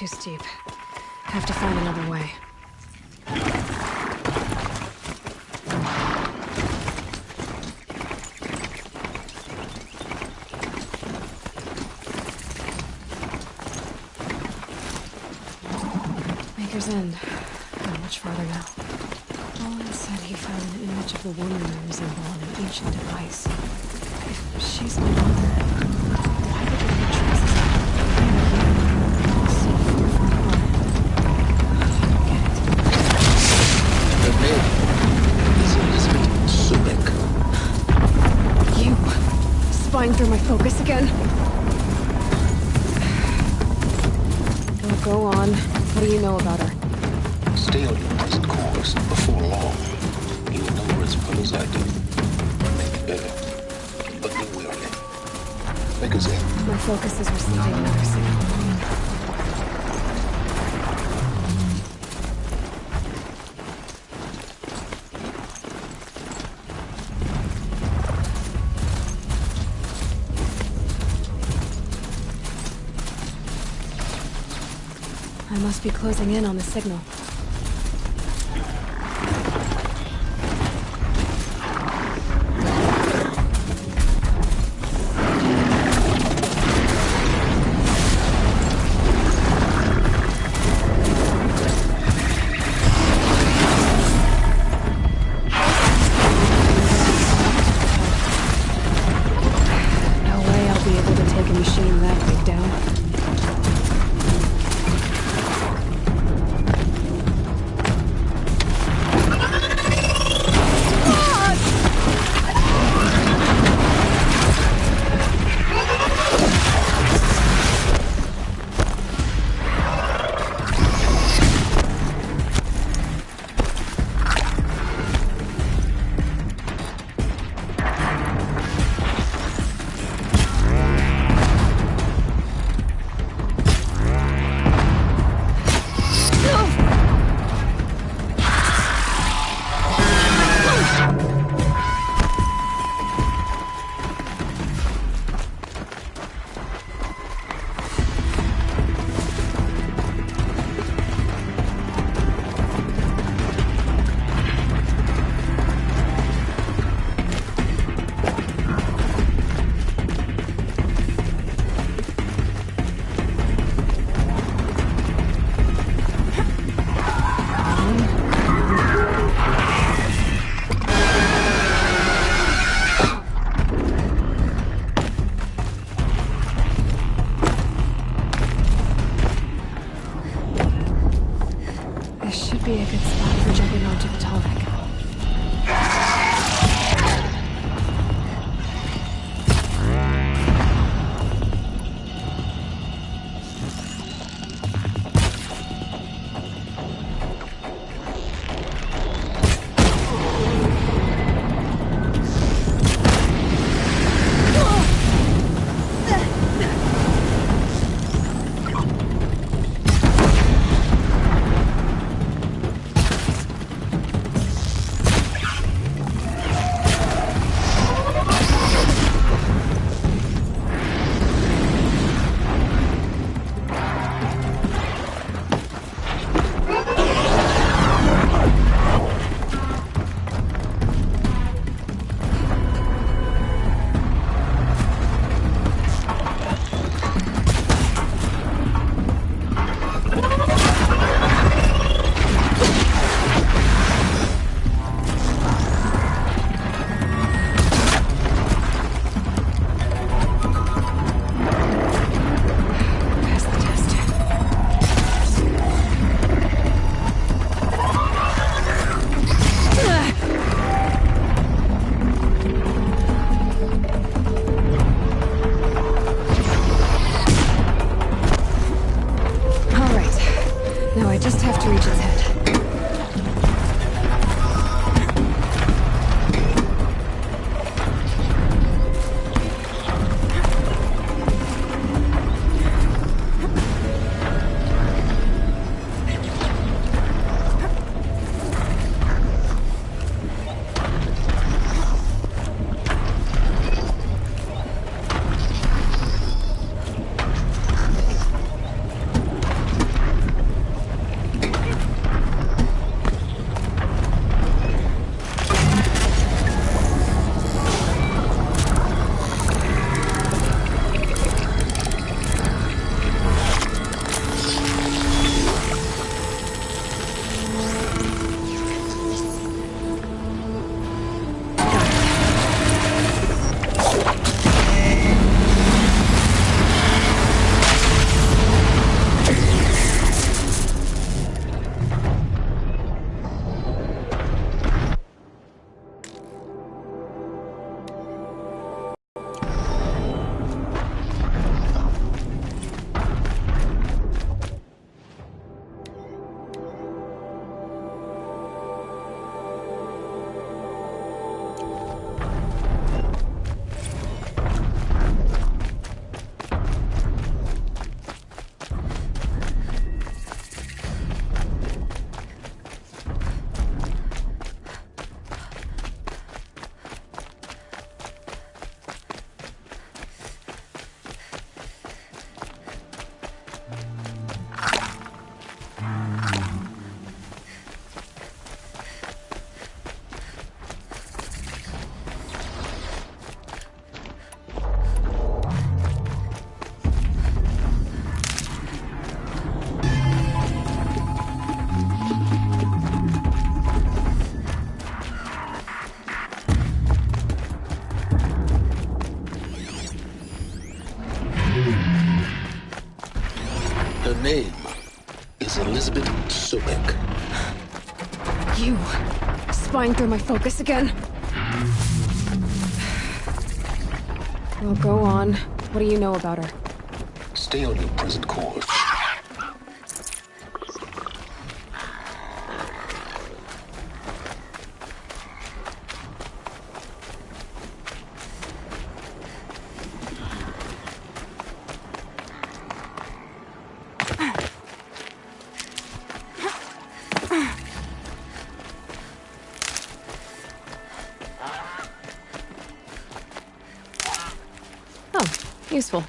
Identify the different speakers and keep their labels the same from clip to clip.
Speaker 1: too steep. Have to find another way. Maker's End. Not much farther now. Owen said he found an image of the woman that resembled an ancient device. If she's my mother, why would there be traces of her so far from home? I don't get it.
Speaker 2: The name is Elizabeth Subic.
Speaker 1: You spying through my focus again? Go on. What do you know about her?
Speaker 2: Stay on your present course. Before long, you will know her as well as I do. Maybe better. But be wary. Make us in.
Speaker 1: My focus is receiving another signal. I must be closing in on the signal. No way I'll be able to take a machine that big down. Be a good spot for jumping onto the tall deck.
Speaker 2: name is Elizabeth Sobek.
Speaker 1: You, spying through my focus again? Well, go on. What do you know about her?
Speaker 2: Stay on your present course.
Speaker 1: Oh, useful.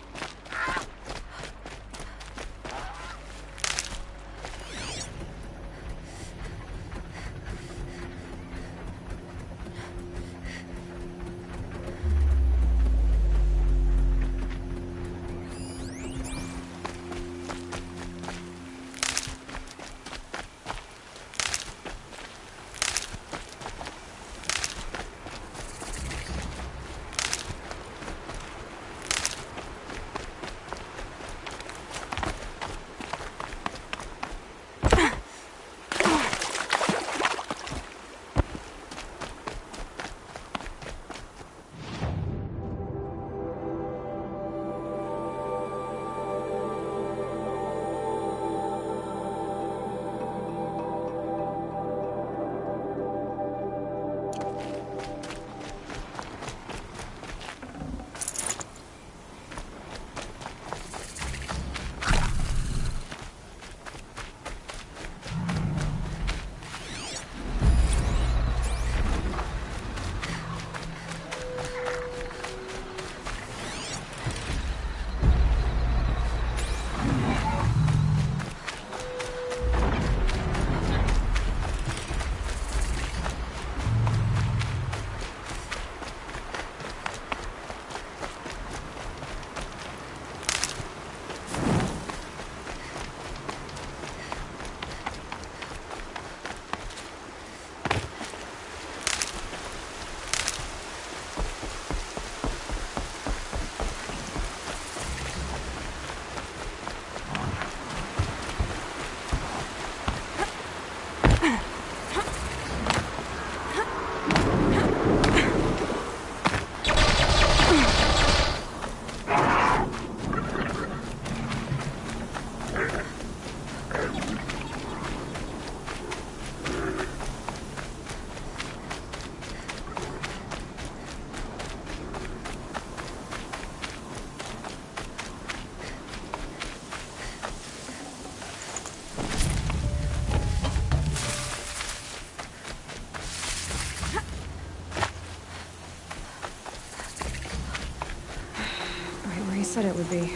Speaker 1: Said it would be.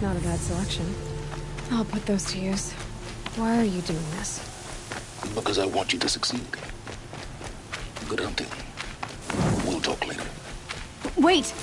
Speaker 1: Not a bad selection. I'll put those to use. Why are you doing this?
Speaker 2: Because I want you to succeed. Good hunting. We'll talk later.
Speaker 1: Wait!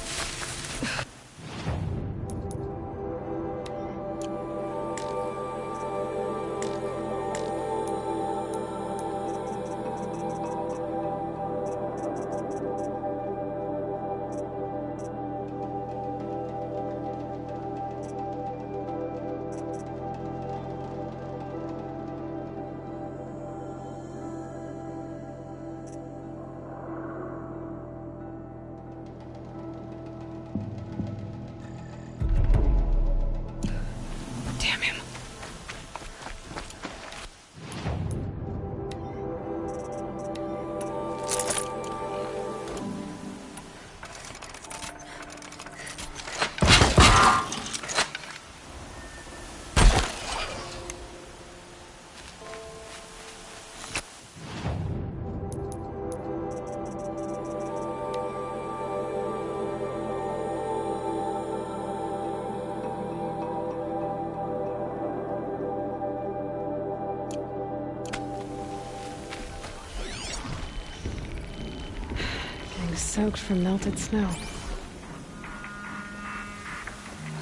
Speaker 1: Soaked from melted snow.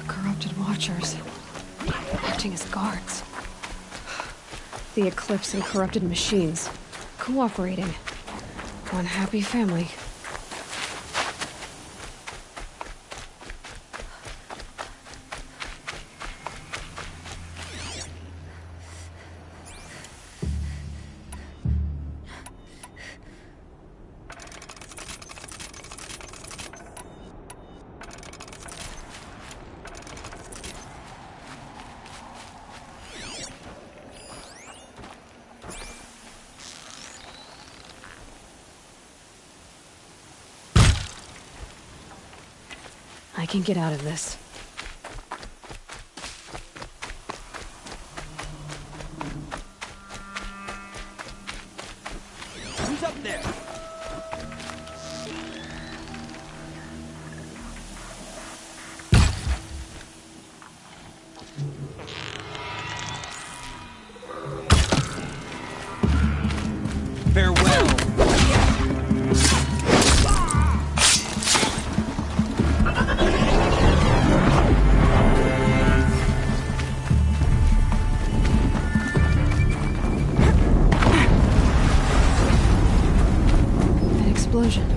Speaker 1: Corrupted watchers, acting as guards. The Eclipse and corrupted machines, cooperating. One happy family. can get out of this.
Speaker 3: Who's up there? Farewell.
Speaker 1: An explosion.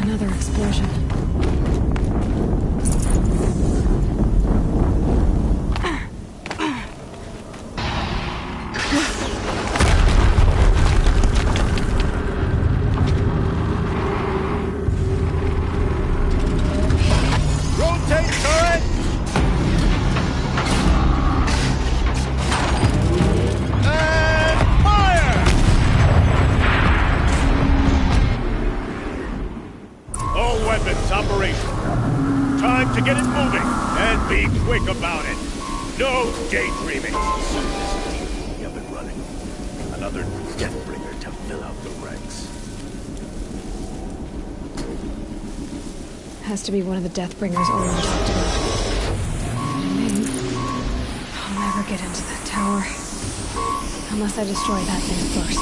Speaker 1: Another explosion.
Speaker 3: Rotate turret! And fire! All weapons operational. Time to get it moving, and be quick about it. No daydreaming. Up and running. Another Deathbringer to fill out the ranks.
Speaker 1: Has to be one of the Deathbringers Owen talked about. Me. I'll never get into that tower. Unless I destroy that thing first.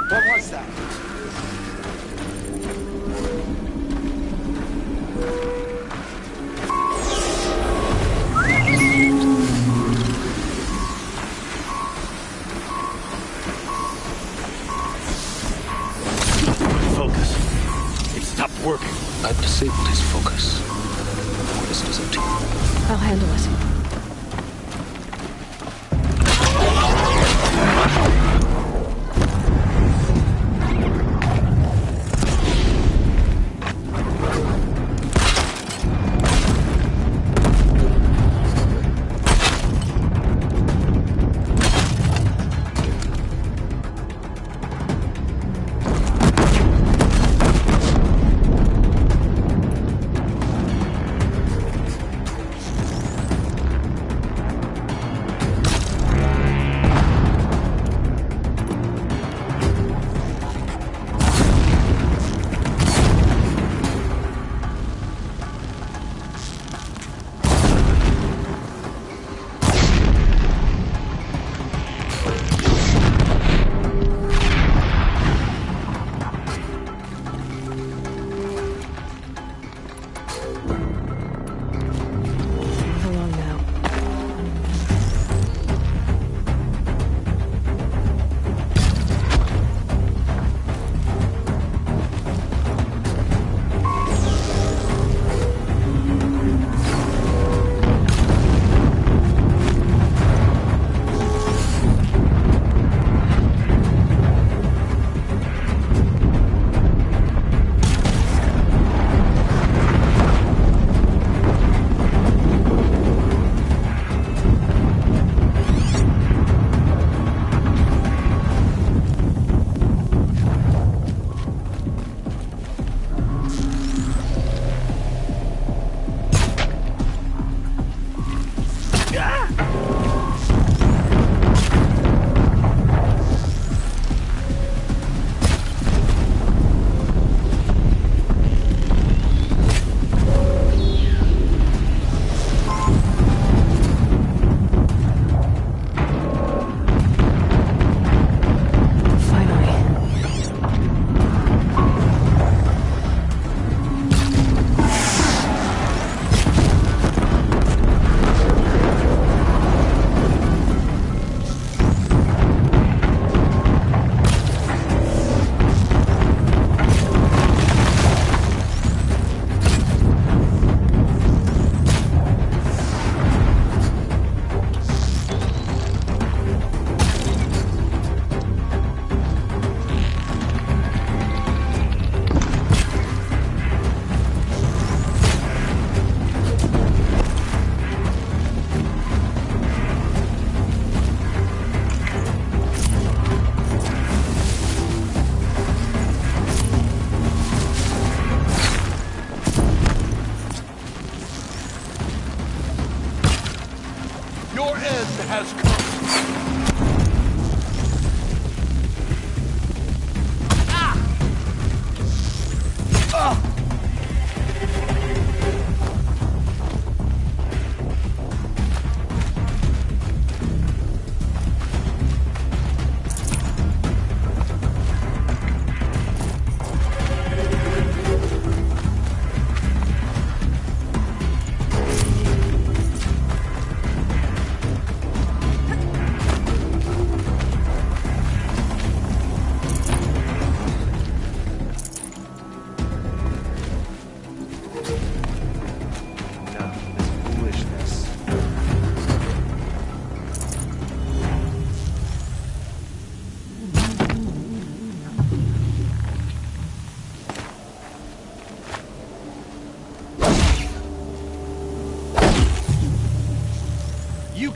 Speaker 3: What was that? Focus. It stopped working.
Speaker 2: I've disabled his focus. The rest is up to you.
Speaker 1: I'll handle it.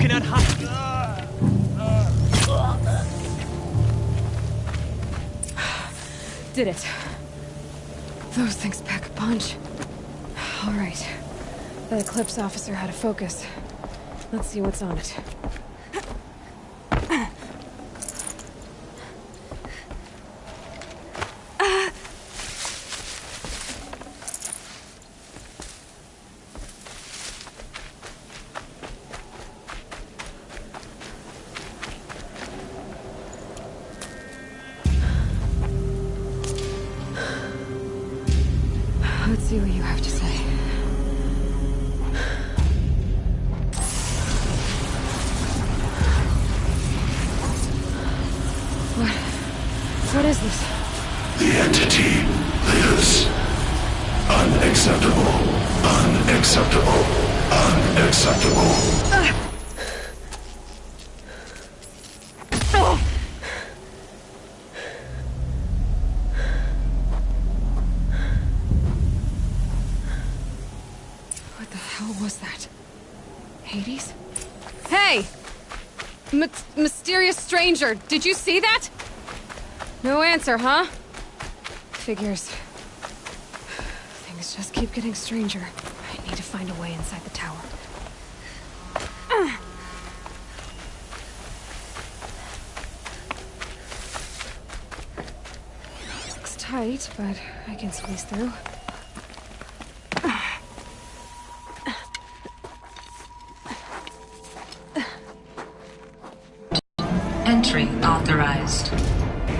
Speaker 4: cannot hide.
Speaker 1: Did it. Those things pack a punch. All right. The Eclipse officer had a focus. Let's see what's on it. Let's see what you have to say. What is this?
Speaker 5: The entity lives. Unacceptable. Unacceptable. Unacceptable.
Speaker 1: What the hell was that? Hades? Hey! Mysterious stranger, did you see that? No answer, huh? Figures. Things just keep getting stranger. I need to find a way inside the tower. Looks tight, but I can squeeze through.
Speaker 6: Entry authorized.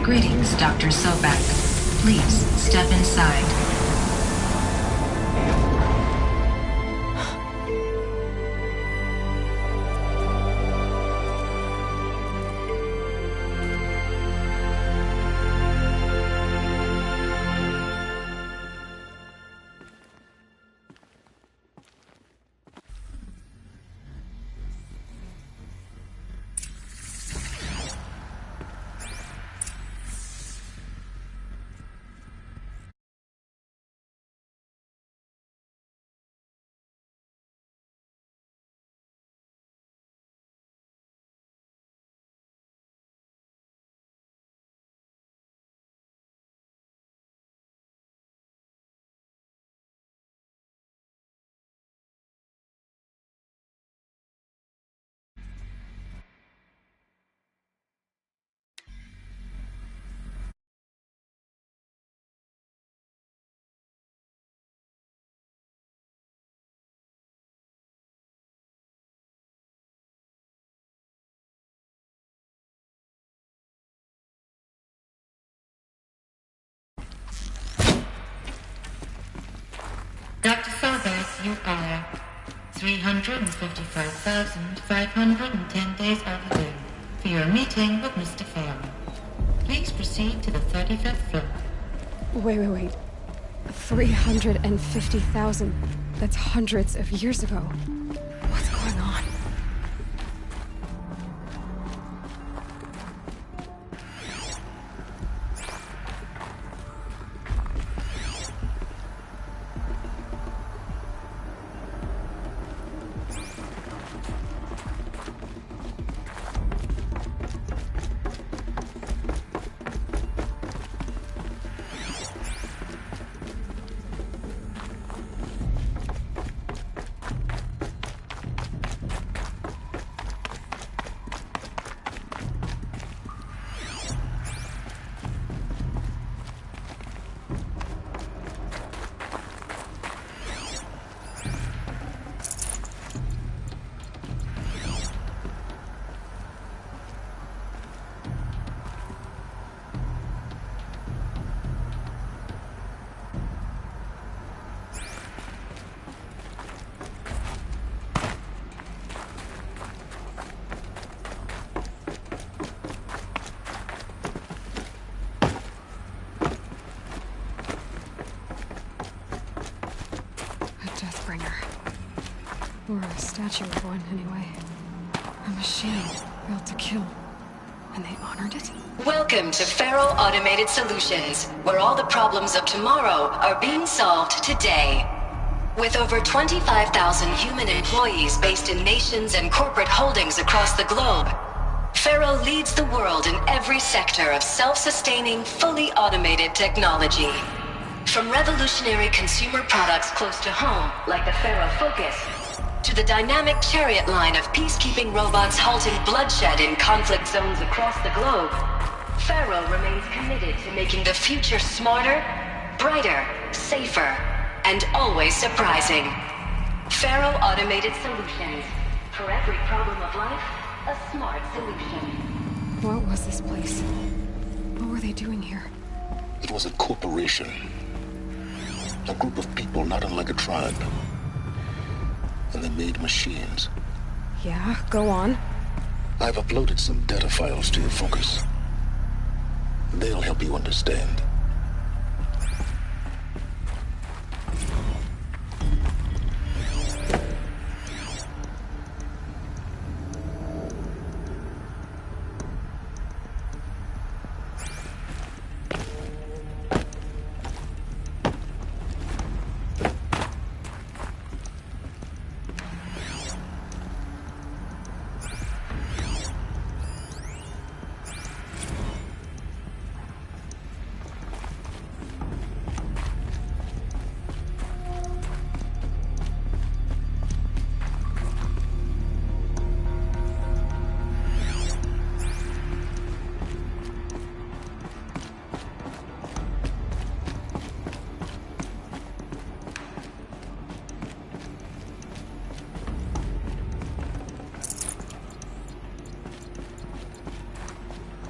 Speaker 6: Greetings, Dr. Sobek. Please step inside. Dr. Sobek, you are 355,510 days overdue for your meeting with Mr. Fairley. Please proceed to the 35th floor.
Speaker 1: Wait. 350,000. That's hundreds of years ago. What's going on? Or a statue of one, anyway. A machine built to kill. And they honored it?
Speaker 7: Welcome to Feral Automated Solutions, where all the problems of tomorrow are being solved today.
Speaker 4: With over 25,000 human employees based in nations and corporate holdings across the globe, Faro leads the world in every sector of self-sustaining, fully automated technology. From revolutionary consumer products close to home, like the Faro Focus, to the dynamic chariot line of peacekeeping robots halting bloodshed in conflict zones across the globe, Faro remains committed to making the future smarter, brighter, safer, and always surprising. Faro Automated Solutions. For every problem of life, a smart solution.
Speaker 1: What was this place? What were they doing here?
Speaker 2: It was a corporation. A group of people not unlike a tribe. And they made machines.
Speaker 1: Yeah, go on.
Speaker 2: I've uploaded some data files to your Focus. They'll help you understand.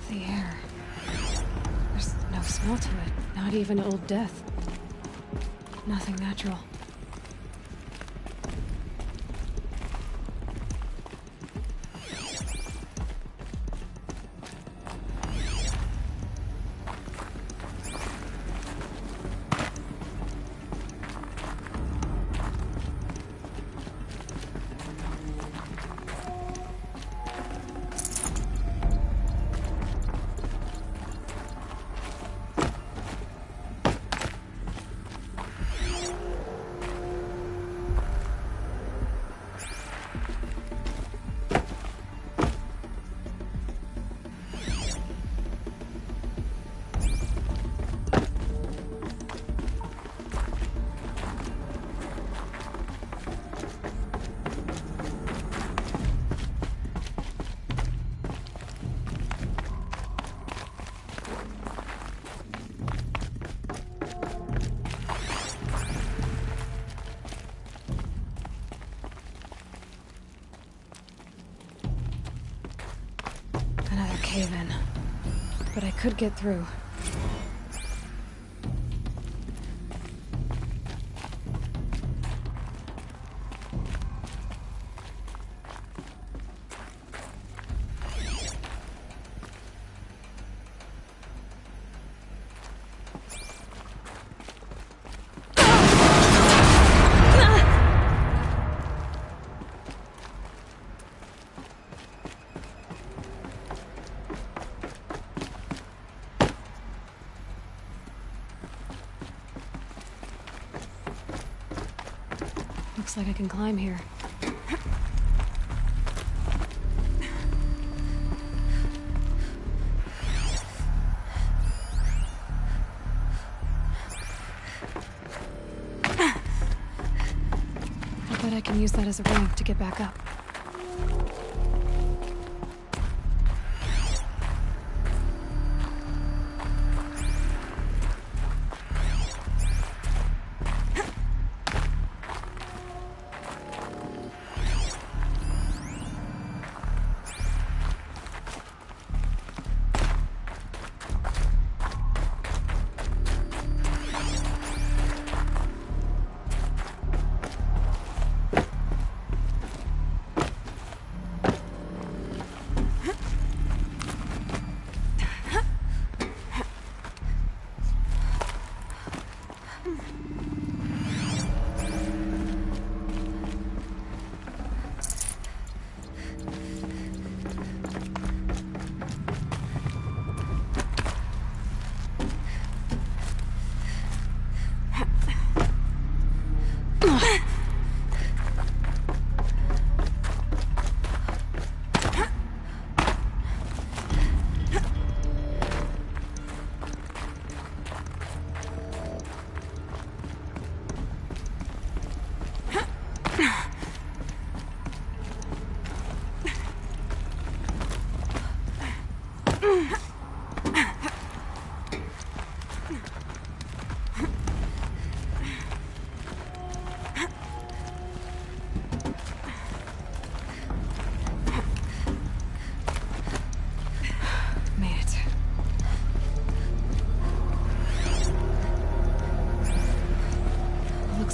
Speaker 1: The air. There's no smell to it. Not even old death. Nothing natural. Another cave-in. But I could get through. Looks like I can climb here. I bet I can use that as a ramp to get back up.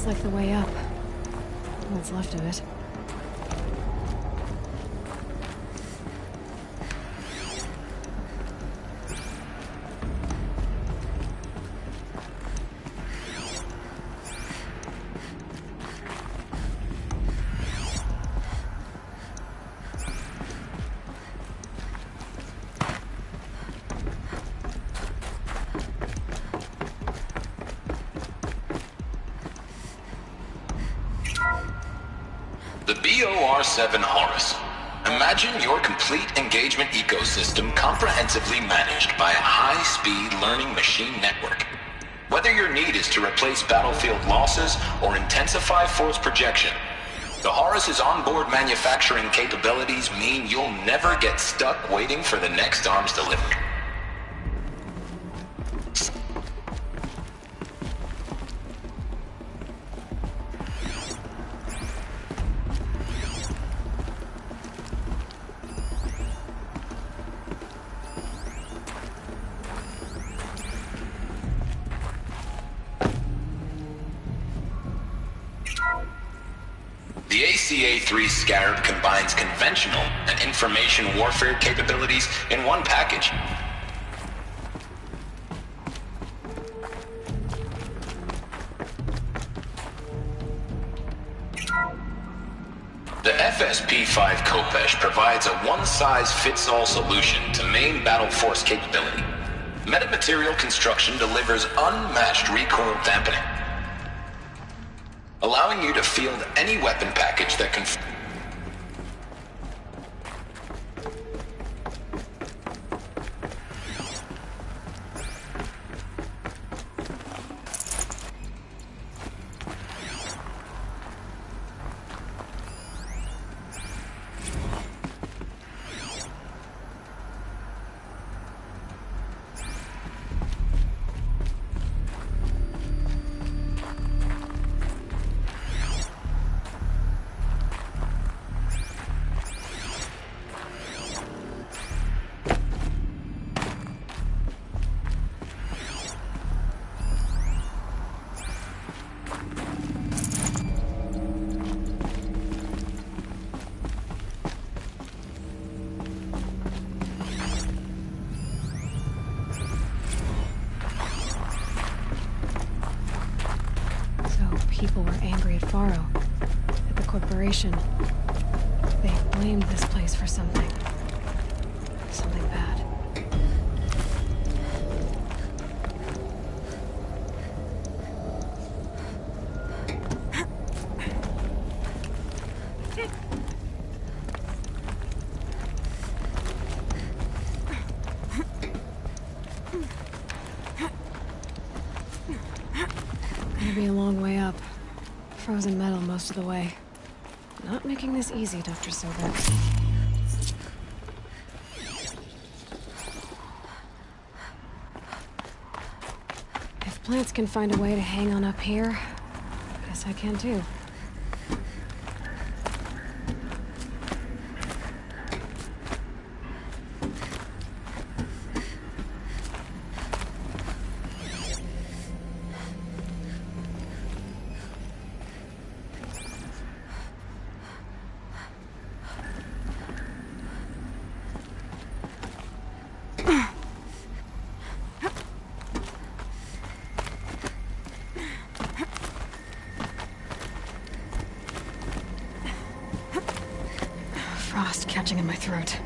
Speaker 1: like the way up. What's left of it.
Speaker 2: The BOR-7 Horus. Imagine your complete engagement ecosystem comprehensively managed by a high-speed learning machine network. Whether your need is to replace battlefield losses or intensify force projection, the Horus's onboard manufacturing capabilities mean you'll never get stuck waiting for the next arms delivery. The ACA-3 Scarab combines conventional and information warfare capabilities in one package. The FSP-5 Kopesh provides a one-size-fits-all solution to main battle force capability. Metamaterial construction delivers unmatched recoil dampening, allowing you to field any weapon package that can...
Speaker 1: People were angry at Faro, at the corporation. They blamed this place for something. Something bad. Gonna be a long way up. Frozen metal most of the way. Not making this easy, Dr. Sobek. If plants can find a way to hang on up here, I guess I can too. Frost catching in my throat.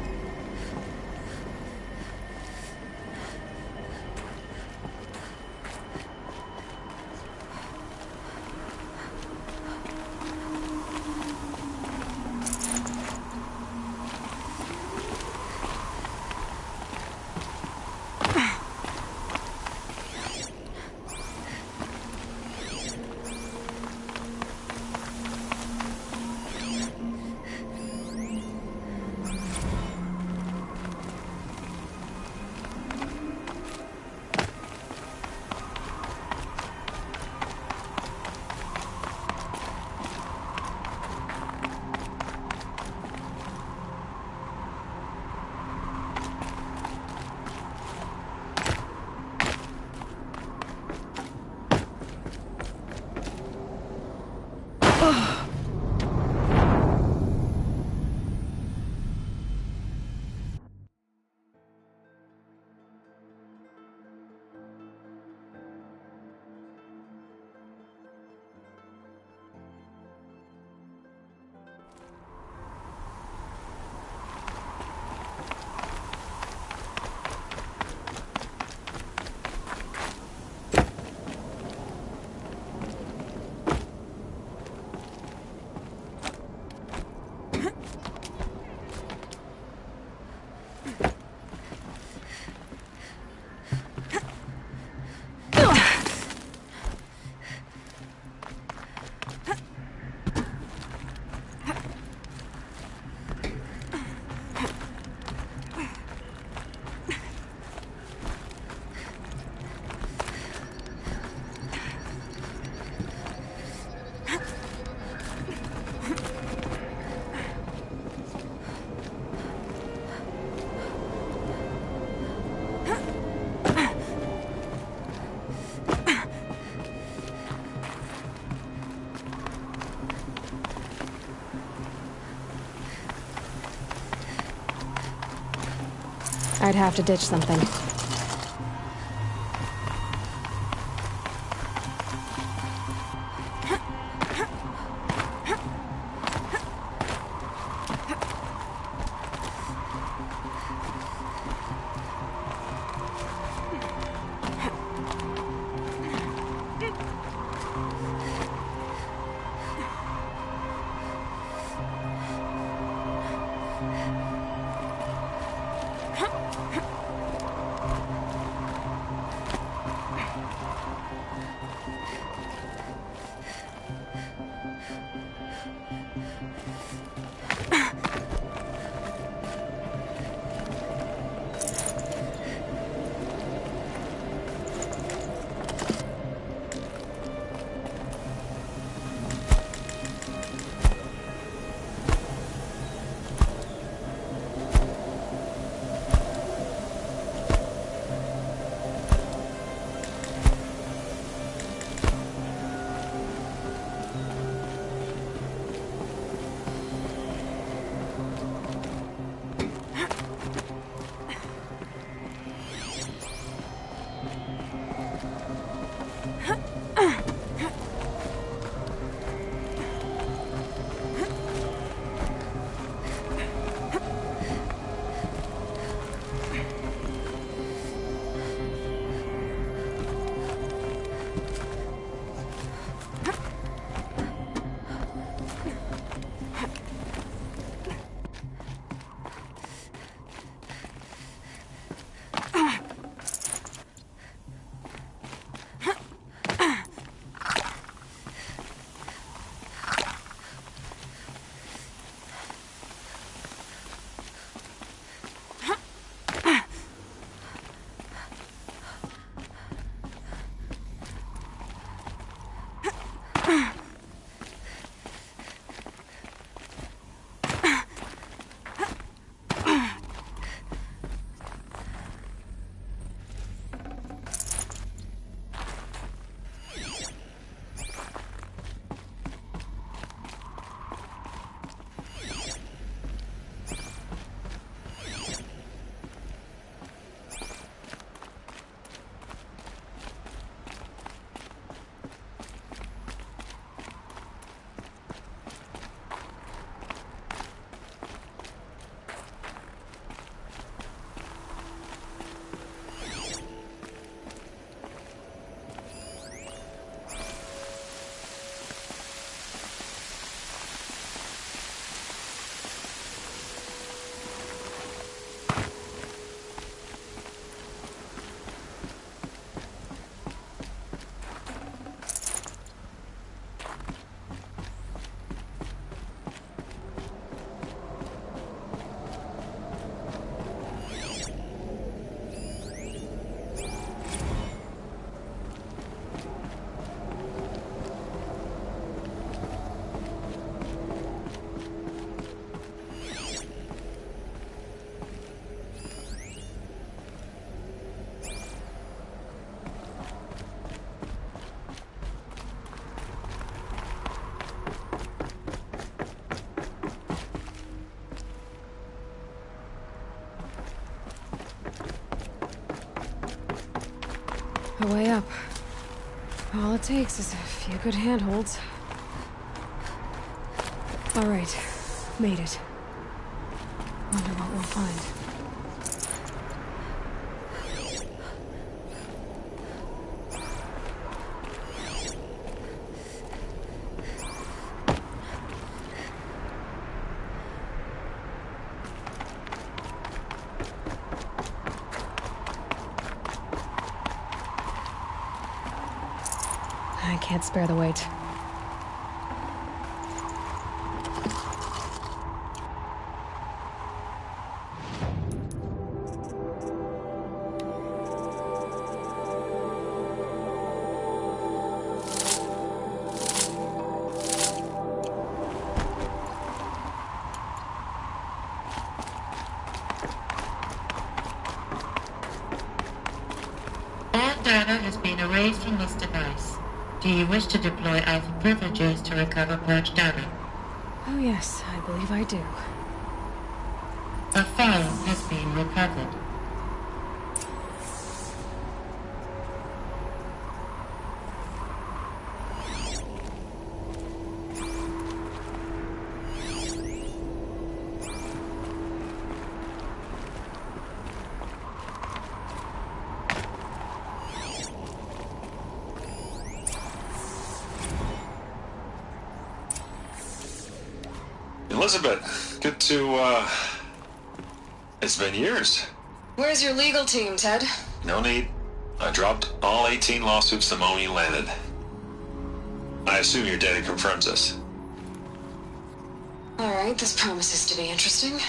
Speaker 1: might have to ditch something. A way up. All it takes is a few good handholds. All right, made it. Wonder what we'll find. I can't spare the weight.
Speaker 6: All data has been erased from this device. Do you wish to deploy Alpha privileges to recover purged data?
Speaker 1: Oh yes, I believe I do.
Speaker 6: A file has been recovered.
Speaker 7: Elizabeth, good to, it's been years.
Speaker 4: Where's your legal team, Ted?
Speaker 7: No need. I dropped all 18 lawsuits the moment you landed. I assume your data confirms this.
Speaker 4: Alright, this promises to be interesting.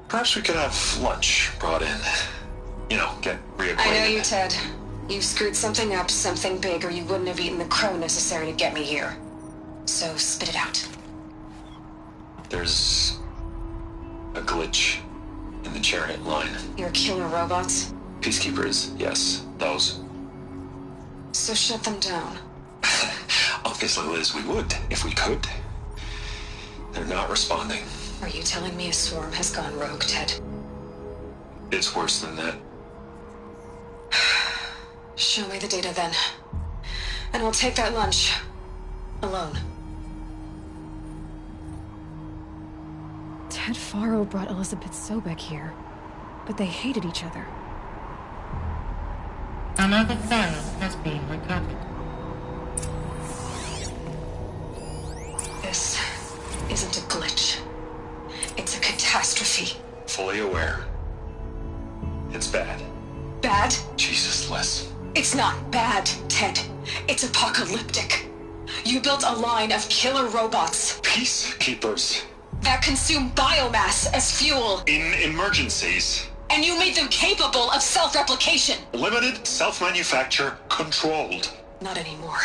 Speaker 7: Perhaps we could have lunch brought in. You know, get reacquainted.
Speaker 4: I know you, Ted. You screwed something up, something big, or you wouldn't have eaten the crow necessary to get me here. So, spit it out.
Speaker 7: There's a glitch in the chariot line.
Speaker 4: Your killer robots?
Speaker 7: Peacekeepers, yes, those.
Speaker 4: So shut them down.
Speaker 7: Obviously, Liz, we would, if we could. They're not responding.
Speaker 4: Are you telling me a swarm has gone rogue, Ted?
Speaker 7: It's worse than that.
Speaker 4: Show me the data then. And I'll take that lunch. Alone.
Speaker 1: Ted Faro brought Elizabeth Sobek here, but they hated each other.
Speaker 6: Another file has been recovered.
Speaker 4: This isn't a glitch. It's a catastrophe.
Speaker 7: Fully aware. It's bad.
Speaker 4: Bad?
Speaker 7: Jesus, Liz.
Speaker 4: It's not bad, Ted. It's apocalyptic. You built a line of killer robots
Speaker 7: Peacekeepers.
Speaker 4: that consume biomass as fuel,
Speaker 7: In emergencies.
Speaker 4: and you made them capable of self-replication.
Speaker 7: Limited, self-manufacture, controlled.
Speaker 4: Not anymore.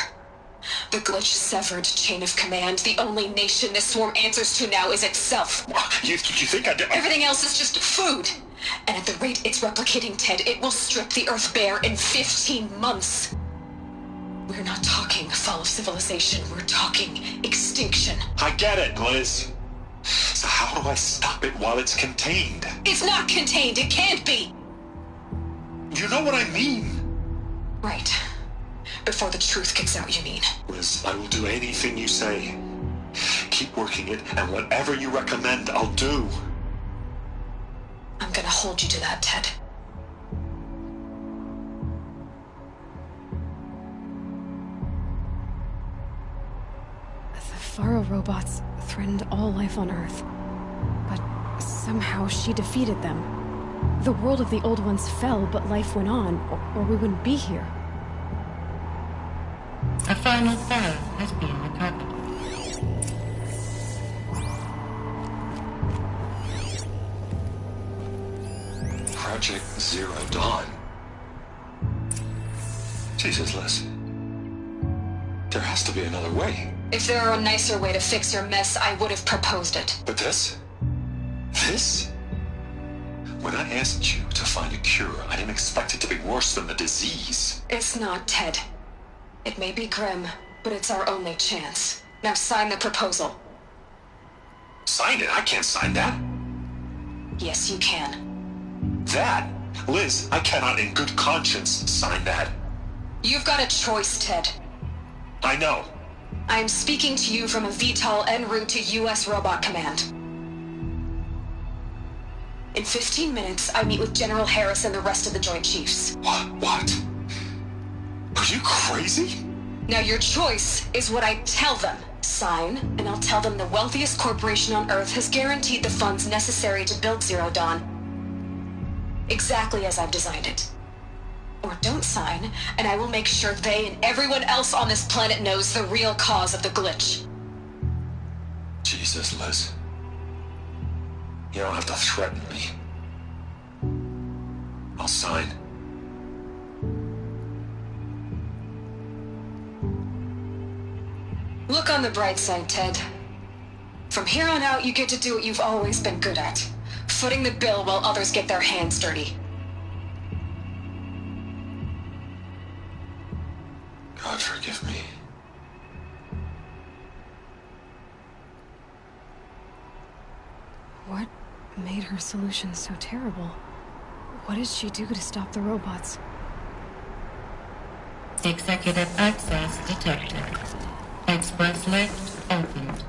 Speaker 4: The glitch severed chain of command. The only nation this swarm answers to now is itself.
Speaker 7: You think I did?
Speaker 4: Everything else is just food. And at the rate it's replicating, Ted, it will strip the Earth bare in 15 months. We're not talking fall of civilization. We're talking extinction.
Speaker 7: I get it, Liz. So how do I stop it while it's contained?
Speaker 4: It's not contained. It can't be.
Speaker 7: You know what I mean.
Speaker 4: Right. Before the truth gets out, you mean?
Speaker 7: Liz, I will do anything you say. Keep working it, and whatever you recommend, I'll do.
Speaker 4: I'm gonna hold you to that, Ted.
Speaker 1: The Faro robots threatened all life on Earth, but somehow she defeated them. The world of the old ones fell, but life went on, or we wouldn't be here.
Speaker 6: A final file has been recovered.
Speaker 7: Project Zero Dawn. Jesus, Liz. There has to be another way.
Speaker 4: If there were a nicer way to fix your mess, I would have proposed it.
Speaker 7: But this? This? When I asked you to find a cure, I didn't expect it to be worse than the disease.
Speaker 4: It's not, Ted. It may be grim, but it's our only chance. Now sign the proposal.
Speaker 7: Sign it? I can't sign that.
Speaker 4: Yes, you can.
Speaker 7: That? Liz, I cannot in good conscience sign that.
Speaker 4: You've got a choice, Ted.
Speaker 7: I know.
Speaker 4: I am speaking to you from a VTOL en route to U.S. Robot Command. In 15 minutes, I meet with General Harris and the rest of the Joint Chiefs.
Speaker 7: What? Are you crazy?
Speaker 4: Now your choice is what I tell them. Sign, and I'll tell them the wealthiest corporation on Earth has guaranteed the funds necessary to build Zero Dawn. Exactly as I've designed it. Or don't sign, and I will make sure they and everyone else on this planet knows the real cause of the glitch.
Speaker 7: Jesus, Liz. You don't have to threaten me. I'll sign.
Speaker 4: Look on the bright side, Ted. From here on out, you get to do what you've always been good at. Footing the bill while others get their hands dirty.
Speaker 7: God forgive me.
Speaker 1: What made her solution so terrible? What did she do to stop the robots?
Speaker 6: Executive access detected. Express lift opened.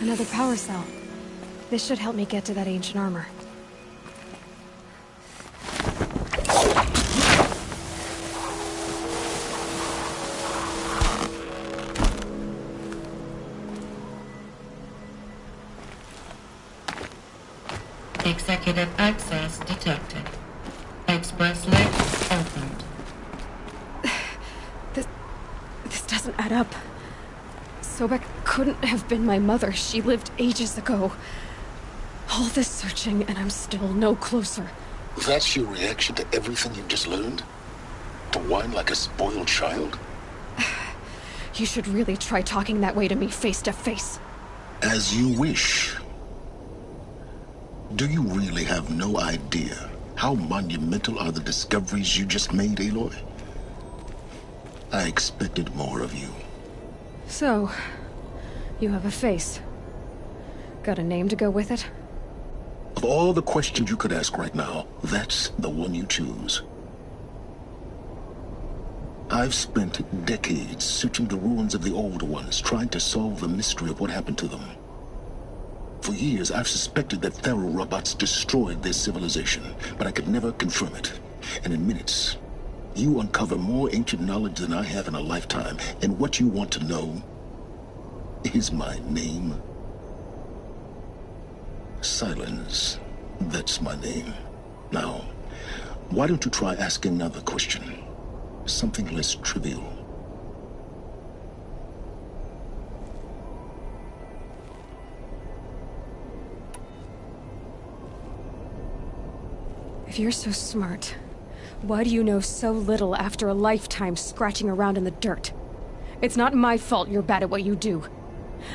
Speaker 1: Another power cell. This should help me get to that ancient armor.
Speaker 6: Executive access detected. Express link opened.
Speaker 1: This doesn't add up. Sobek couldn't have been my mother. She lived ages ago. All this searching, and I'm still no closer.
Speaker 8: That's your reaction to everything you've just learned? To whine like a spoiled child?
Speaker 1: You should really try talking that way to me face to face.
Speaker 8: As you wish. Do you really have no idea how monumental are the discoveries you just made, Aloy? I expected more of you.
Speaker 1: So, you have a face. Got a name to go with it?
Speaker 8: Of all the questions you could ask right now, that's the one you choose. I've spent decades searching the ruins of the old ones, trying to solve the mystery of what happened to them. For years, I've suspected that Thero robots destroyed their civilization, but I could never confirm it. And in minutes, you uncover more ancient knowledge than I have in a lifetime, and what you want to know is my name. Silence. That's my name. Now, why don't you try asking another question? Something less trivial.
Speaker 1: If you're so smart, why do you know so little after a lifetime scratching around in the dirt? It's not my fault you're bad at what you do.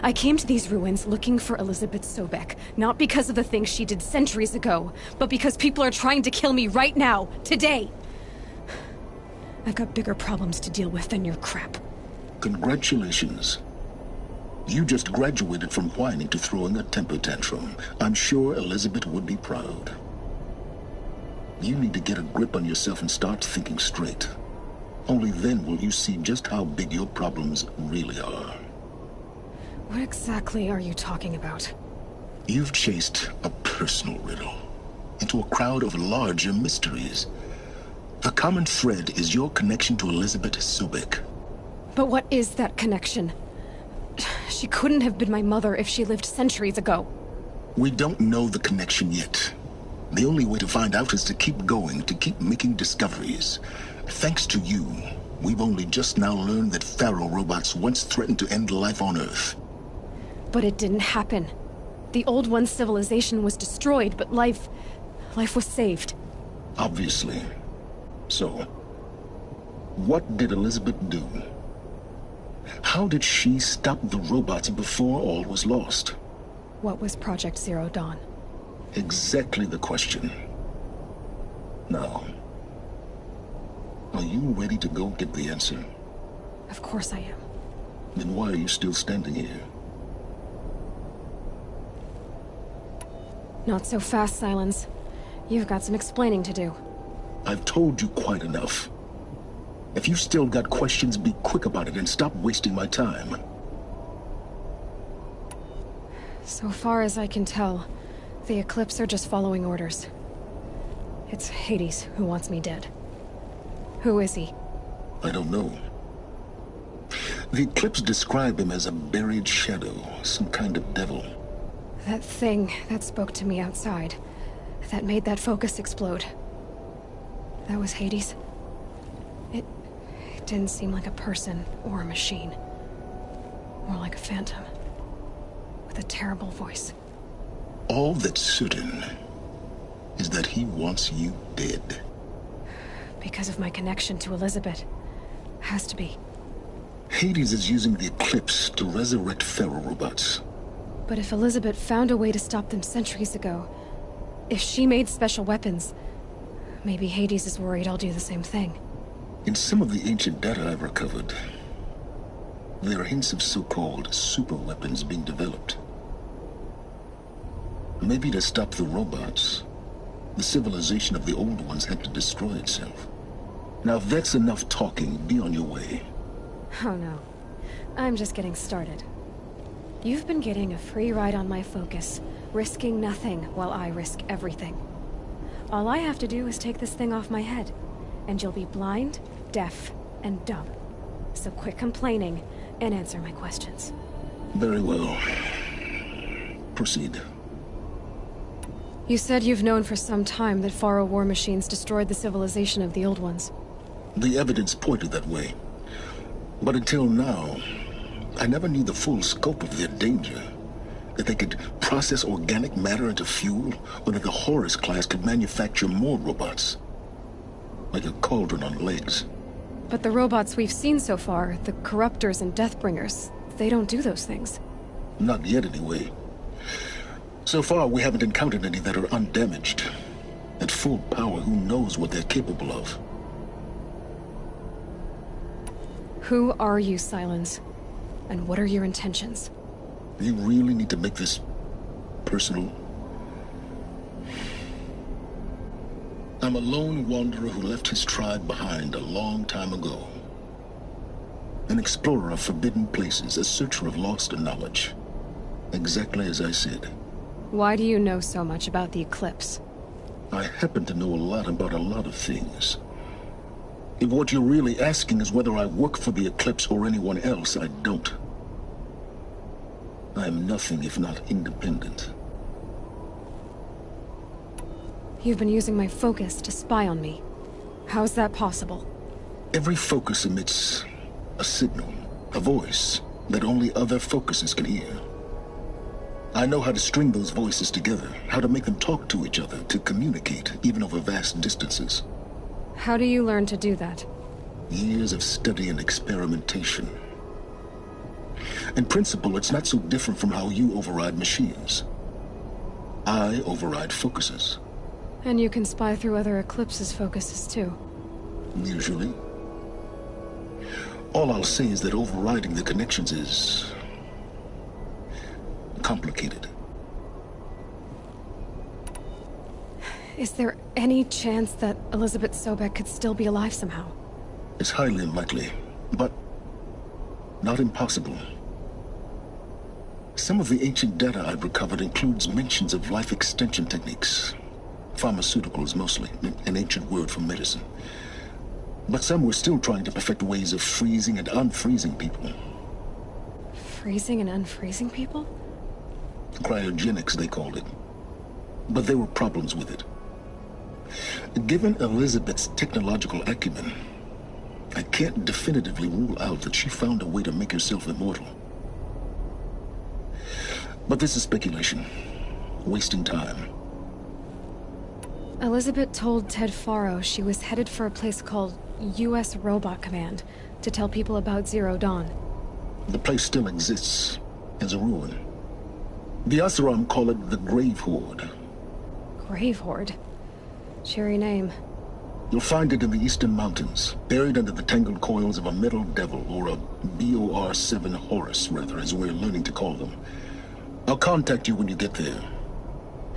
Speaker 1: I came to these ruins looking for Elizabeth Sobek, not because of the things she did centuries ago, but because people are trying to kill me right now, today. I've got bigger problems to deal with than your crap.
Speaker 8: Congratulations. You just graduated from whining to throwing a temper tantrum. I'm sure Elizabeth would be proud. You need to get a grip on yourself and start thinking straight. Only then will you see just how big your problems really are.
Speaker 1: What exactly are you talking about?
Speaker 8: You've chased a personal riddle into a crowd of larger mysteries. The common thread is your connection to Elizabeth Sobek.
Speaker 1: But what is that connection? She couldn't have been my mother if she lived centuries ago.
Speaker 8: We don't know the connection yet. The only way to find out is to keep going, to keep making discoveries. Thanks to you, we've only just now learned that Pharaoh robots once threatened to end life on Earth.
Speaker 1: But it didn't happen. The Old One's civilization was destroyed, but life was saved.
Speaker 8: Obviously. So, what did Elizabeth do? How did she stop the robots before all was lost?
Speaker 1: What was Project Zero Dawn?
Speaker 8: Exactly the question. Now, are you ready to go get the answer?
Speaker 1: Of course I am.
Speaker 8: Then why are you still standing here?
Speaker 1: Not so fast, Silence. You've got some explaining to do.
Speaker 8: I've told you quite enough. If you've still got questions, be quick about it and stop wasting my time.
Speaker 1: So far as I can tell, the Eclipse are just following orders. It's Hades who wants me dead. Who is he?
Speaker 8: I don't know. The Eclipse describe him as a buried shadow, some kind of devil.
Speaker 1: That thing that spoke to me outside, that made that focus explode. That was Hades. It didn't seem like a person or a machine. More like a phantom. With a terrible voice.
Speaker 8: All that's certain is that he wants you dead.
Speaker 1: Because of my connection to Elizabeth. Has to be.
Speaker 8: Hades is using the Eclipse to resurrect Pharaoh robots.
Speaker 1: But if Elizabeth found a way to stop them centuries ago, if she made special weapons, maybe Hades is worried I'll do the same thing.
Speaker 8: In some of the ancient data I've recovered, there are hints of so-called super weapons being developed. Maybe to stop the robots, the civilization of the old ones had to destroy itself. Now, if that's enough talking, be on your way.
Speaker 1: Oh no. I'm just getting started. You've been getting a free ride on my focus, risking nothing while I risk everything. All I have to do is take this thing off my head, and you'll be blind, deaf, and dumb. So quit complaining and answer my questions.
Speaker 8: Very well. Proceed.
Speaker 1: You said you've known for some time that Faro war machines destroyed the civilization of the old ones.
Speaker 8: The evidence pointed that way. But until now, I never knew the full scope of their danger. That they could process organic matter into fuel, or that the Horus class could manufacture more robots. Like a cauldron on legs.
Speaker 1: But the robots we've seen so far, the Corruptors and Deathbringers, they don't do those things.
Speaker 8: Not yet, anyway. So far, we haven't encountered any that are undamaged. At full power, who knows what they're capable of?
Speaker 1: Who are you, Silence? And what are your intentions?
Speaker 8: You really need to make this personal? I'm a lone wanderer who left his tribe behind a long time ago. An explorer of forbidden places, a searcher of lost knowledge. Exactly as I said.
Speaker 1: Why do you know so much about the Eclipse?
Speaker 8: I happen to know a lot about a lot of things. If what you're really asking is whether I work for the Eclipse or anyone else, I don't. I am nothing if not independent.
Speaker 1: You've been using my focus to spy on me. How's that possible?
Speaker 8: Every focus emits a signal, a voice, that only other focuses can hear. I know how to string those voices together, how to make them talk to each other, to communicate, even over vast distances.
Speaker 1: How do you learn to do that?
Speaker 8: Years of study and experimentation. In principle, it's not so different from how you override machines. I override focuses.
Speaker 1: And you can spy through other Eclipse's focuses too.
Speaker 8: Usually. All I'll say is that overriding the connections is complicated.
Speaker 1: Is there any chance that Elizabeth Sobek could still be alive somehow?
Speaker 8: It's highly unlikely, but not impossible. Some of the ancient data I've recovered includes mentions of life extension techniques. Pharmaceuticals, mostly, an ancient word for medicine. But some were still trying to perfect ways of freezing and unfreezing people.
Speaker 1: Freezing and unfreezing people?
Speaker 8: Cryogenics, they called it. But there were problems with it. Given Elizabeth's technological acumen, I can't definitively rule out that she found a way to make herself immortal. But this is speculation. Wasting time.
Speaker 1: Elizabeth told Ted Faro she was headed for a place called U.S. Robot Command to tell people about Zero Dawn.
Speaker 8: The place still exists as a ruin. The Asaram call it the Grave Horde.
Speaker 1: Grave Horde? Cheery name.
Speaker 8: You'll find it in the eastern mountains, buried under the tangled coils of a metal devil, or a BOR-7 Horus, rather, as we're learning to call them. I'll contact you when you get there.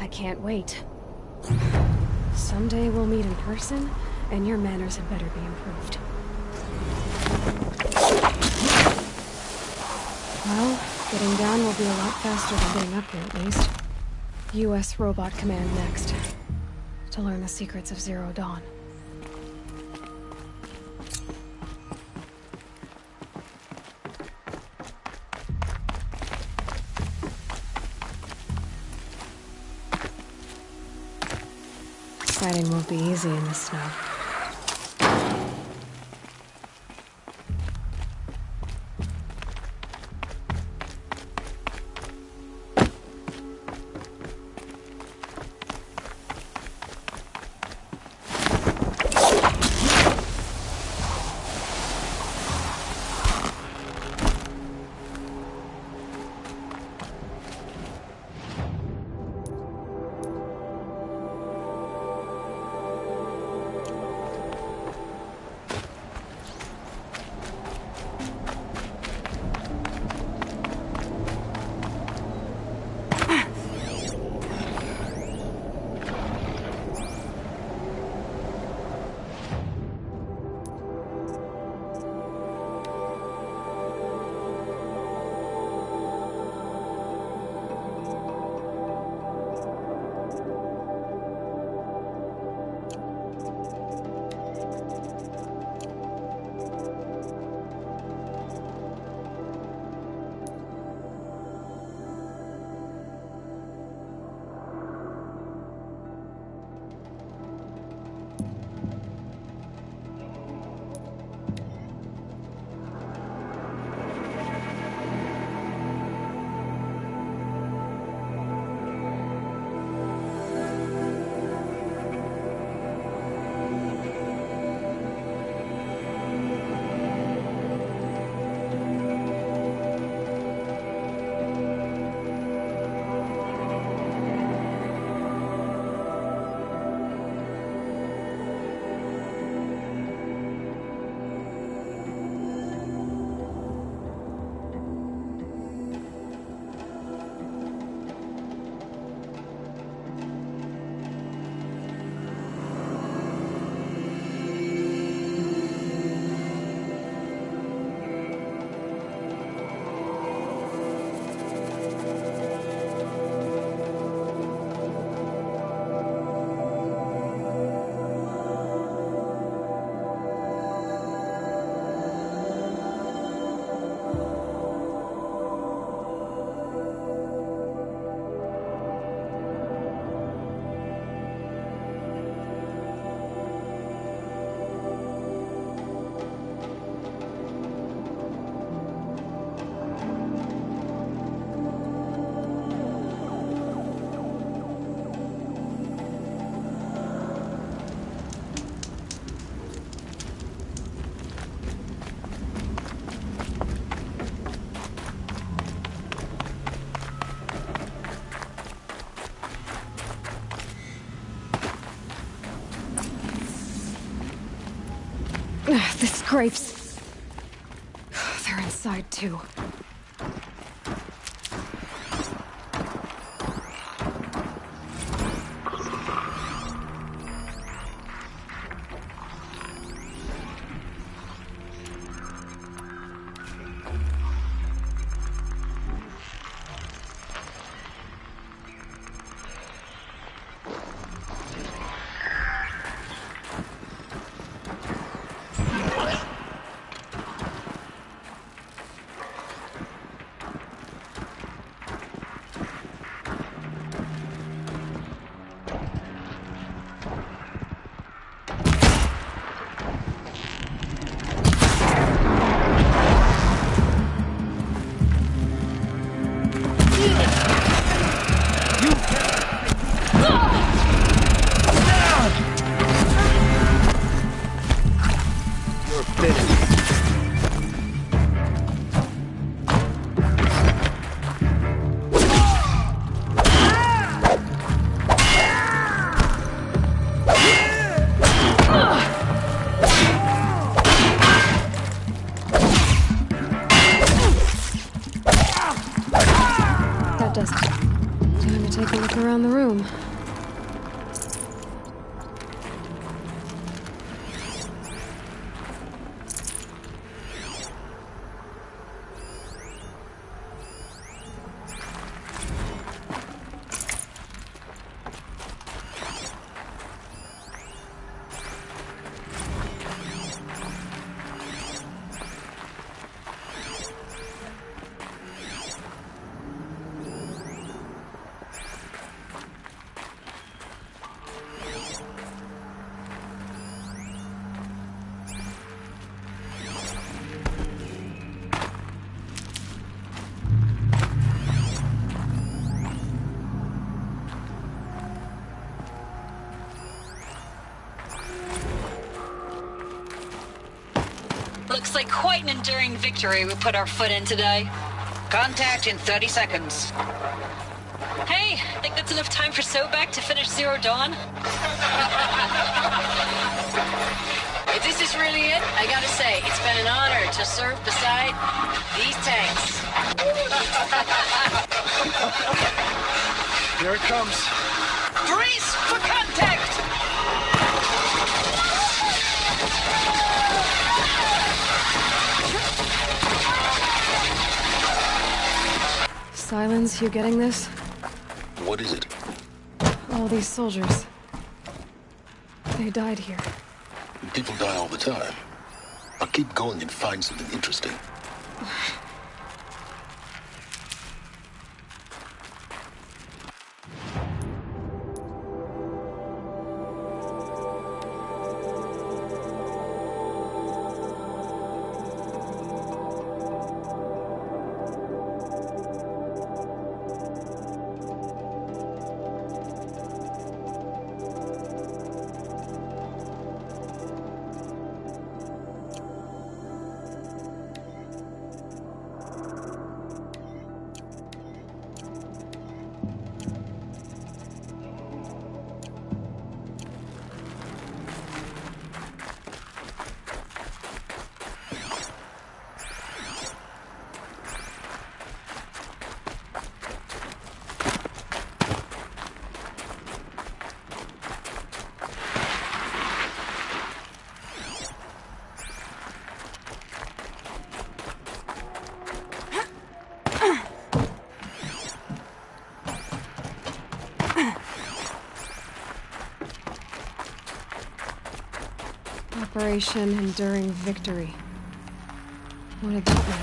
Speaker 1: I can't wait. Someday we'll meet in person, and your manners had better be improved. Well, getting down will be a lot faster than getting up here, at least. U.S. Robot Command next. To learn the secrets of Zero Dawn. Fighting won't be easy in the snow. The scrapes. They're inside, too. That does it. Time to take a look around the room.
Speaker 9: Looks like quite an enduring victory we put our foot in today.
Speaker 10: Contact in 30 seconds.
Speaker 9: Hey, think that's enough time for Sobek to finish Zero Dawn?
Speaker 11: If this is really it, I gotta say, it's been an honor to serve beside these tanks.
Speaker 3: Here it comes.
Speaker 10: Brace for contact!
Speaker 1: Silence, you getting this?
Speaker 8: What is it?
Speaker 1: All these soldiers. They died here.
Speaker 8: People die all the time. I'll keep going and find something interesting.
Speaker 1: Operation Enduring Victory. What did that mean?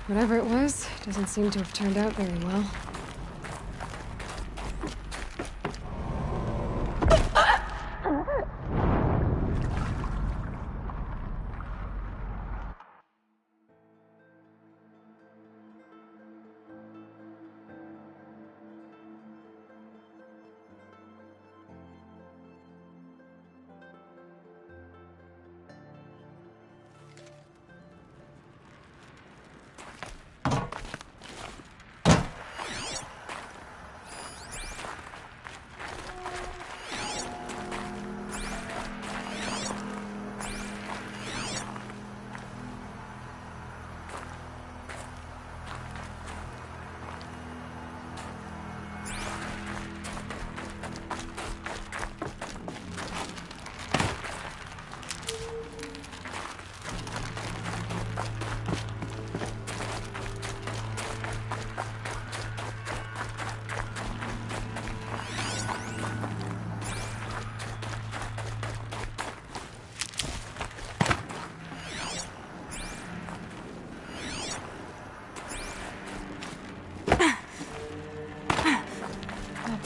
Speaker 1: Whatever it was, doesn't seem to have turned out very well.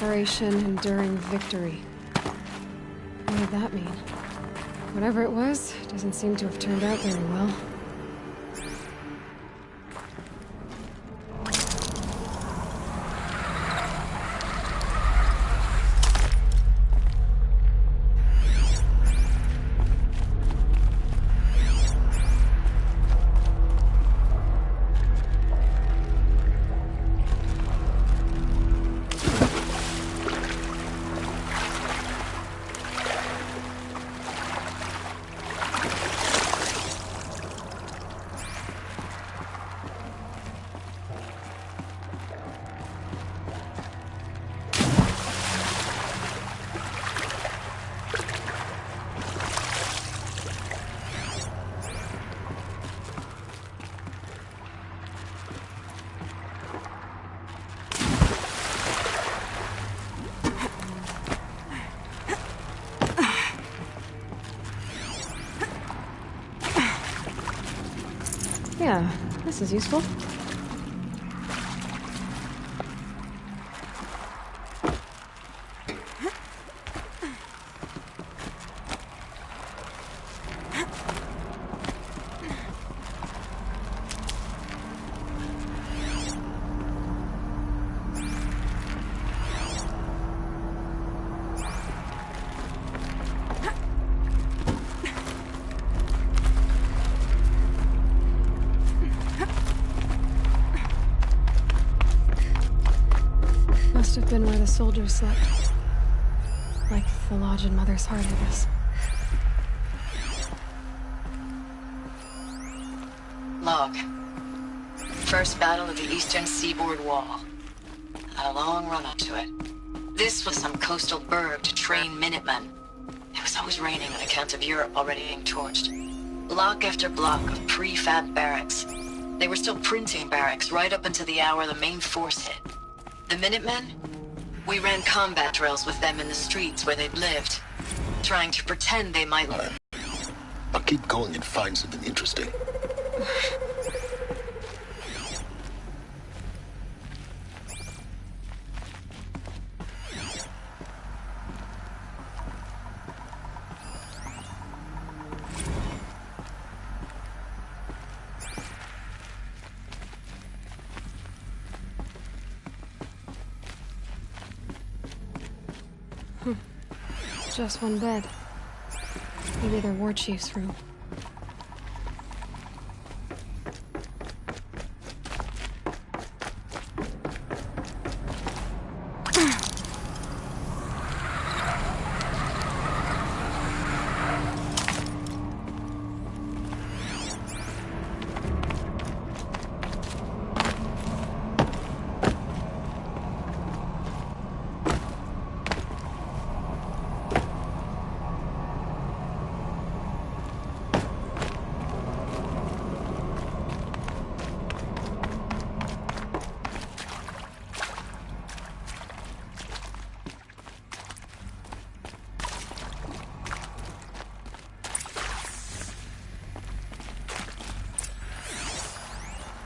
Speaker 1: Operation Enduring Victory. What did that mean? Whatever it was, doesn't seem to have turned out very well. Yeah, this is useful. Must have been where the soldiers slept. Like the lodge in Mother's Heart, I guess.
Speaker 11: Log. First battle of the Eastern Seaboard Wall. A long run up to it. This was some coastal burg to train Minutemen. It was always raining on account of Europe already being torched. Block after block of prefab barracks. They were still printing barracks right up until the hour the main force hit. The Minutemen? We ran combat drills with them in the streets where they'd lived, trying to pretend they might...
Speaker 8: I'll keep going and find something interesting.
Speaker 1: Just one bed. Maybe their war chief's room.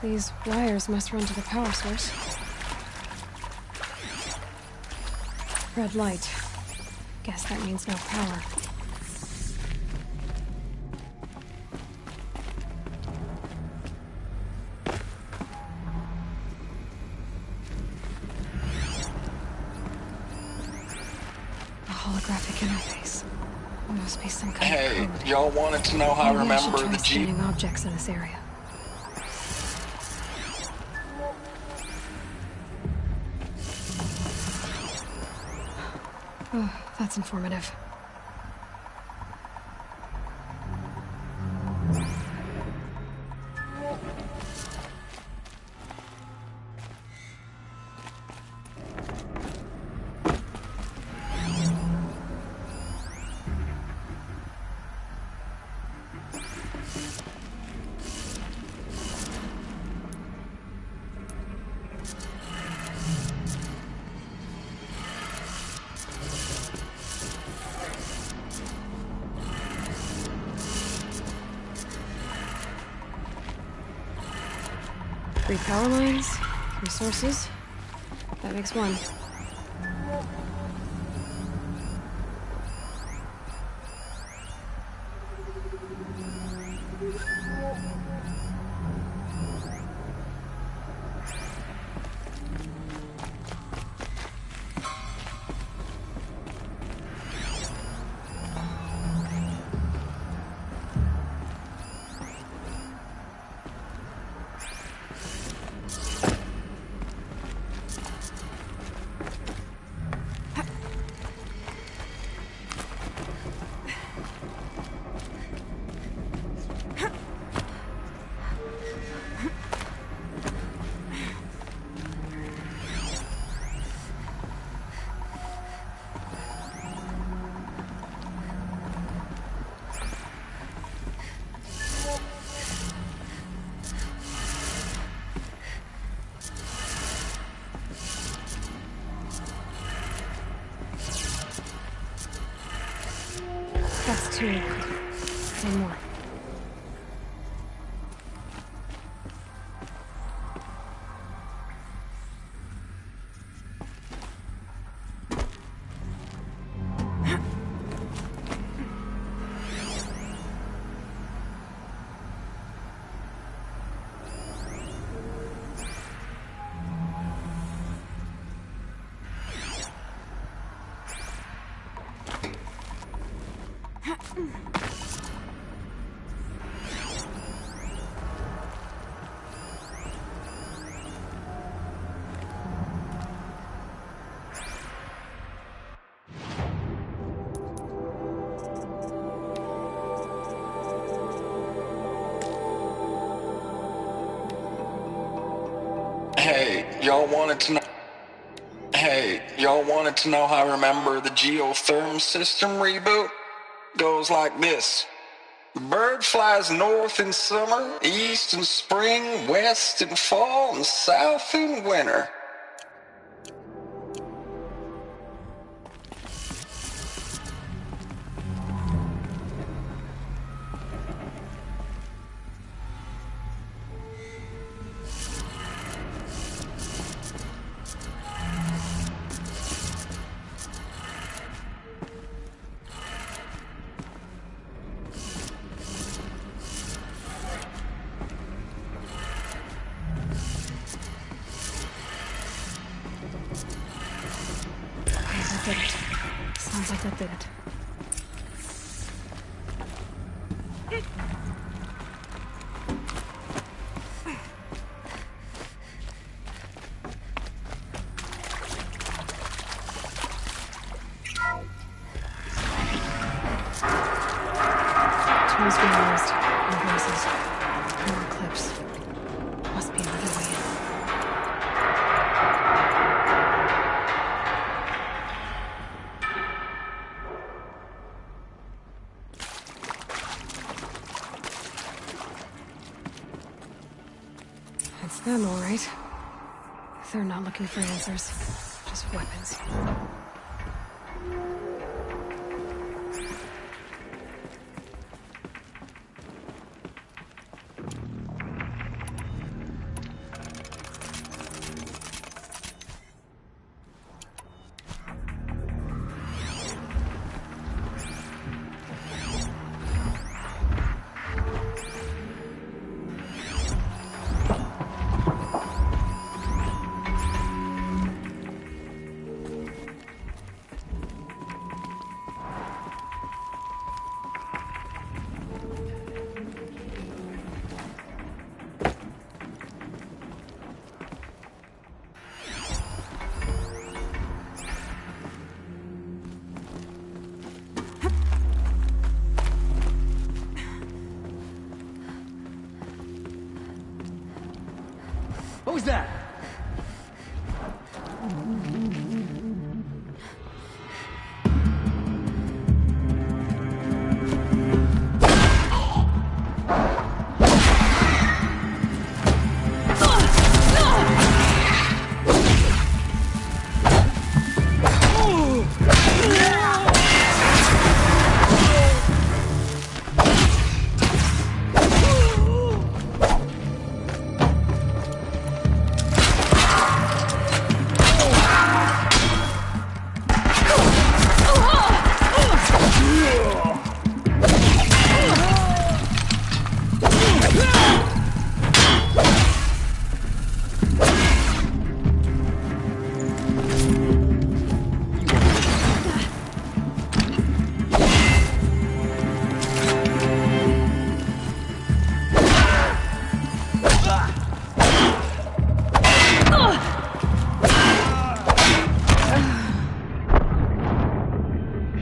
Speaker 1: These wires must run to the power source. Red light. Guess that means no power. A holographic interface. There must be some kind of code.
Speaker 12: Y'all wanted to know how I
Speaker 1: Maybe I should
Speaker 12: remember
Speaker 1: try
Speaker 12: the Jeep?
Speaker 1: scanning objects in this area. Oh, that's informative. Three power lines, three sources. That makes one. That's two. One more.
Speaker 2: Y'all wanted to know. Hey, y'all wanted to know how I remember the geotherm system reboot? Goes like this. The bird flies north in summer, east in spring, west in fall, and south in winter.
Speaker 1: Did it. Sounds like that did it. Tools being used. No voices. More clips. Must be another way in. It's them, all right. They're not looking for answers, just weapons.
Speaker 12: What was that?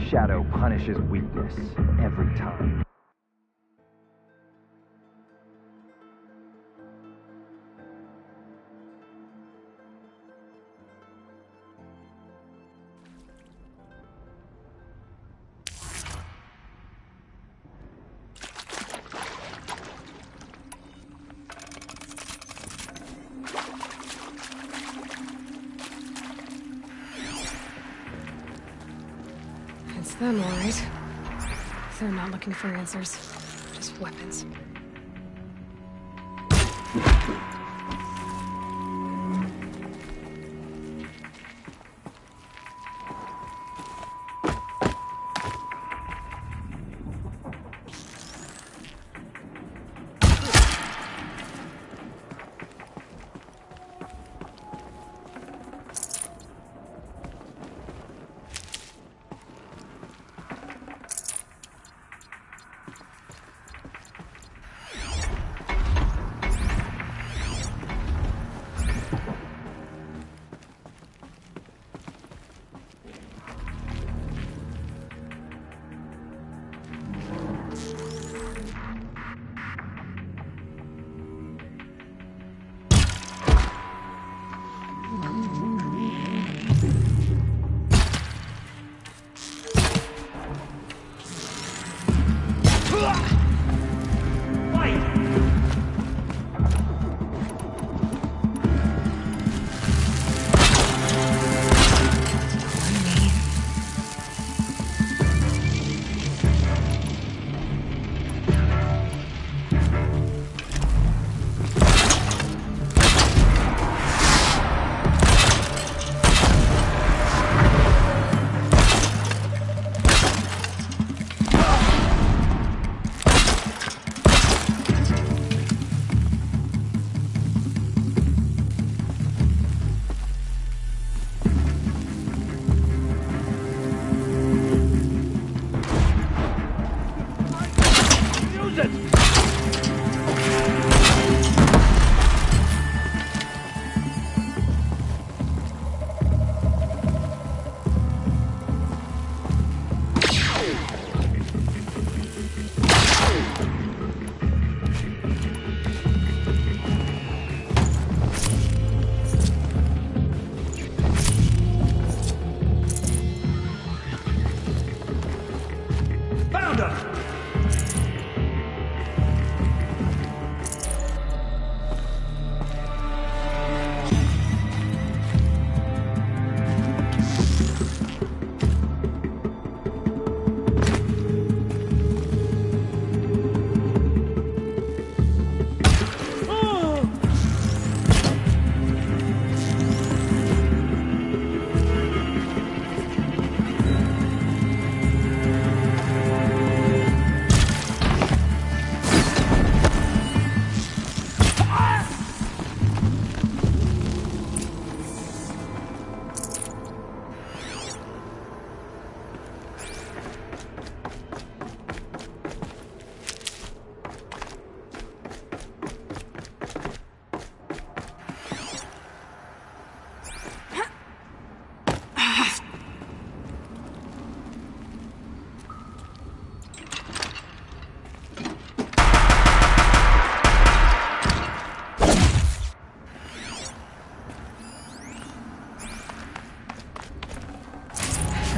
Speaker 13: Shadow punishes weakness every time.
Speaker 1: It's them, all right. They're not looking for answers, just weapons.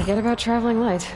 Speaker 1: Forget about traveling light.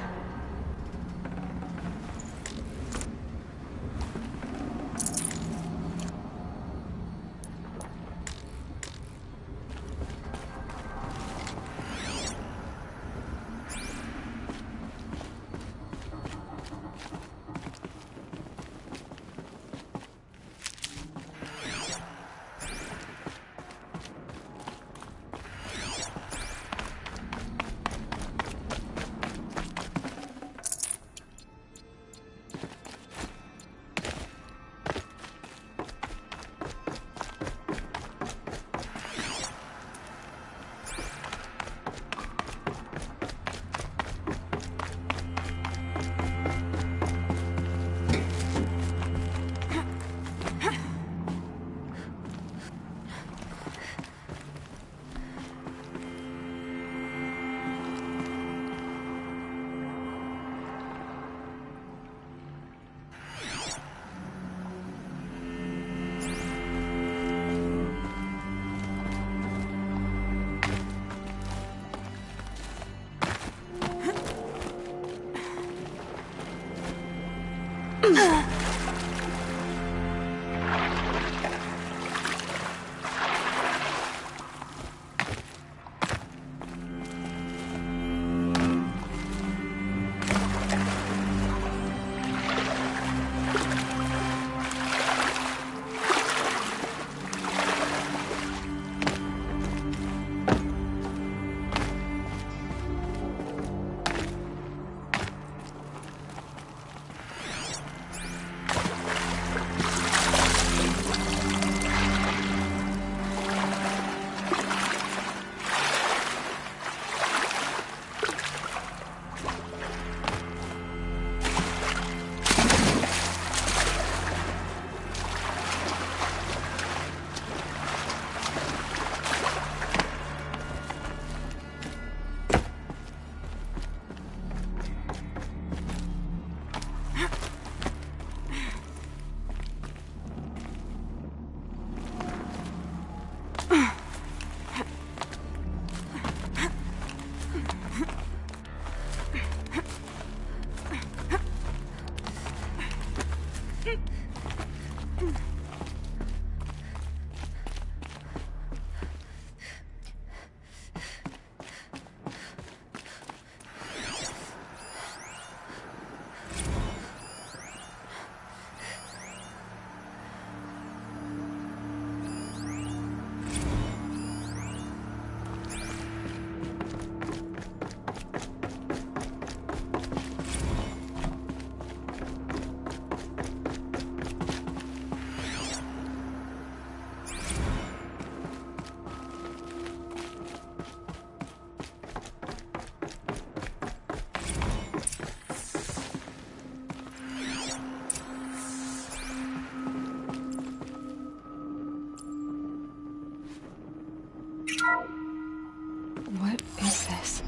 Speaker 1: What is this?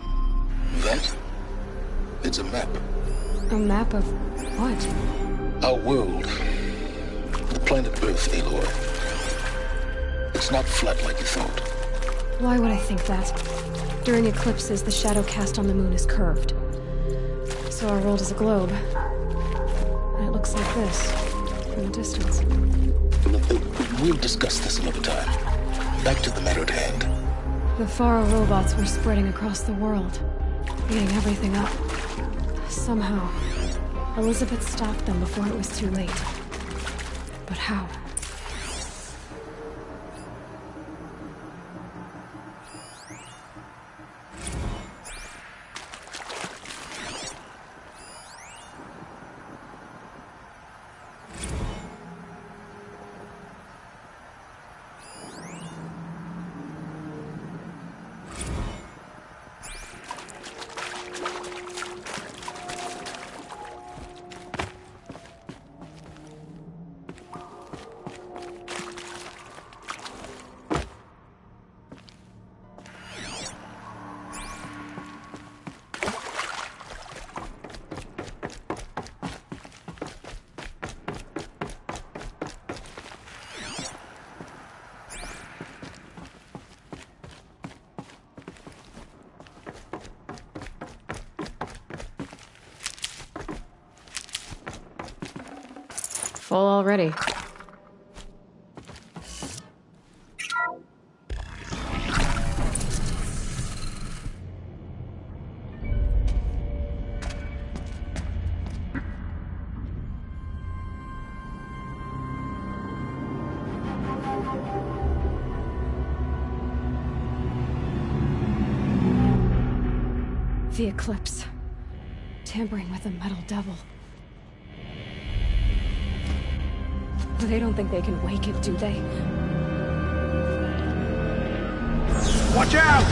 Speaker 8: That? It's a map.
Speaker 1: A map of what?
Speaker 8: Our world. The planet Earth, Aloy. It's not flat like you thought.
Speaker 1: Why would I think that? During eclipses, the shadow cast on the moon is curved. So our world is a globe. And it looks like this, from a distance.
Speaker 8: We'll discuss this another time. Back to the matter at hand.
Speaker 1: The Faro robots were spreading across the world, eating everything up. Somehow, Elizabeth stopped them before it was too late. But how? Full already. The eclipse. Tampering with the metal devil. They don't think they can wake it, do they?
Speaker 3: Watch out!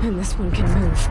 Speaker 1: And this one can move.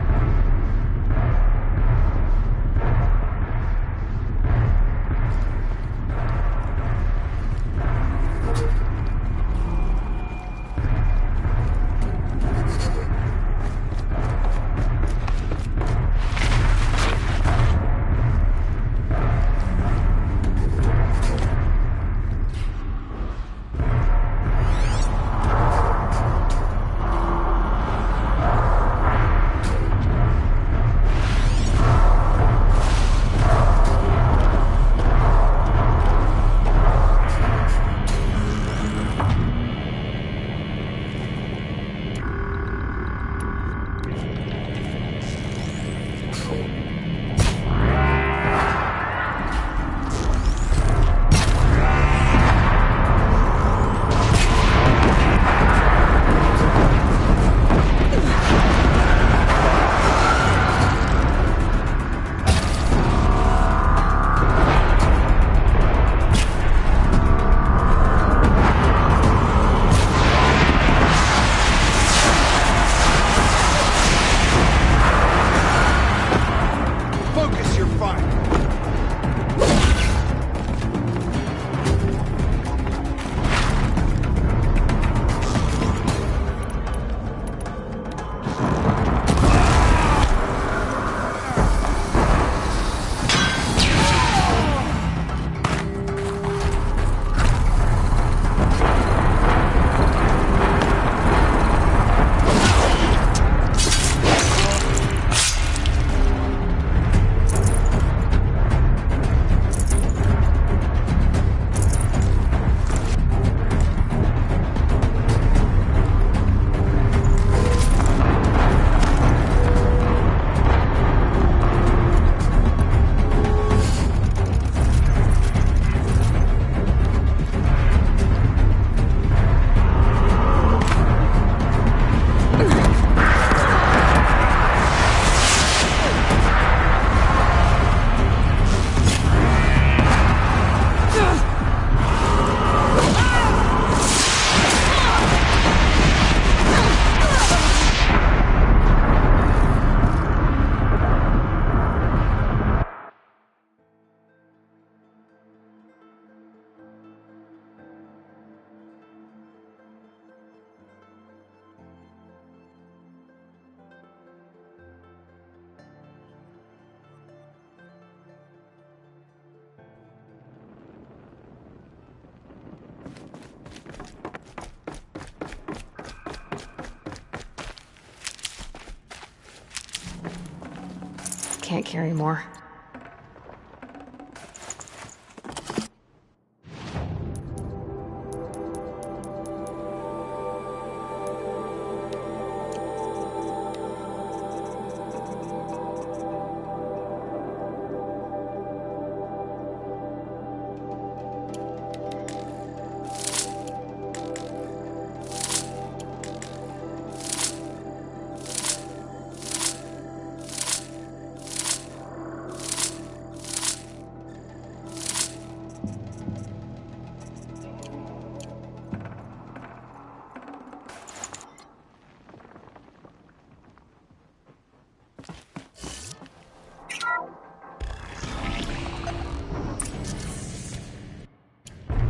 Speaker 1: can't carry more.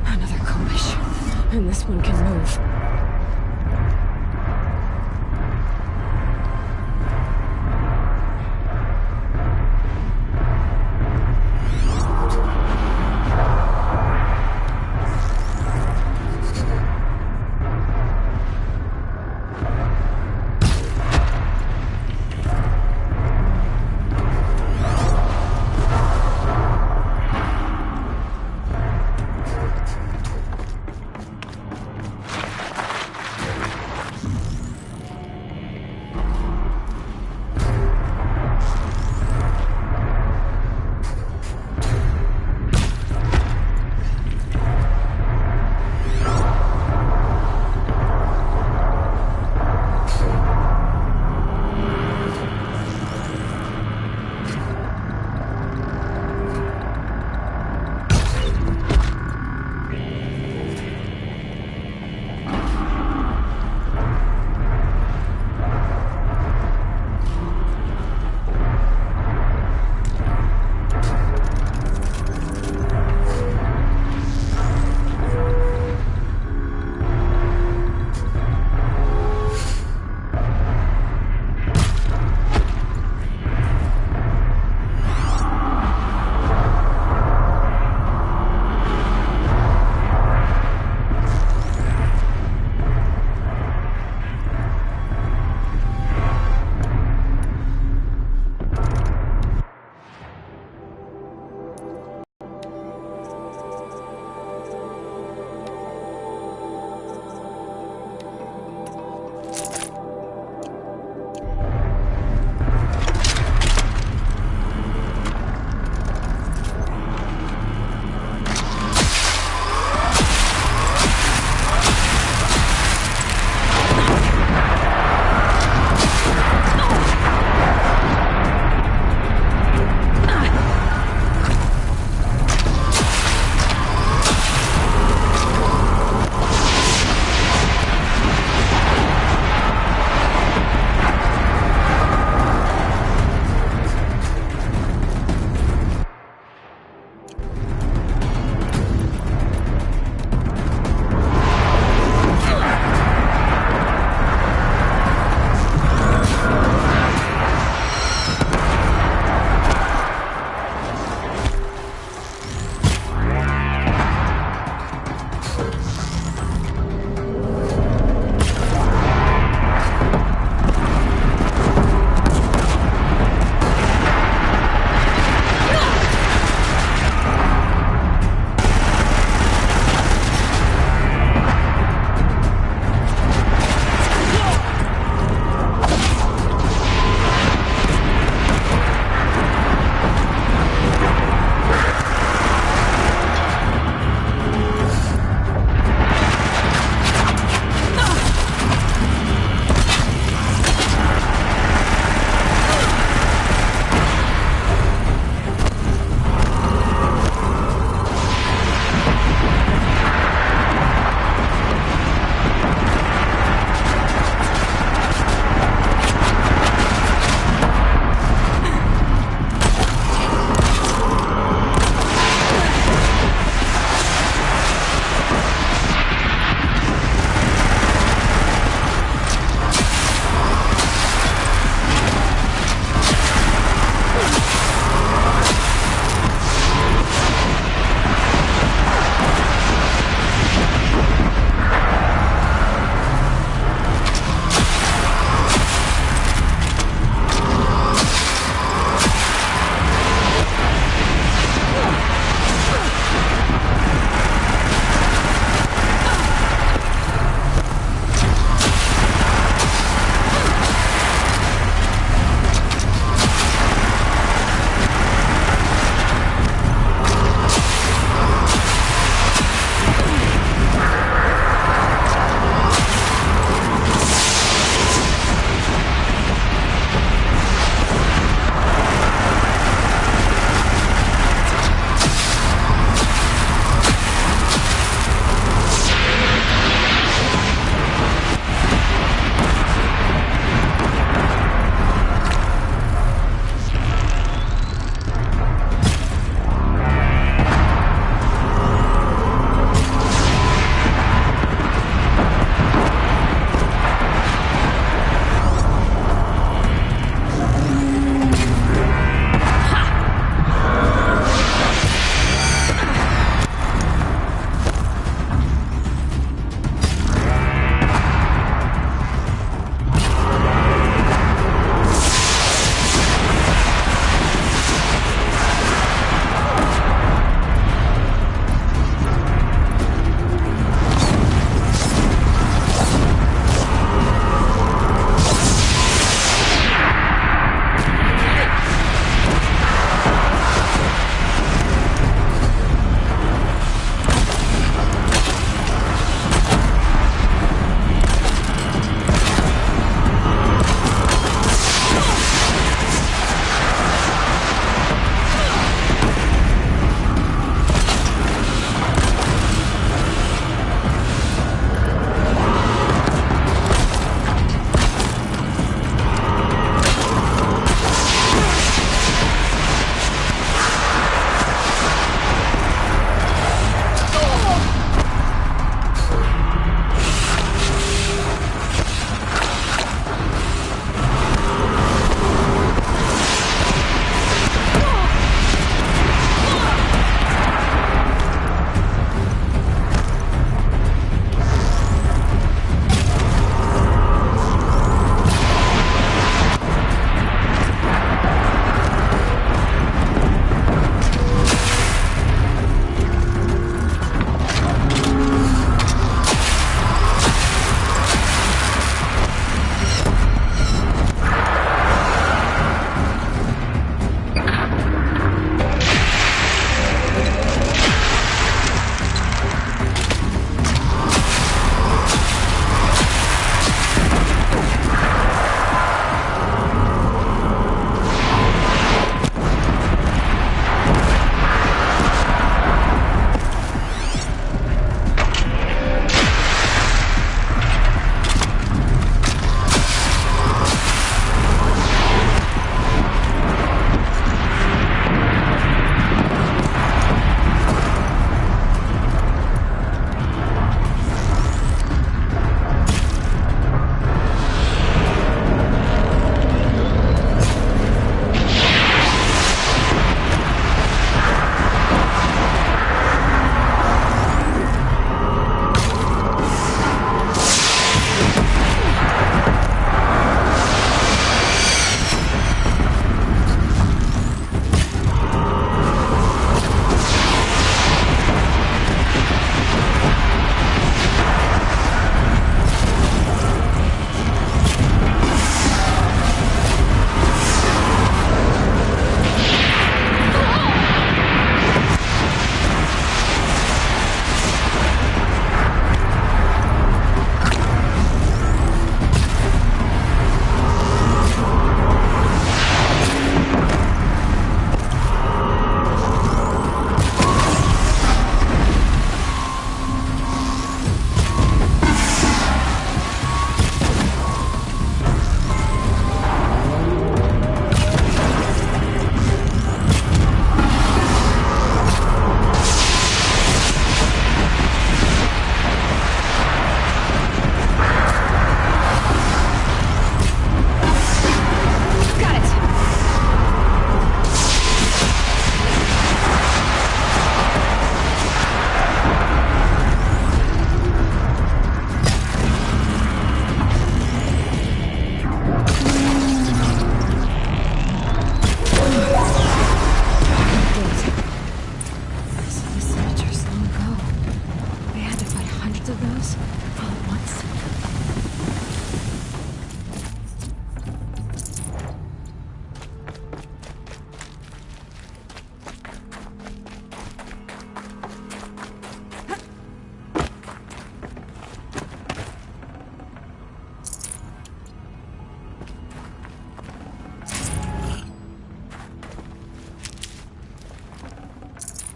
Speaker 1: Another Kobish. And this one can move.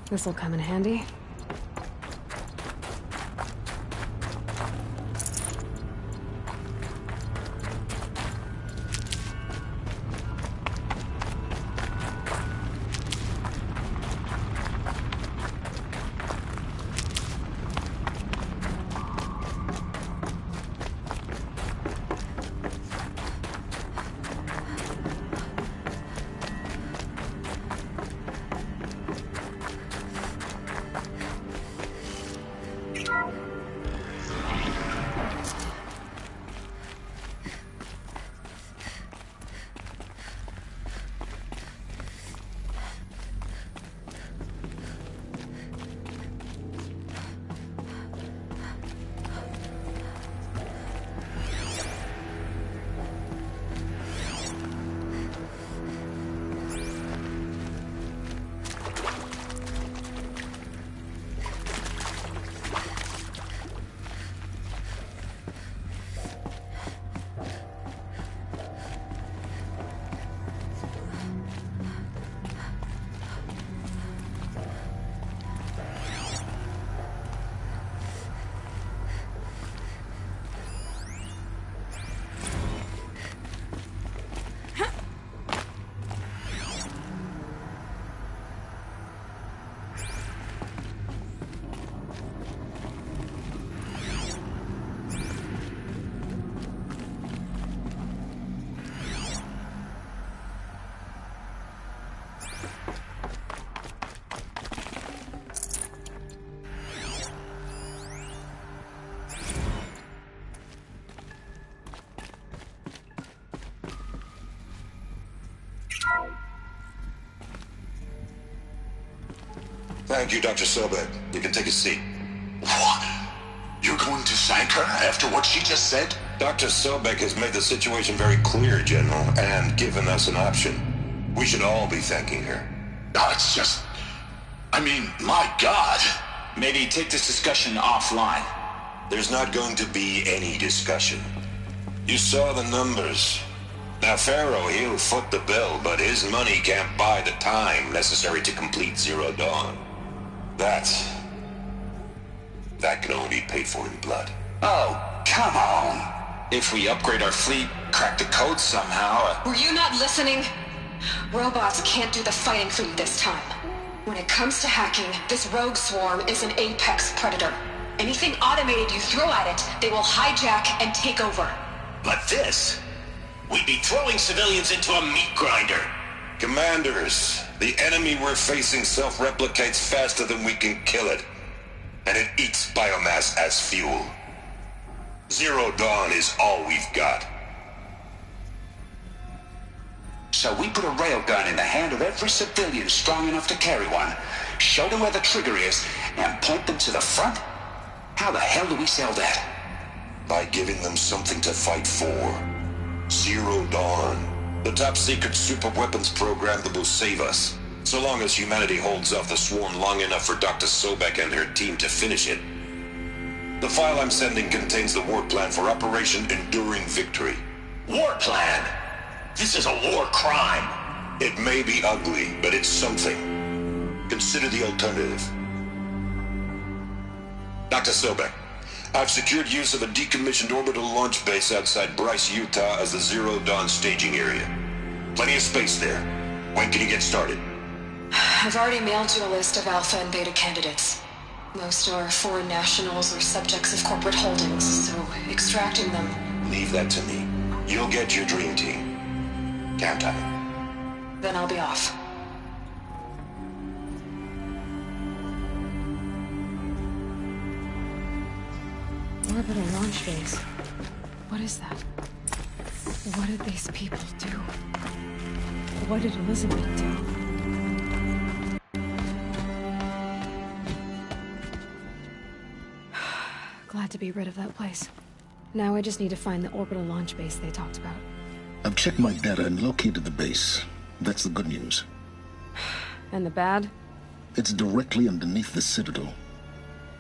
Speaker 1: This'll come in handy.
Speaker 7: Thank you, Dr. Sobek. You can take a seat. What? You're going to thank her after what she just said? Dr. Sobek has made the situation very clear, General, and given us an option. We should all be thanking her.
Speaker 2: No, it's just... I mean, my God. Maybe take this discussion offline.
Speaker 7: There's not going to be any discussion. You saw the numbers. Now, Pharaoh, he'll foot the bill, but his money can't buy the time necessary to complete Zero Dawn. That can only be paid for in blood.
Speaker 2: Oh, come on. If we upgrade our fleet, crack the code somehow...
Speaker 12: Were you not listening? Robots can't do the fighting for you this time. When it comes to hacking, this rogue swarm is an apex predator. Anything automated you throw at it, they will hijack and take over.
Speaker 2: But this... We'd be throwing civilians into a meat grinder.
Speaker 7: Commanders, the enemy we're facing self-replicates faster than we can kill it. And it eats biomass as fuel. Zero Dawn is all we've got.
Speaker 2: So we put a railgun in the hand of every civilian strong enough to carry one, show them where the trigger is, and point them to the front? How the hell do we sell that?
Speaker 7: By giving them something to fight for. Zero Dawn. The top-secret super-weapons program that will save us. So long as humanity holds off the swarm long enough for Dr. Sobek and her team to finish it. The file I'm sending contains the war plan for Operation Enduring Victory.
Speaker 2: War plan? This is a war crime.
Speaker 7: It may be ugly, but it's something. Consider the alternative. Dr. Sobek, I've secured use of a decommissioned orbital launch base outside Bryce, Utah as the Zero Dawn staging area. Plenty of space there. When can you get started?
Speaker 12: I've already mailed you a list of Alpha and Beta candidates. Most are foreign nationals or subjects of corporate holdings, so extracting them...
Speaker 7: Leave that to me. You'll get your dream team. Count on it.
Speaker 12: Then I'll be off.
Speaker 1: Orbital launch base. What is that? What did these people do? What did Elizabeth do? Glad to be rid of that place. Now I just need to find the orbital launch base they talked about.
Speaker 8: I've checked my data and located the base. That's the good news.
Speaker 1: And the bad?
Speaker 8: It's directly underneath the Citadel.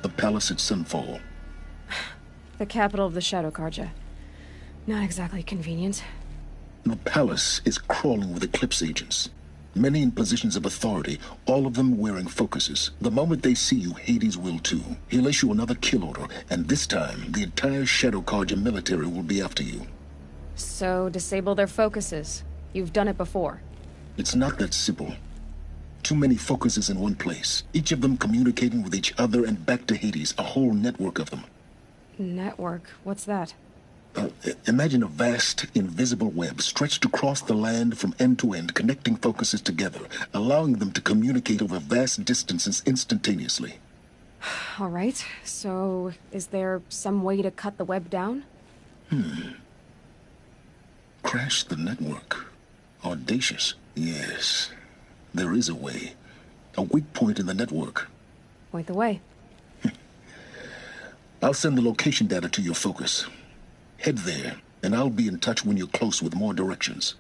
Speaker 8: The palace at Sunfall.
Speaker 1: The capital of the Shadow Carja. Not exactly convenient.
Speaker 8: The palace is crawling with Eclipse agents. Many in positions of authority, all of them wearing focuses. The moment they see you, Hades will too. He'll issue another kill order, and this time, the entire Shadow Carja military will be after you.
Speaker 1: So, disable their focuses. You've done it before.
Speaker 8: It's not that simple. Too many focuses in one place, each of them communicating with each other and back to Hades, a whole network of them.
Speaker 1: Network? What's that?
Speaker 8: Imagine a vast, invisible web stretched across the land from end to end, connecting focuses together, allowing them to communicate over vast distances instantaneously.
Speaker 1: All right, so is there some way to cut the web down?
Speaker 8: Crash the network. Audacious. Yes, there is a way. A weak point in the network.
Speaker 1: Point the way.
Speaker 8: I'll send the location data to your focus. Head there, and I'll be in touch when you're close with more directions.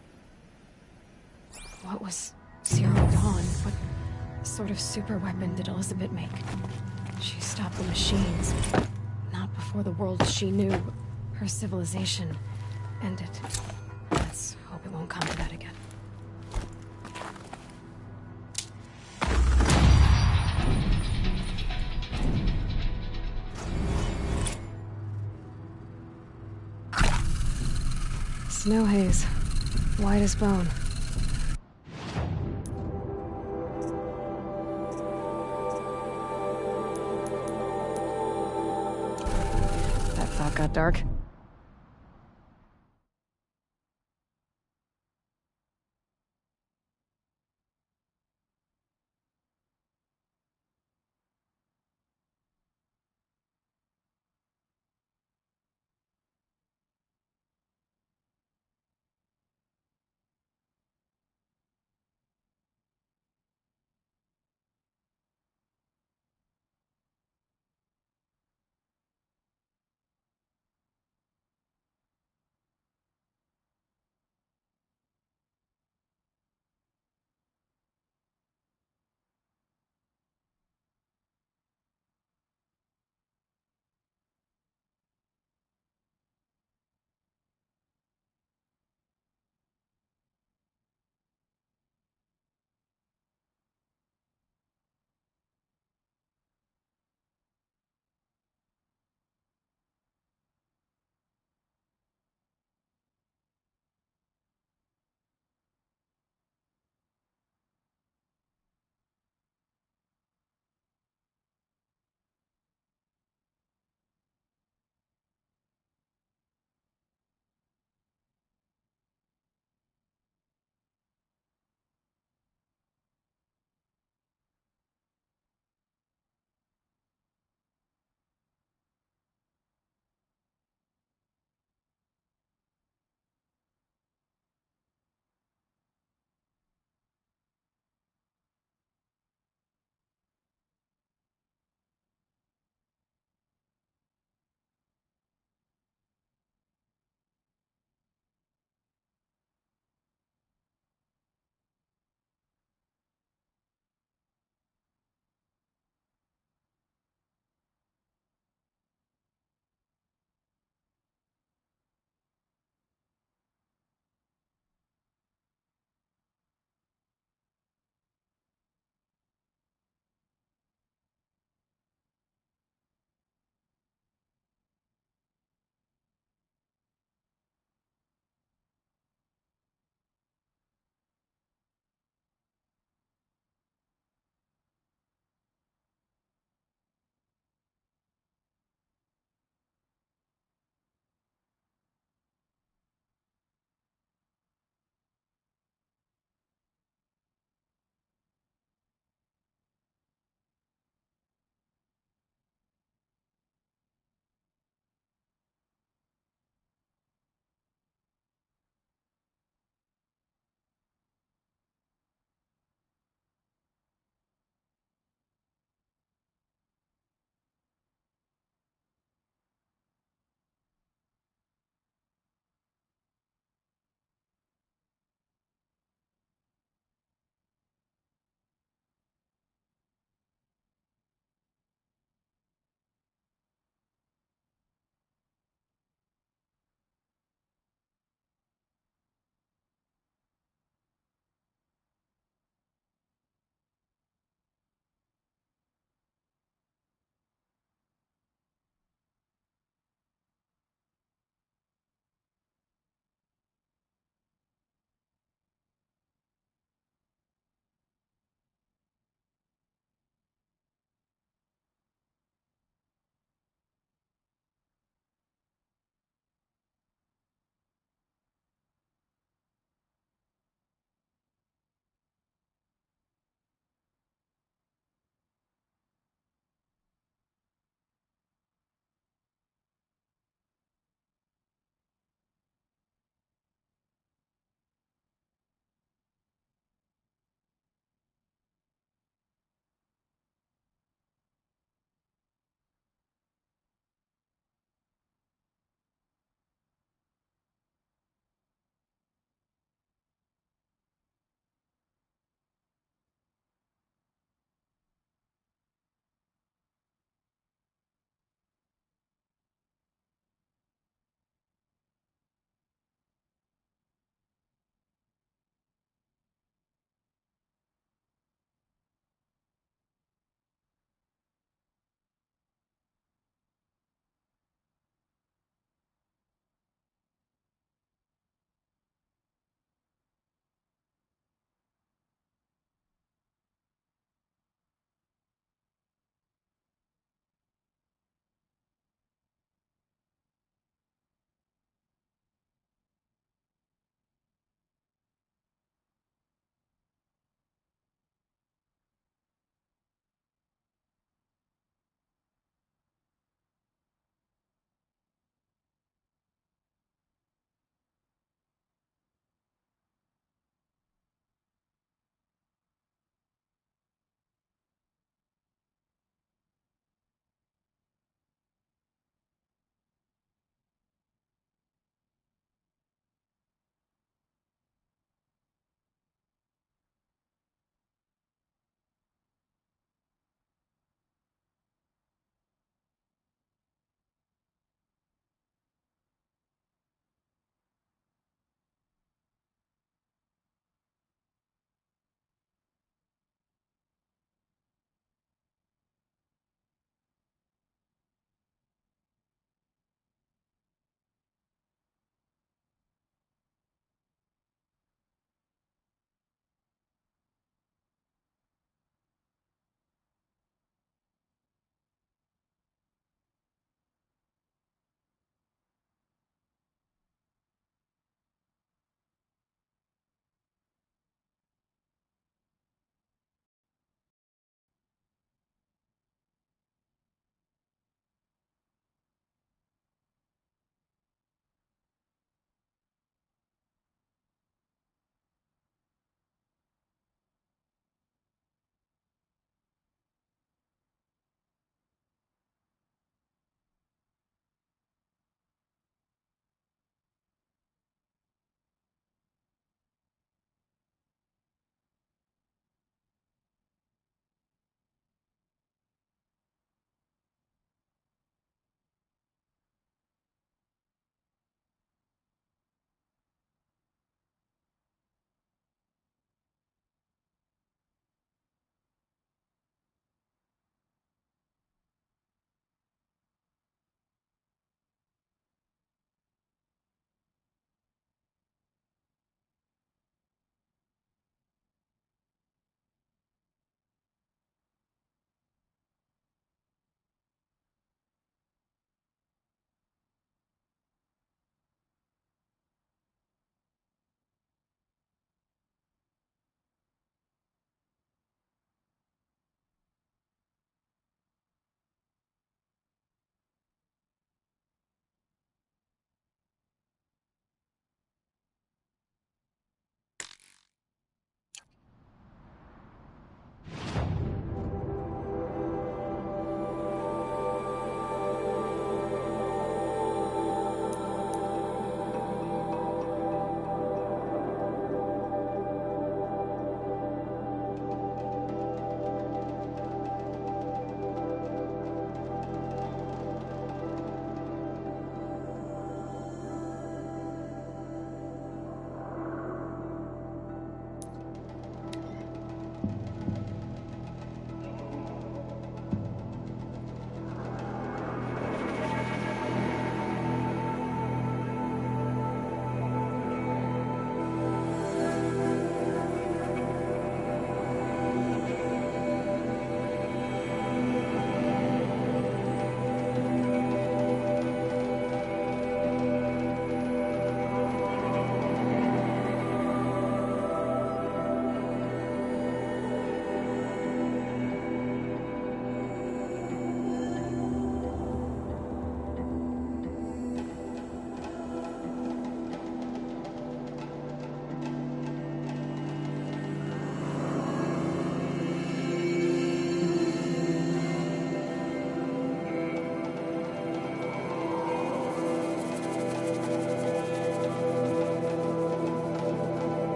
Speaker 1: What was Zero Dawn? What sort of super weapon did Elizabeth make? She stopped the machines, but not before the world she knew, her civilization, ended. Let's hope it won't come to that again. Snow haze. White as bone. That thought got dark.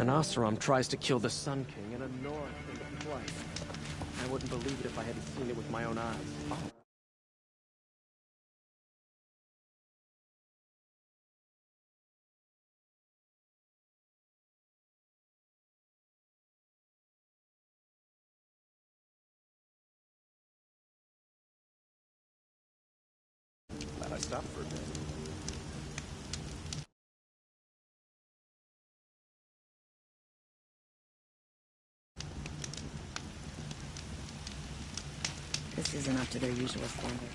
Speaker 14: An Oseram tries to kill the Sun King and a Nora came to play. I wouldn't believe it if I hadn't seen it with my own eyes. Oh. Glad I stopped for a bit.
Speaker 15: This isn't up to their usual standard.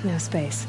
Speaker 1: No space.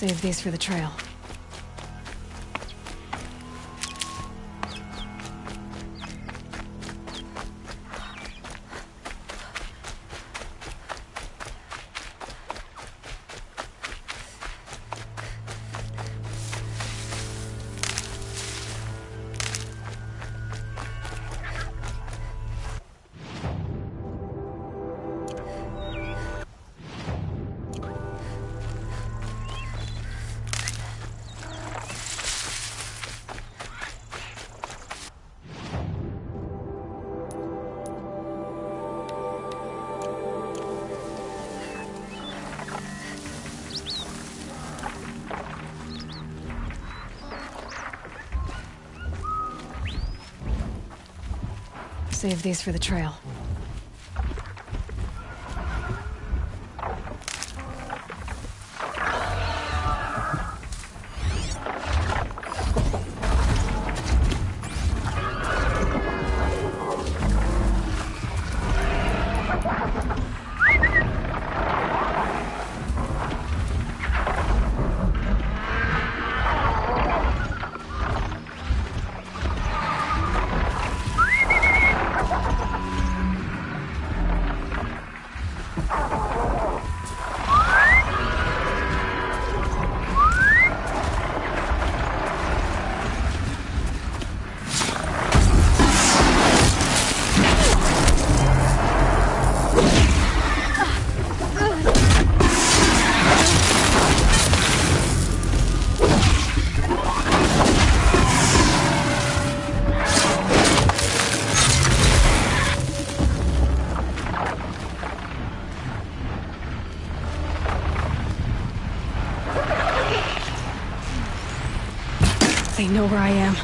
Speaker 1: Save these for the trail. Save these for the trail. They know where I am.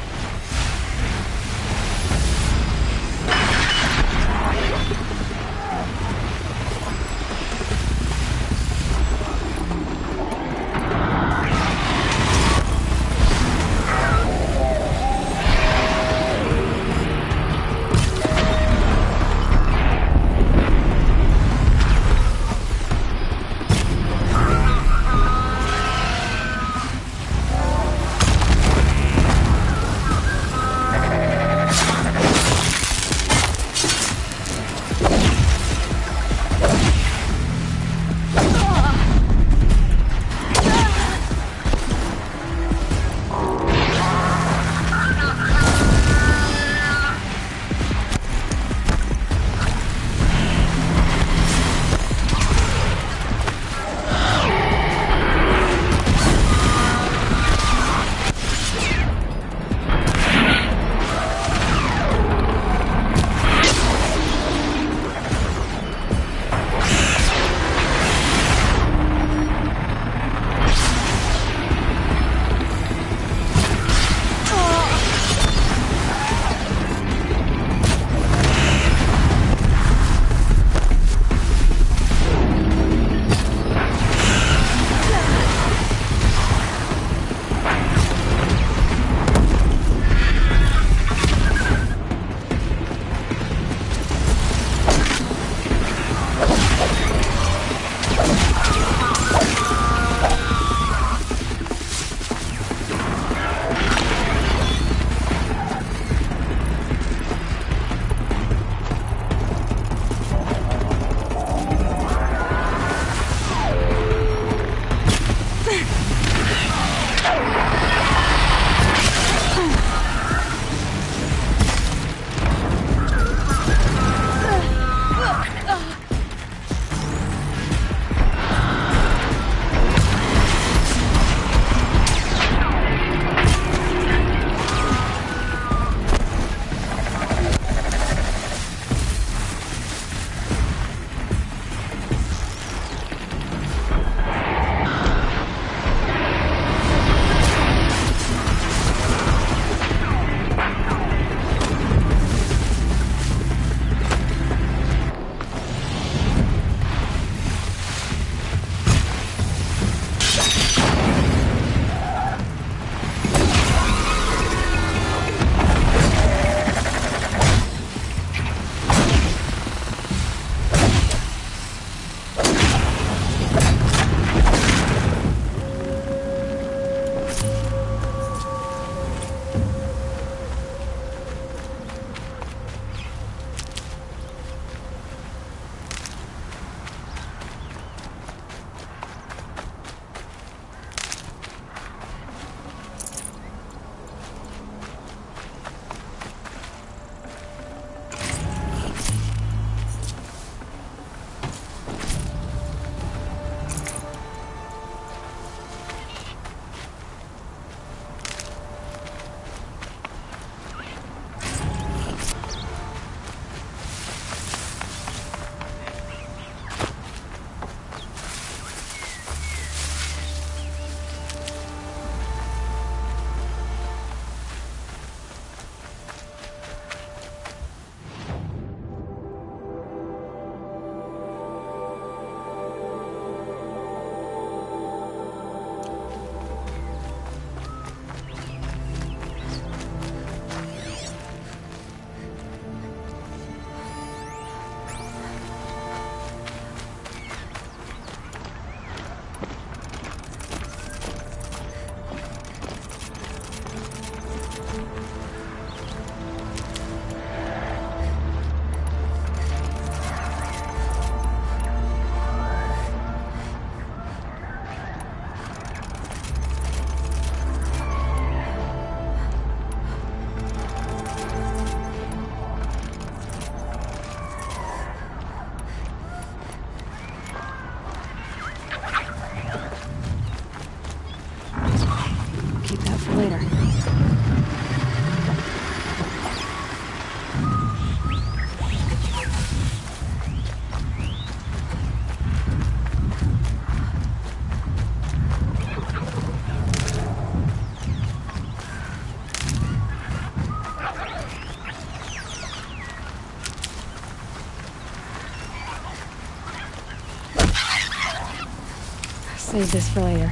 Speaker 1: Save this for later.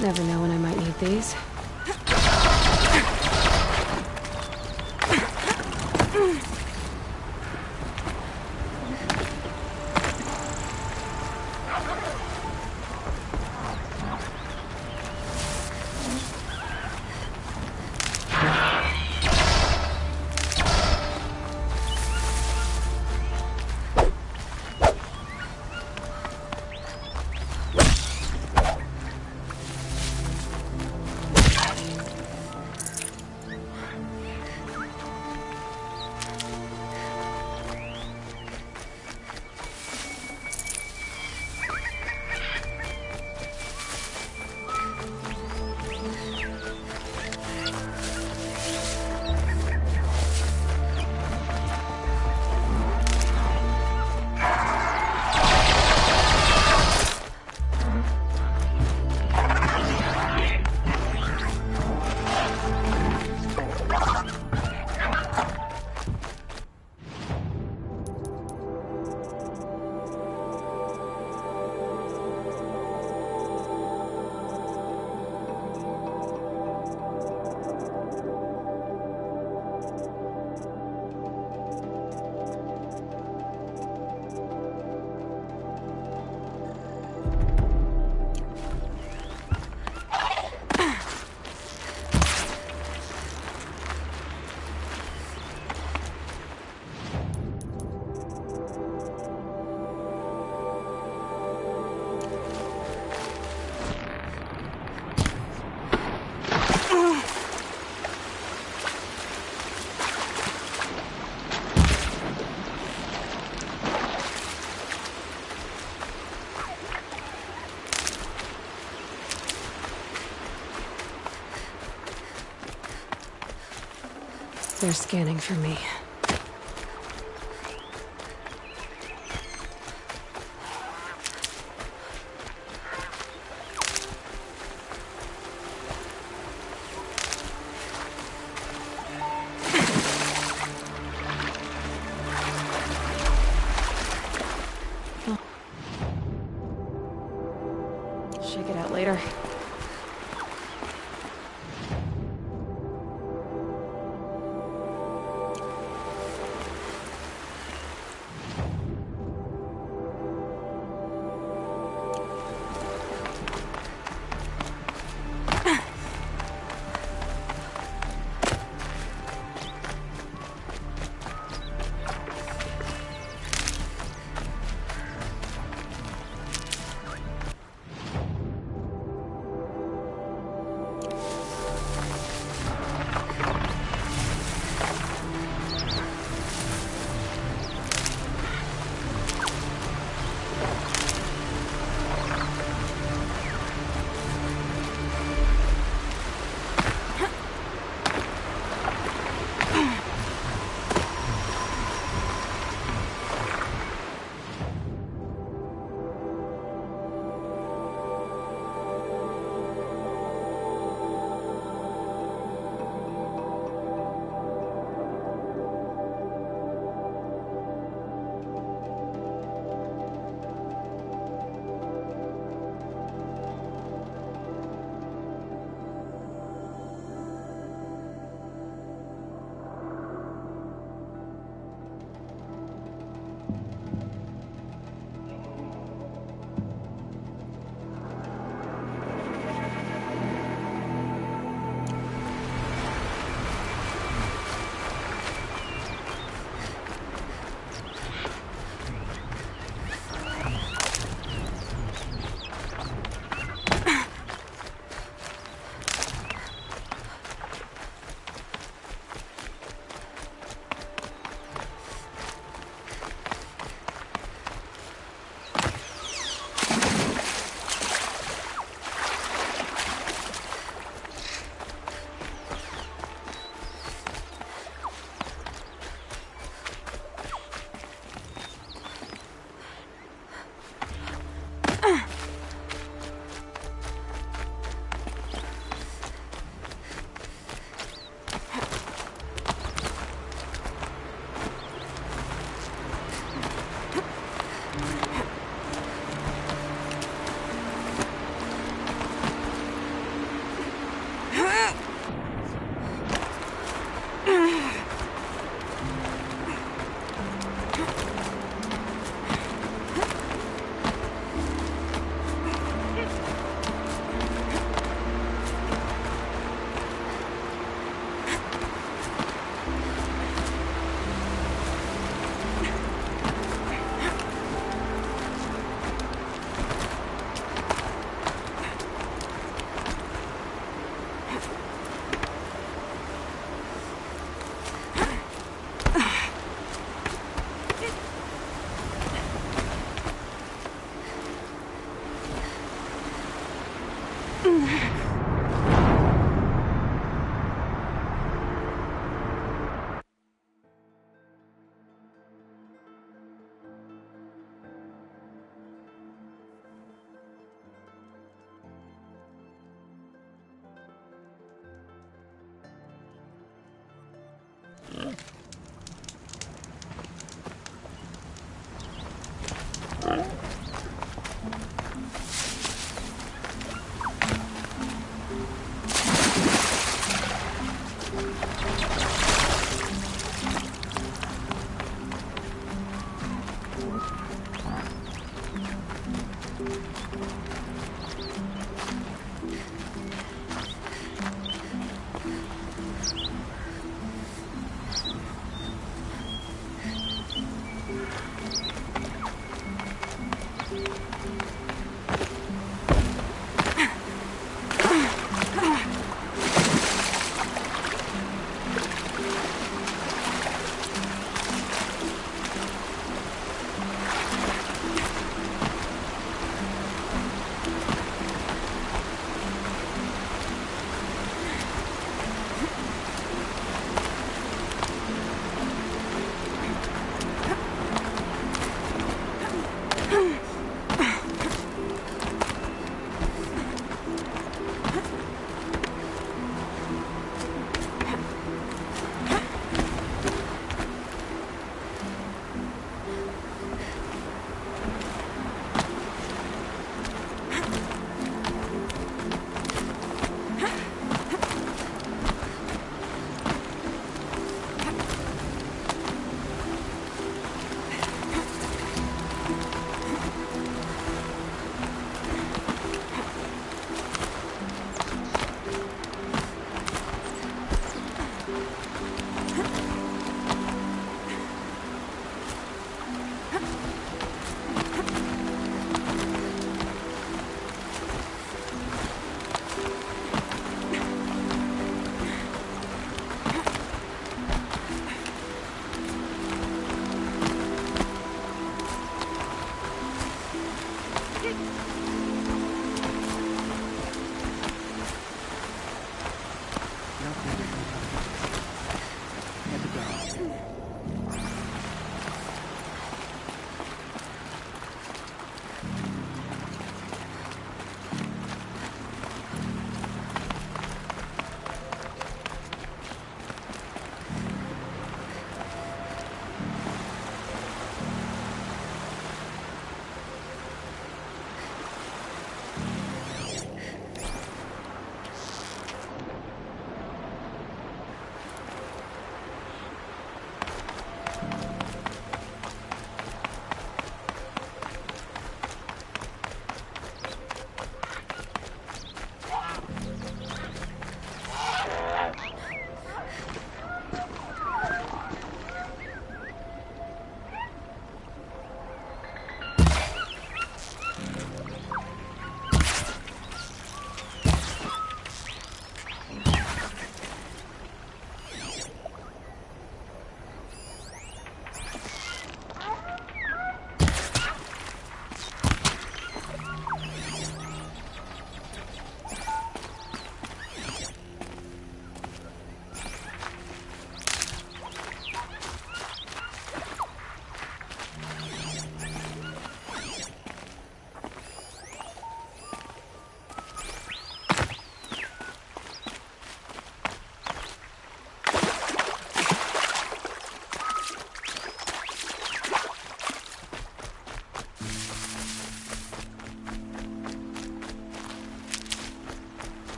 Speaker 1: Never know when I might need these. They're scanning for me. Check it out later.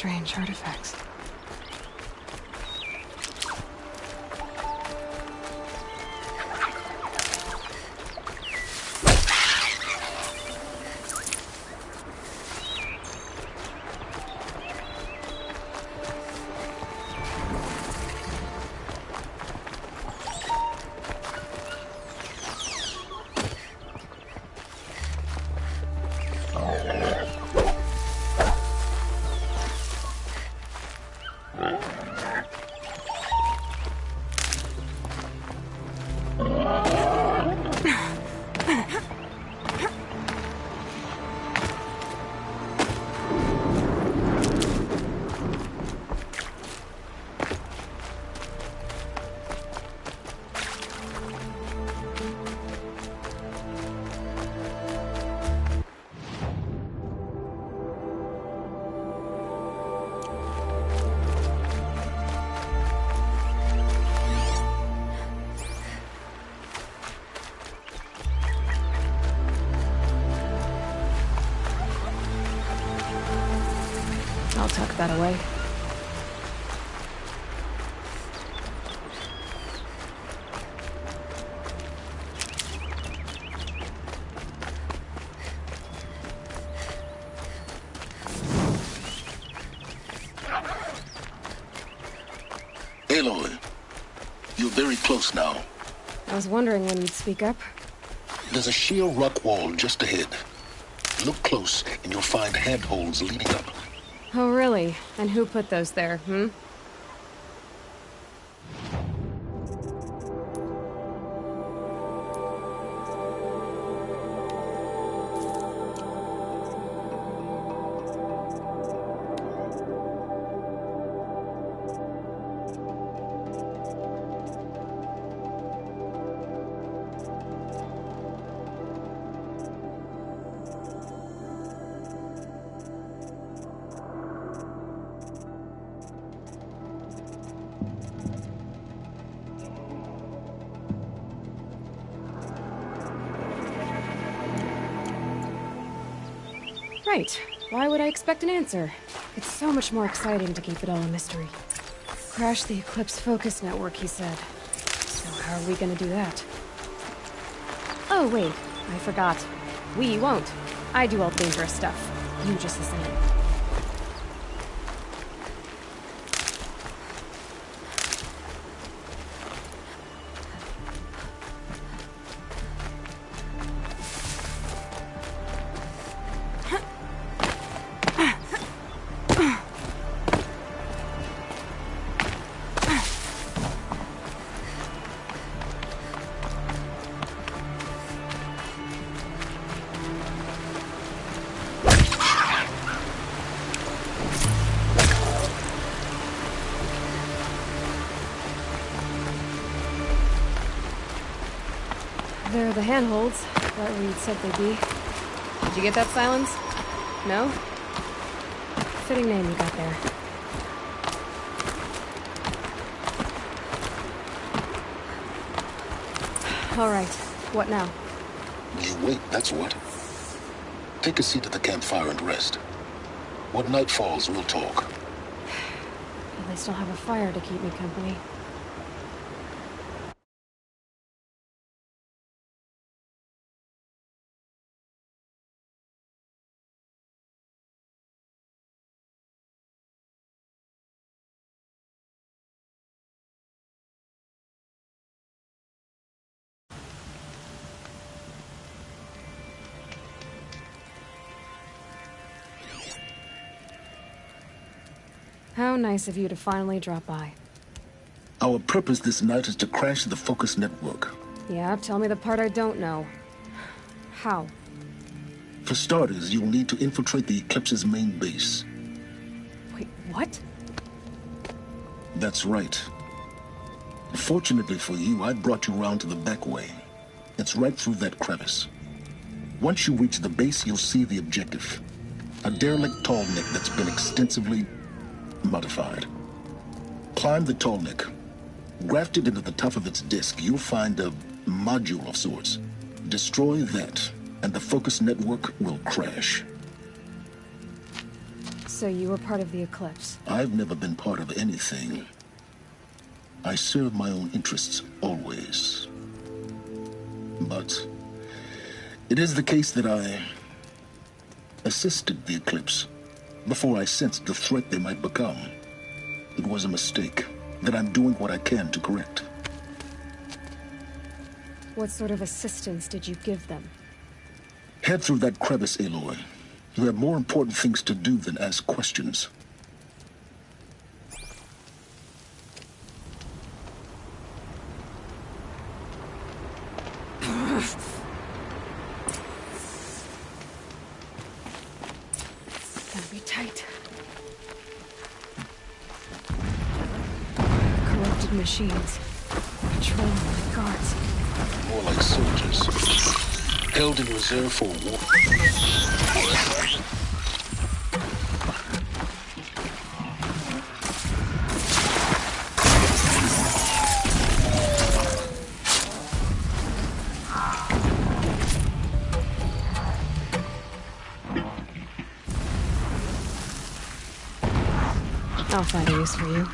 Speaker 1: Strange artifacts. I'll tuck that away.
Speaker 8: Aloy, you're very close now.
Speaker 1: I was wondering when you'd speak up.
Speaker 8: There's a sheer rock wall just ahead. Look close, and you'll find handholds leading up.
Speaker 1: Oh, really? And who put those there, hmm? Right. Why would I expect an answer? It's so much more exciting to keep it all a mystery. Crash the Eclipse focus network, he said. So how are we gonna do that? Oh, wait. I forgot. We won't. I do all the dangerous stuff. You just listen in. They're the handholds, right where you'd said they'd be. Did you get that, Silence? No? Fitting name you got there. All right, what now?
Speaker 8: You wait, that's what. Take a seat at the campfire and rest. When night falls, we'll talk.
Speaker 1: At least I'll have a fire to keep me company. How nice of you to finally drop by.
Speaker 8: Our purpose this night is to crash the focus network.
Speaker 1: Yeah, tell me the part I don't know. How?
Speaker 8: For starters, you'll need to infiltrate the Eclipse's main base.
Speaker 1: Wait, what?
Speaker 8: That's right. Fortunately for you, I brought you around to the back way. It's right through that crevice. Once you reach the base, you'll see the objective. A derelict tall neck that's been extensively modified. Climb the tall neck. Grafted into the top of its disk, you'll find a module of sorts. Destroy that, and the focus network will crash.
Speaker 1: So you were part of the Eclipse?
Speaker 8: I've never been part of anything. I serve my own interests, always. But it is the case that I assisted the Eclipse before I sensed the threat they might become. It was a mistake that I'm doing what I can to correct.
Speaker 1: What sort of assistance did you give them?
Speaker 8: Head through that crevice, Aloy. You have more important things to do than ask questions.
Speaker 1: Gotta be tight. Corrupted machines. Patrolling like guards.
Speaker 8: More like soldiers. Held in reserve for war.
Speaker 1: I'll find a use for you.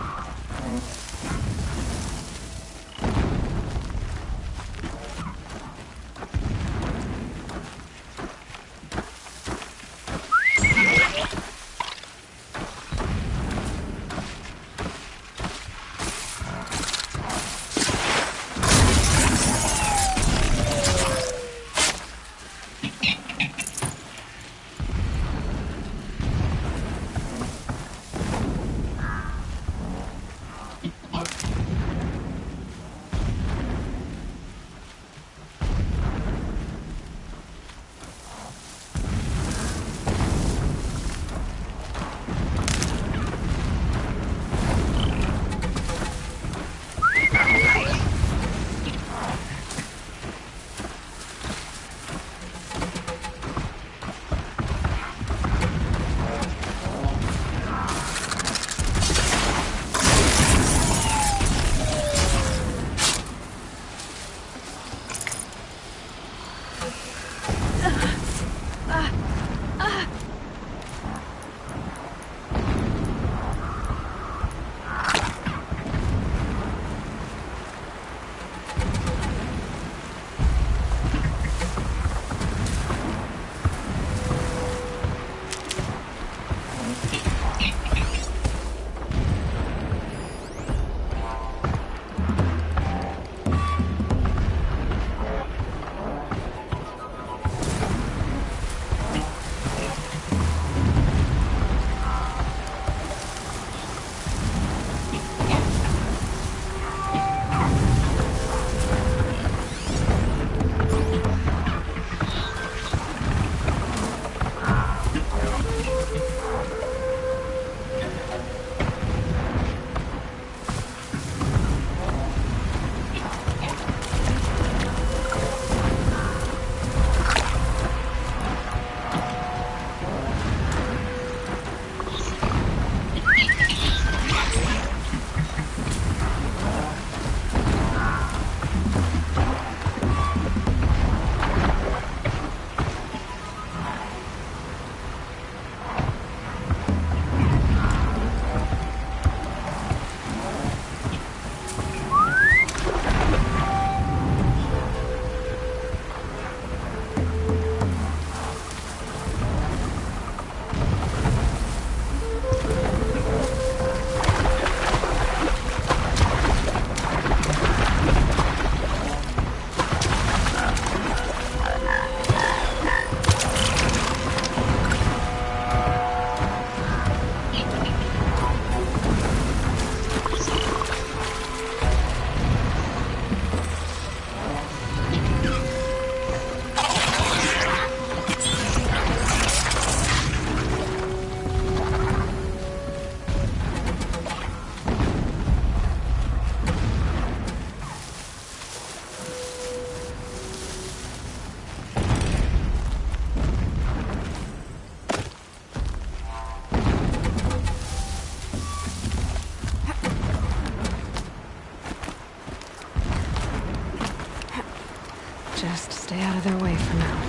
Speaker 1: Just stay out of their way for now.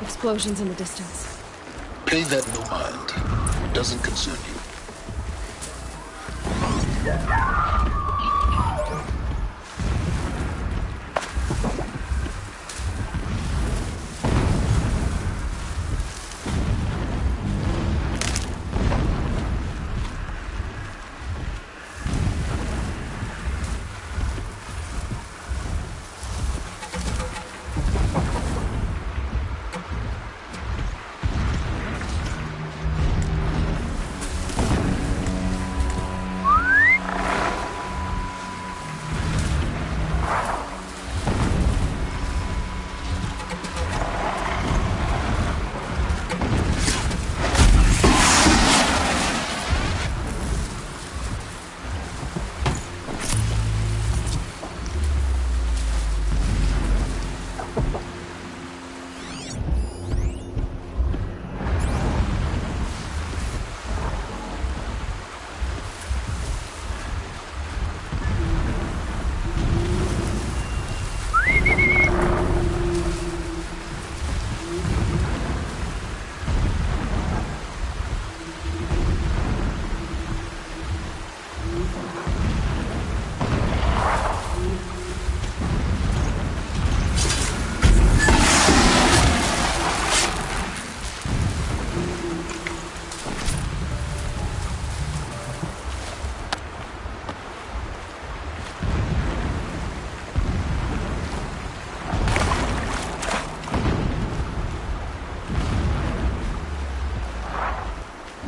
Speaker 1: Explosions in the distance.
Speaker 8: Pay that no mind. It doesn't concern you.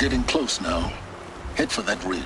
Speaker 8: getting close now. Head for that ridge.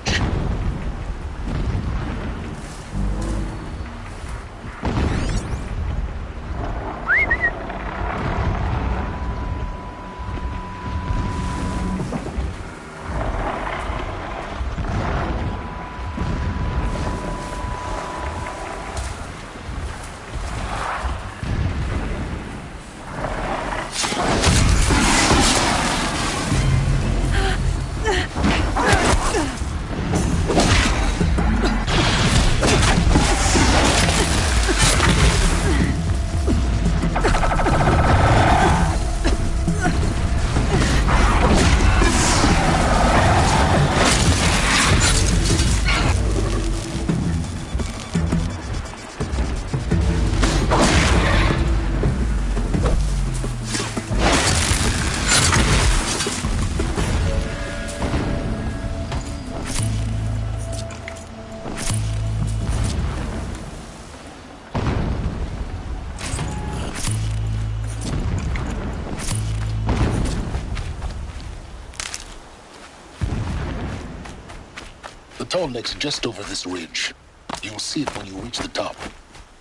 Speaker 8: The tall neck's just over this ridge. You'll see it when you reach the top.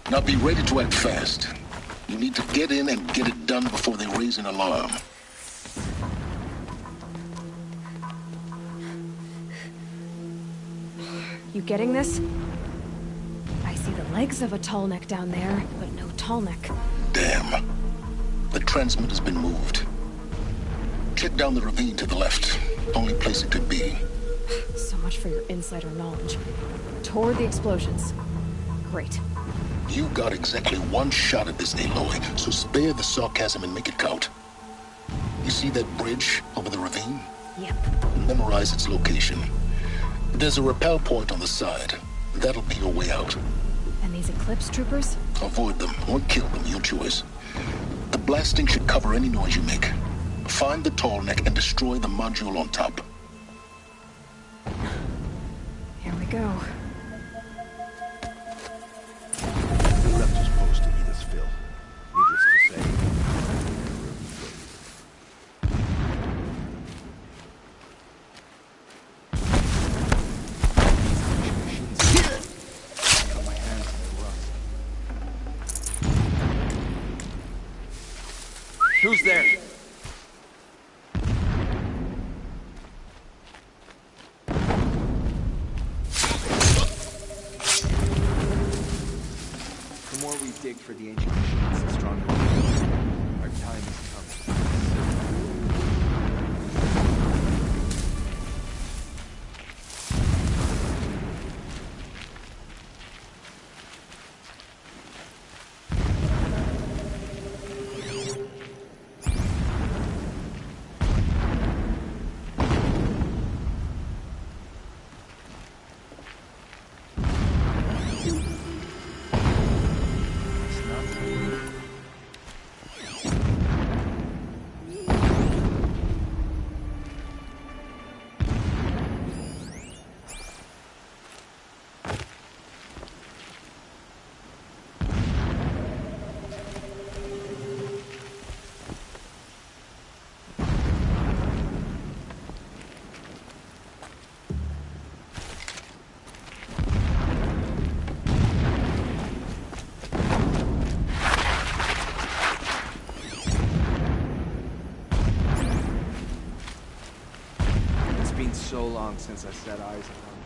Speaker 8: Now be ready to act fast. You need to get in and get it done before they raise an alarm.
Speaker 1: You getting this? I see the legs of a tall neck down there, but no tall neck.
Speaker 8: Damn. The transmitter's been moved. Check down the ravine to the left. Only place it could be.
Speaker 1: So much for your insider knowledge. Toward the explosions. Great.
Speaker 8: You got exactly one shot at this, Aloy, so spare the sarcasm and make it count. You see that bridge over the ravine?
Speaker 1: Yep.
Speaker 8: Memorize its location. There's a rappel point on the side. That'll be your way out.
Speaker 1: And these Eclipse troopers?
Speaker 8: Avoid them or kill them, your choice. The blasting should cover any noise you make. Find the tall neck and destroy the module on top.
Speaker 1: Here we go.
Speaker 3: We left his post to eat his fill. Needless to say. Got my hands in the rust. Who's there?
Speaker 14: The more we dig for the ancient machines, the stronger we are. Our time is coming. So long since I set eyes on them.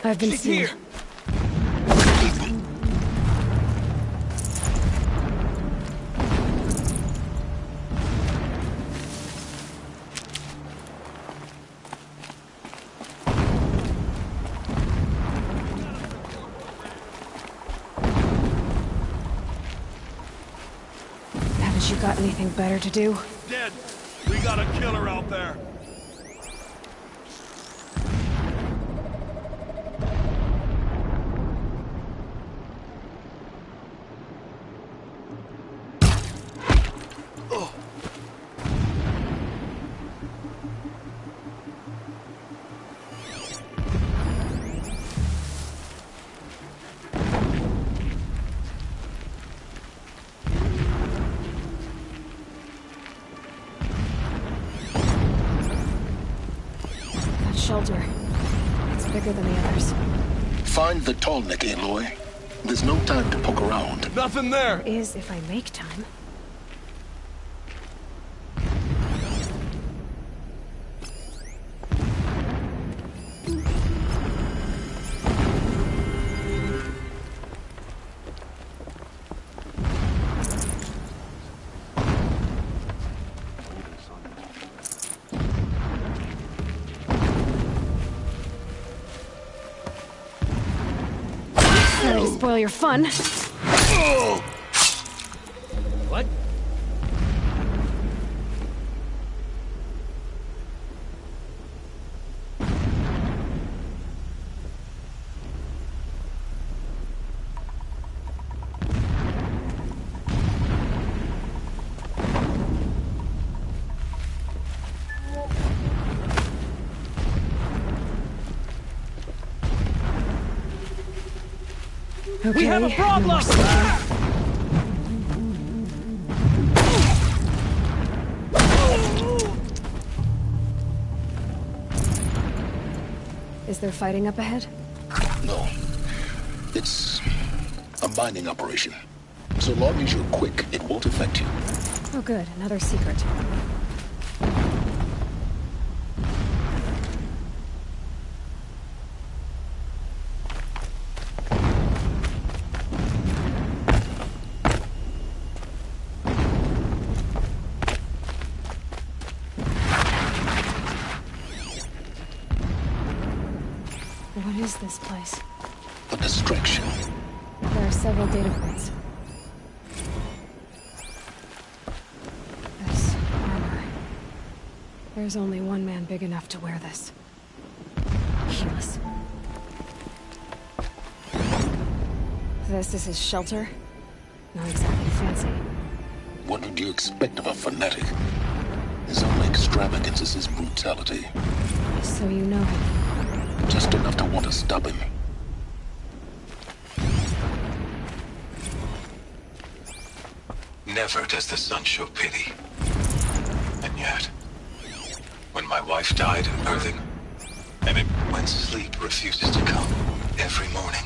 Speaker 1: I've been seen.
Speaker 14: Here.
Speaker 1: Haven't you got anything better to do?
Speaker 3: Dead. We got a killer out there.
Speaker 1: shelter. It's bigger than the others.
Speaker 8: Find the tall neck, Aloy. There's no time to poke around.
Speaker 14: Nothing there!
Speaker 1: Is if I make time. Sorry to spoil your fun.
Speaker 3: What?
Speaker 1: Okay,
Speaker 3: We have a problem!
Speaker 1: no more sneaking. Is there fighting up ahead?
Speaker 8: No. It's a mining operation. So long as you're quick, it won't affect you.
Speaker 1: Oh good, another secret. What is this place?
Speaker 8: A distraction.
Speaker 1: There are several data points. This armor. There's only one man big enough to wear this. Healess. This is his shelter? Not exactly fancy.
Speaker 8: What would you expect of a fanatic? His only extravagance is his brutality.
Speaker 1: So you know him.
Speaker 8: Just enough to want to stop him.
Speaker 2: Never does the sun show pity. And yet, when my wife died in birthing, and when sleep refuses to come every morning,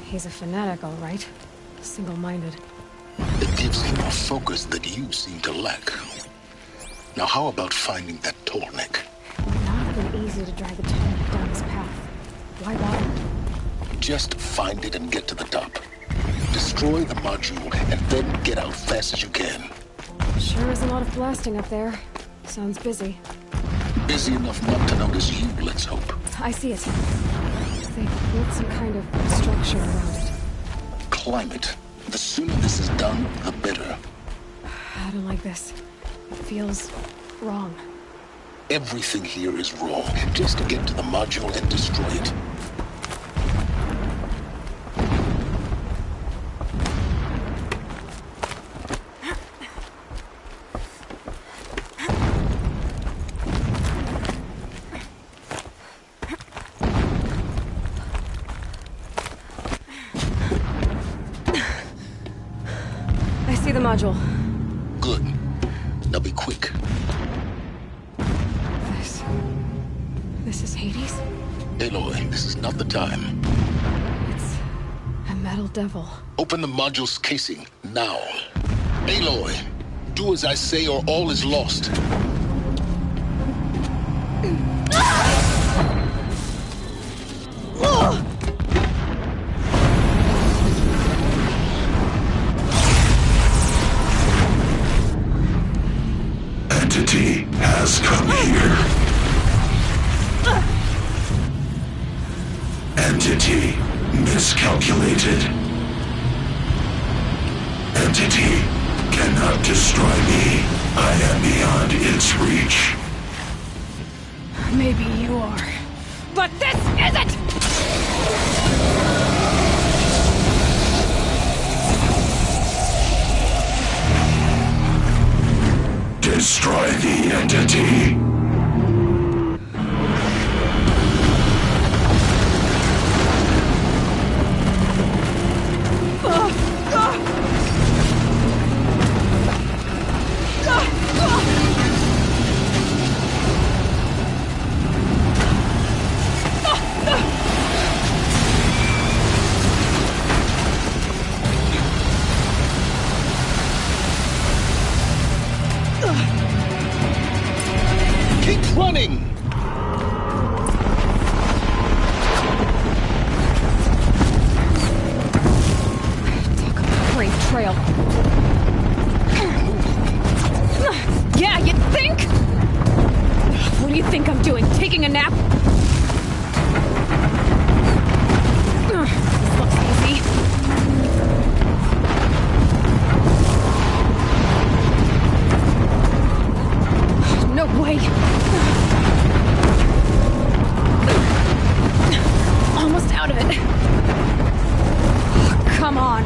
Speaker 1: He's a fanatic, all right. Single-minded.
Speaker 8: It gives him a focus that you seem to lack. Now how about finding that tall neck?
Speaker 1: It would not have been easy to drag the tall neck down this path. Why bother?
Speaker 8: Just find it and get to the top. Destroy the module and then get out fast as you can.
Speaker 1: Sure is a lot of blasting up there. Sounds busy.
Speaker 8: Busy enough not to notice you, let's hope.
Speaker 1: I see it. They built some kind of structure around it.
Speaker 8: Climb it. The sooner this is done, the better.
Speaker 1: I don't like this. It feels wrong.
Speaker 8: Everything here is wrong. Just to get to the module and destroy it.
Speaker 1: I see the module.
Speaker 8: Good. Now be quick.
Speaker 1: This is Hades?
Speaker 8: Aloy, this is not the time.
Speaker 1: It's a metal devil.
Speaker 8: Open the module's casing, now. Aloy, do as I say or all is lost.
Speaker 5: Entity has come here. Entity miscalculated. Entity cannot destroy me. I am beyond its reach.
Speaker 1: Maybe you are. But this isn't!
Speaker 5: destroy the entity.
Speaker 8: Keep running!
Speaker 1: Brave trail. Yeah, you think? What do you think I'm doing? Taking a nap? This looks easy. No way. Almost out of it. Come on.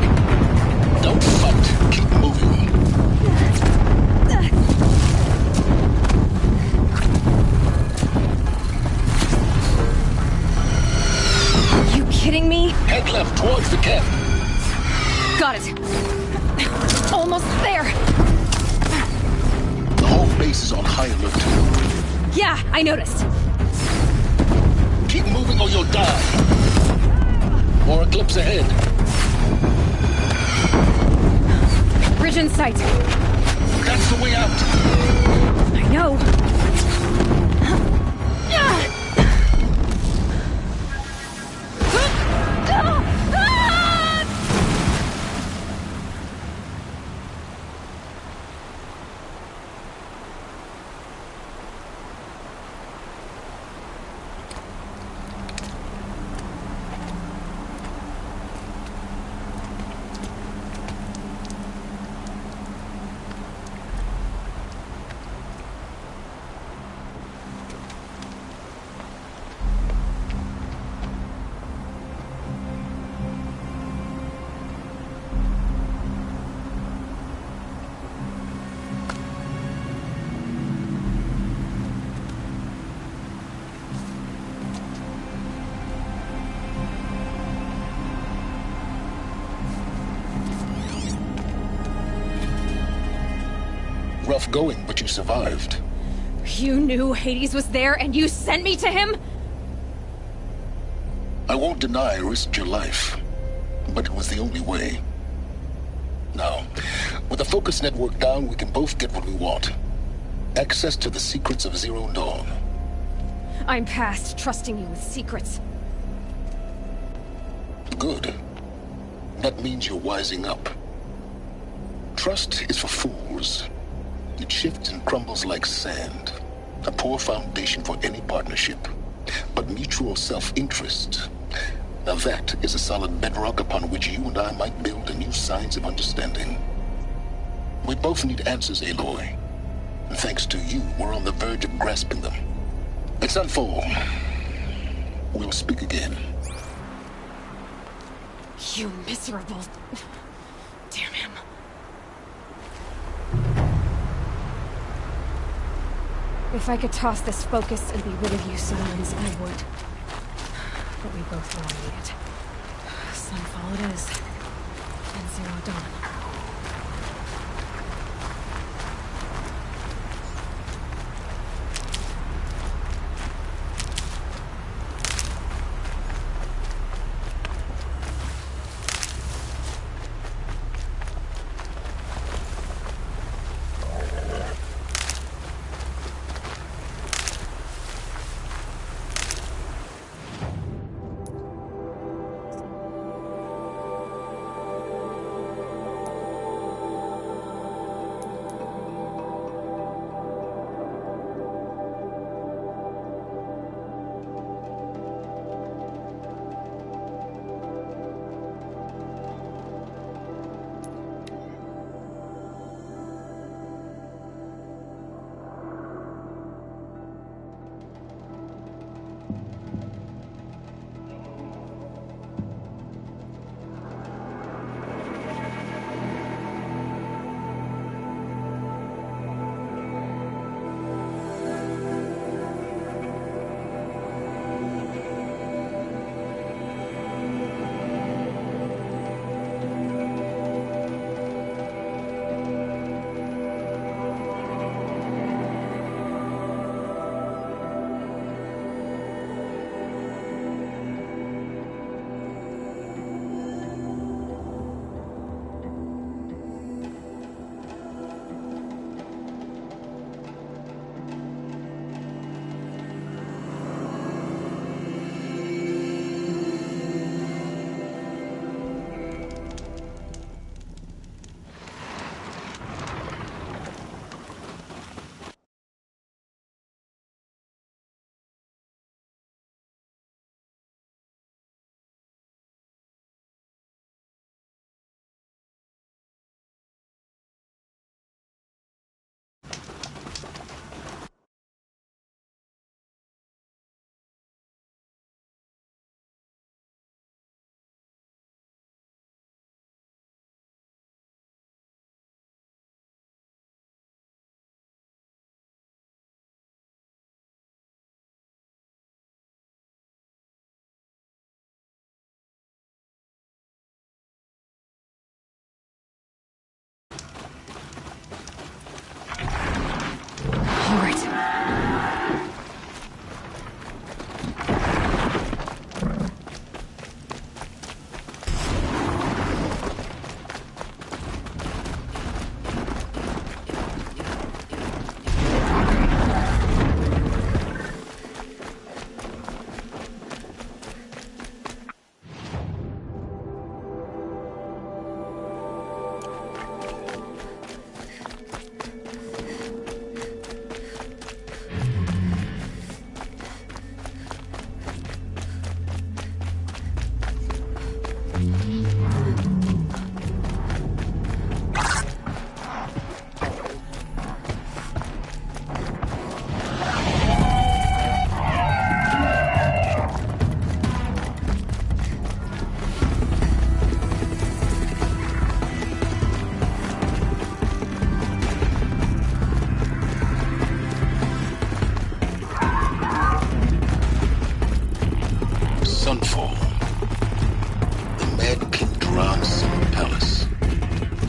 Speaker 8: Don't fight. Keep moving.
Speaker 1: Are you kidding me?
Speaker 8: Head left towards the camp.
Speaker 1: Got it. Almost there.
Speaker 8: The whole base is on high alert.
Speaker 1: Yeah, I noticed.
Speaker 8: Keep moving or you'll die. Or eclipse ahead.
Speaker 1: Bridge in sight.
Speaker 8: That's the way out.
Speaker 1: I know.
Speaker 8: Rough going, but you survived.
Speaker 1: You knew Hades was there and you sent me to him?
Speaker 8: I won't deny I risked your life, but it was the only way. Now, with the focus network down, we can both get what we want. Access to the secrets of Zero Dawn.
Speaker 1: I'm past trusting you with secrets.
Speaker 8: Good. That means you're wising up. Trust is for fools. It shifts and crumbles like sand. A poor foundation for any partnership. But mutual self-interest, now that is a solid bedrock upon which you and I might build a new science of understanding. We both need answers, Aloy. And thanks to you, we're on the verge of grasping them. Let's unfold. We'll speak again.
Speaker 1: You miserable... Damn him. If I could toss this focus and be rid of you, Sons, I would. But we both know I need it. Sunfall it is. And Zero Dawn.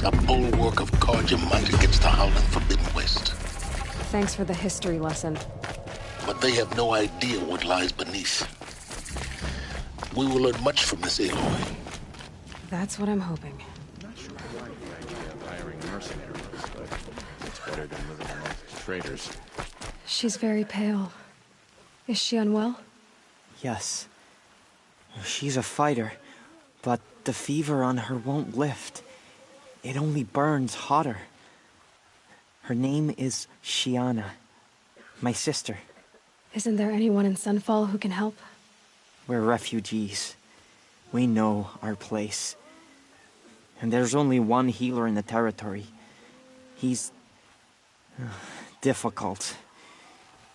Speaker 8: A bulwark of Carja might against the howling Forbidden West.
Speaker 1: Thanks for the history lesson.
Speaker 8: But they have no idea what lies beneath. We will learn much from this Aloy.
Speaker 1: That's what I'm hoping.
Speaker 3: I'm not sure I like the idea of hiring mercenaries, but it's better than living amongst traitors.
Speaker 1: She's very pale. Is she unwell?
Speaker 16: Yes. She's a fighter, but the fever on her won't lift. It only burns hotter. Her name is Shiana, my sister.
Speaker 1: Isn't there anyone in Sunfall who can help?
Speaker 16: We're refugees. We know our place. And there's only one healer in the territory. He's difficult.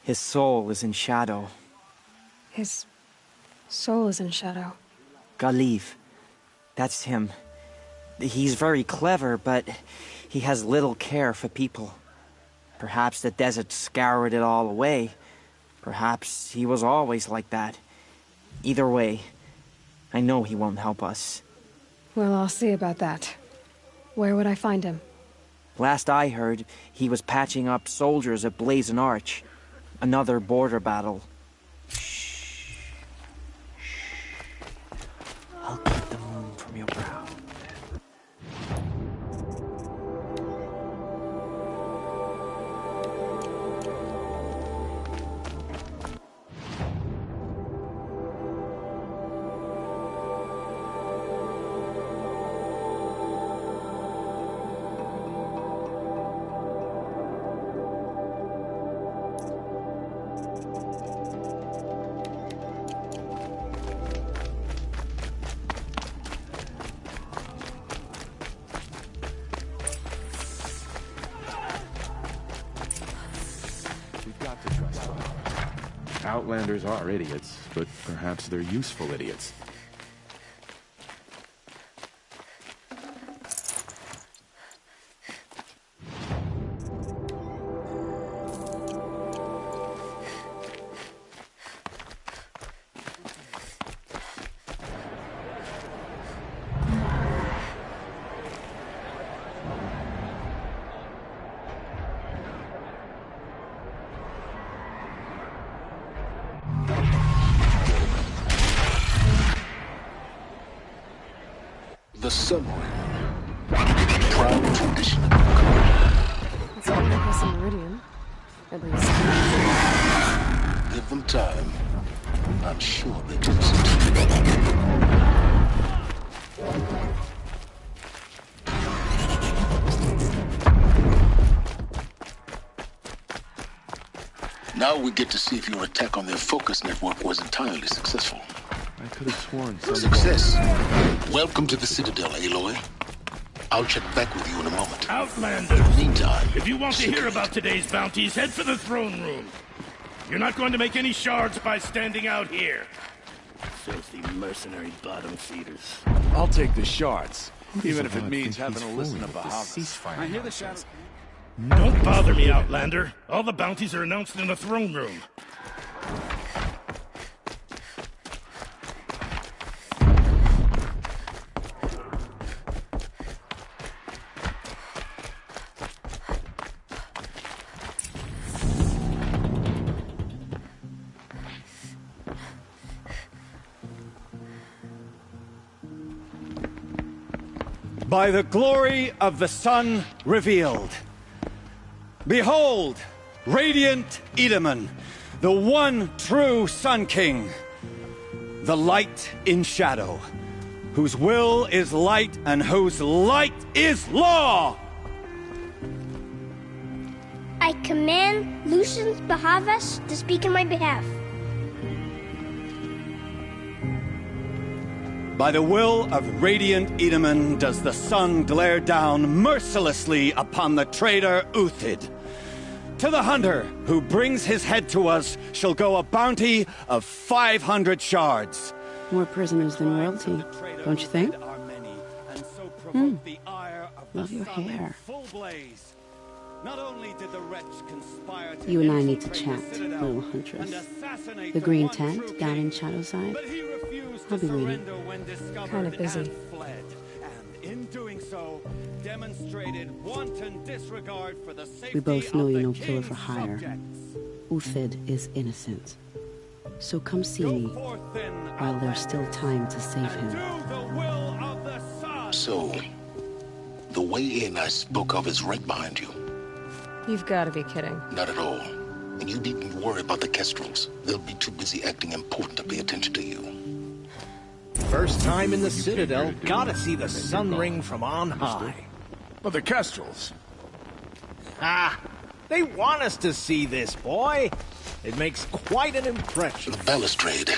Speaker 16: His soul is in shadow.
Speaker 1: His soul is in shadow.
Speaker 16: Galiv. That's him. He's very clever, but he has little care for people. Perhaps the desert scoured it all away. Perhaps he was always like that. Either way, I know he won't help us.
Speaker 1: Well, I'll see about that. Where would I find him?
Speaker 16: Last I heard, he was patching up soldiers at Blazon Arch. Another border battle. I'll keep the moon from your brow.
Speaker 3: Outlanders are idiots, but perhaps they're useful idiots.
Speaker 8: The Sun Ring. Proud tradition of the Carja.
Speaker 1: It's not like us in Meridian. At least.
Speaker 8: Give them time. I'm sure they can succeed. Now we get to see if your attack on their focus network was entirely successful.
Speaker 3: I could have sworn
Speaker 8: Success. Welcome to the Citadel, Aloy. I'll check back with you in a moment.
Speaker 3: Outlanders!
Speaker 8: In the meantime,
Speaker 3: If you want to hear about today's bounties, head for the throne room. You're not going to make any shards by standing out here. Filthy mercenary bottom feeders.
Speaker 17: I'll take the shards, even if it means having to listen to Bahavas.
Speaker 3: I hear the shadows. Don't bother me, Outlander. All the bounties are announced in the throne room.
Speaker 17: By the glory of the sun revealed. Behold, radiant Edaman, the one true Sun King, the light in shadow, whose will is light and whose light is law!
Speaker 18: I command Lucius Bahavas to speak in my behalf.
Speaker 17: By the will of radiant Edaman does the sun glare down mercilessly upon the traitor Uthid. To the hunter who brings his head to us shall go a bounty of 500 shards.
Speaker 19: More prisoners than royalty, don't you think? Love your hair. You and I need to chat, little huntress. The green tent down in Shadowside. I'll be waiting.
Speaker 1: Kind of busy.
Speaker 17: In doing so, demonstrated wanton disregard for the safety
Speaker 19: We both know
Speaker 17: of
Speaker 19: you're
Speaker 17: the
Speaker 19: no killer
Speaker 17: king's
Speaker 19: for hire.
Speaker 17: subjects.
Speaker 19: Uthid is innocent. So come see
Speaker 17: Go
Speaker 19: me
Speaker 17: forth then,
Speaker 19: while there's still time to save him.
Speaker 17: do the will of the sun.
Speaker 8: So, the way in I spoke of is right behind you.
Speaker 1: You've got to be kidding.
Speaker 8: Not at all. And you needn't worry about the Kestrels. They'll be too busy acting important to pay attention to you.
Speaker 20: First time in the Citadel, gotta see the sun ring from on high.
Speaker 3: But the Kestrels.
Speaker 20: Ah, they want us to see this, boy. It makes quite an impression.
Speaker 8: The balustrade.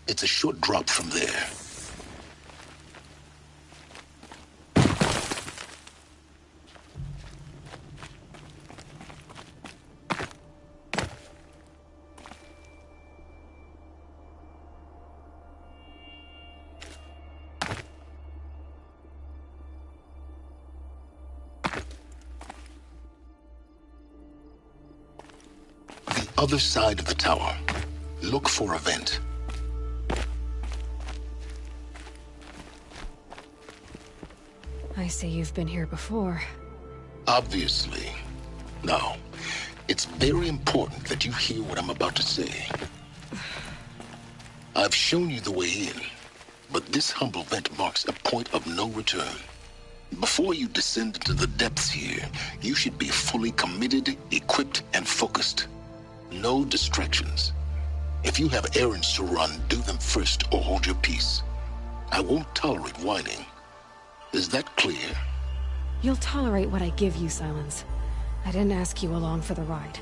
Speaker 8: It's a short drop from there. Other side of the tower. Look for a vent.
Speaker 1: I see you've been here before.
Speaker 8: Obviously. Now, it's very important that you hear what I'm about to say. I've shown you the way in, but this humble vent marks a point of no return. Before you descend into the depths here, you should be fully committed, equipped, and focused. No distractions. If you have errands to run, do them first or hold your peace. I won't tolerate whining. Is that clear?
Speaker 1: You'll tolerate what I give you, Silence. I didn't ask you along for the ride.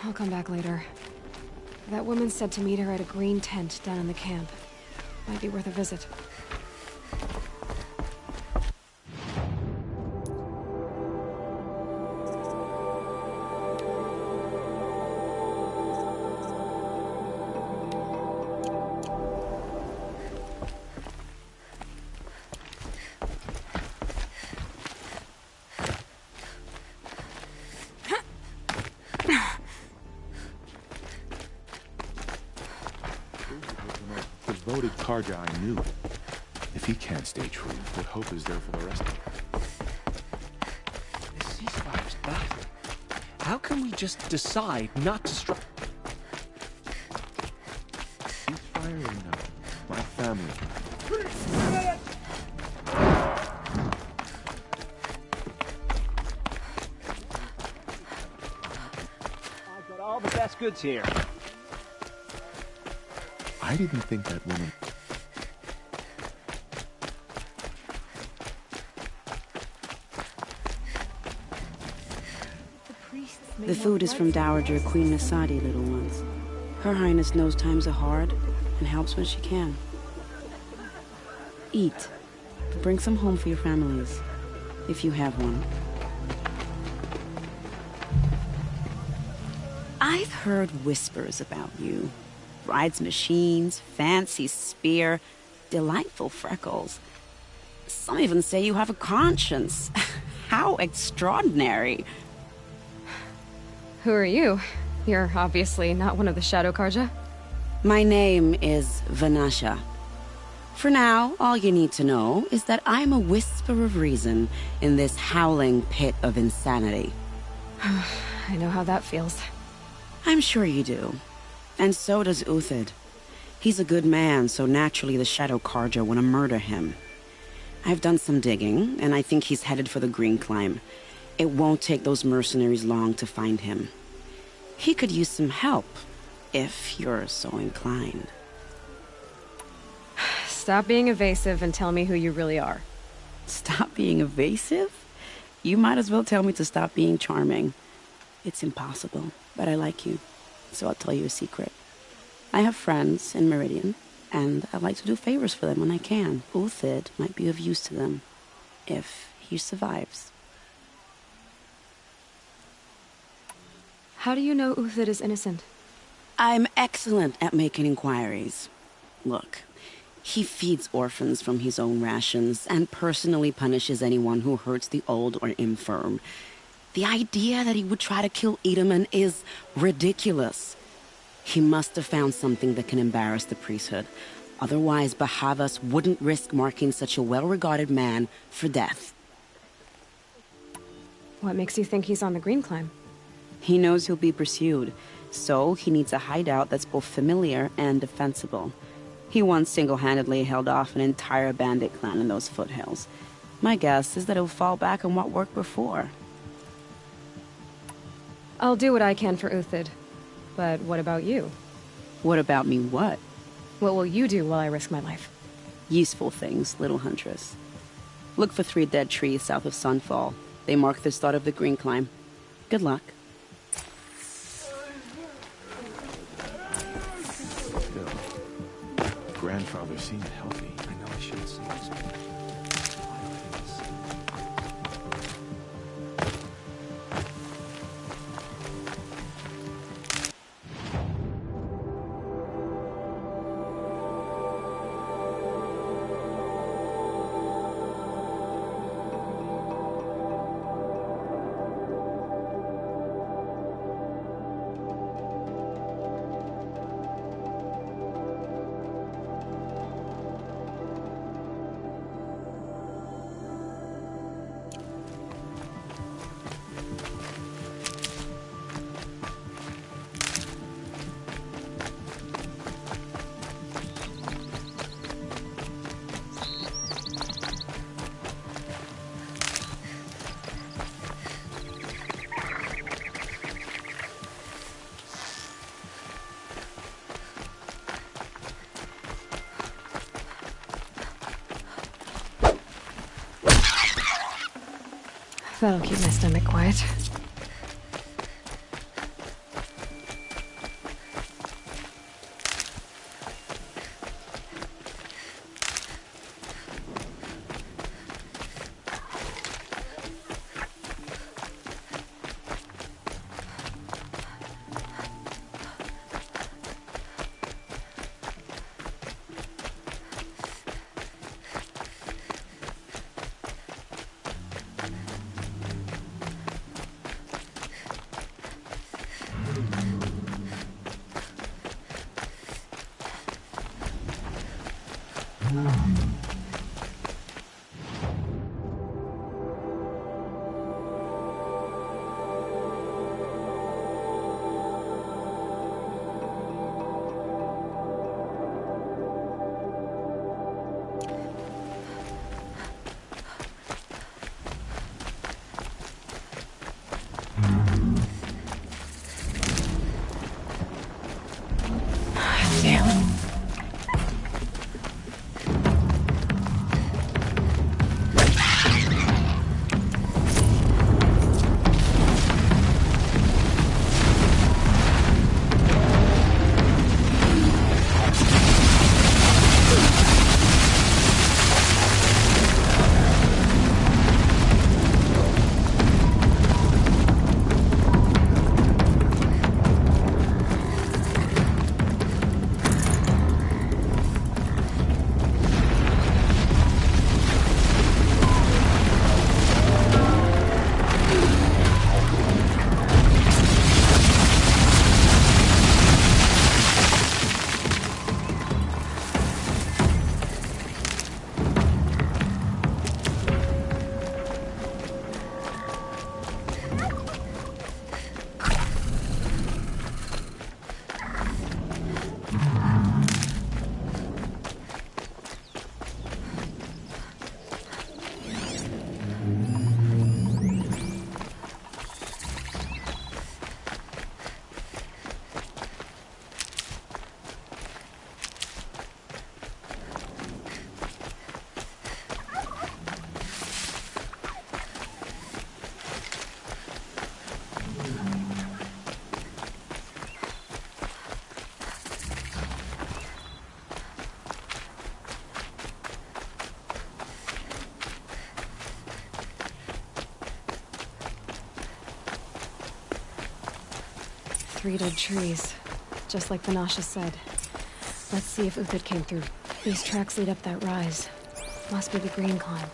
Speaker 1: I'll come back later. That woman said to meet her at a green tent down in the camp. Might be worth a visit.
Speaker 21: Devoted Karja I knew. If he can't stay true, what hope is there for the rest of us?
Speaker 14: This ceasefire's baffling. How can we just decide not to strike?
Speaker 21: Ceasefire or no? My family.
Speaker 20: I've got all the best goods here.
Speaker 21: I didn't think that woman...
Speaker 19: The food is from Dowager Queen Nasadi, little ones. Her Highness knows times are hard and helps when she can. Eat. Bring some home for your families, if you have one. I've heard whispers about you. Rides machines, fancy spear, delightful freckles. Some even say you have a conscience. How extraordinary.
Speaker 1: Who are you? You're obviously not one of the Shadow Karja.
Speaker 19: My name is Vanasha. For now, all you need to know is that I'm a whisper of reason in this howling pit of insanity.
Speaker 1: I know how that feels.
Speaker 19: I'm sure you do. And so does Uthid. He's a good man, so naturally the Shadow Karja want to murder him. I've done some digging, and I think he's headed for the Green Climb. It won't take those mercenaries long to find him. He could use some help, if you're so inclined.
Speaker 1: Stop being evasive and tell me who you really are.
Speaker 19: Stop being evasive? You might as well tell me to stop being charming. It's impossible, but I like you, so I'll tell you a secret. I have friends in Meridian, and I like to do favors for them when I can. Uthid might be of use to them, if he survives.
Speaker 1: How do you know Uthid is innocent?
Speaker 19: I'm excellent at making inquiries. Look, he feeds orphans from his own rations and personally punishes anyone who hurts the old or infirm. The idea that he would try to kill Edelman is ridiculous. He must have found something that can embarrass the priesthood. Otherwise, Bahavas wouldn't risk marking such a well-regarded man for death.
Speaker 1: What makes you think he's on the Green Climb?
Speaker 19: He knows he'll be pursued, so he needs a hideout that's both familiar and defensible. He once single-handedly held off an entire bandit clan in those foothills. My guess is that he'll fall back on what worked before.
Speaker 1: I'll do what I can for Uthid. But what about you?
Speaker 19: What about me what?
Speaker 1: What will you do while I risk my life?
Speaker 19: Useful things, little huntress. Look for 3 dead trees south of Sunfall. They mark the start of the Green Climb. Good luck.
Speaker 21: Grandfather seemed healthy. I know I should see this.
Speaker 1: That'll keep my stomach quiet. 3 dead trees, just like Vanasha said. Let's see if Uthid came through. These tracks lead up that rise. Must be the green climb.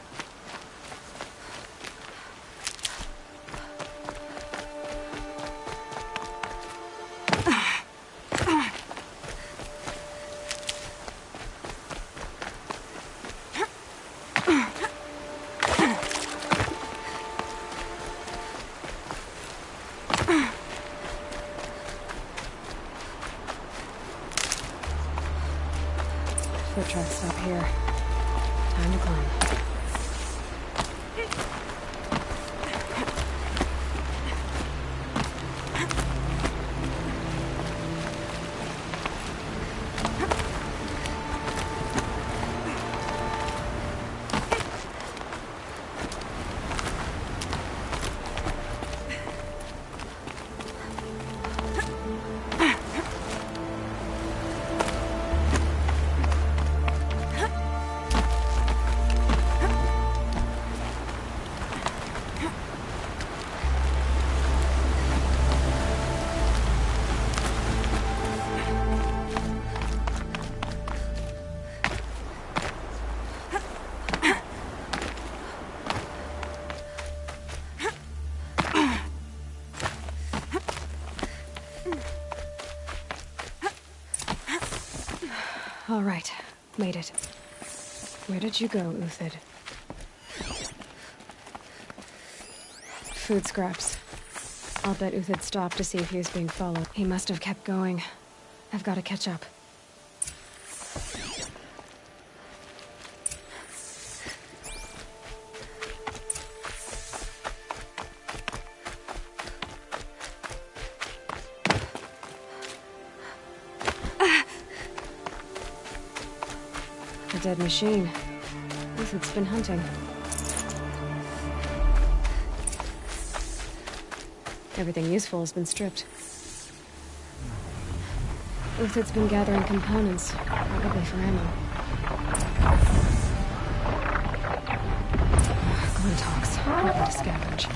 Speaker 1: Foot tracks stop here. Time to climb. All right, made it. Where did you go, Uthid? Food scraps. I'll bet Uthid stopped to see if he was being followed. He must have kept going. I've got to catch up. A dead machine. Uthid's been hunting. Everything useful has been stripped. Uthid's been gathering components, probably for ammo. Glintox, hoping to scavenge.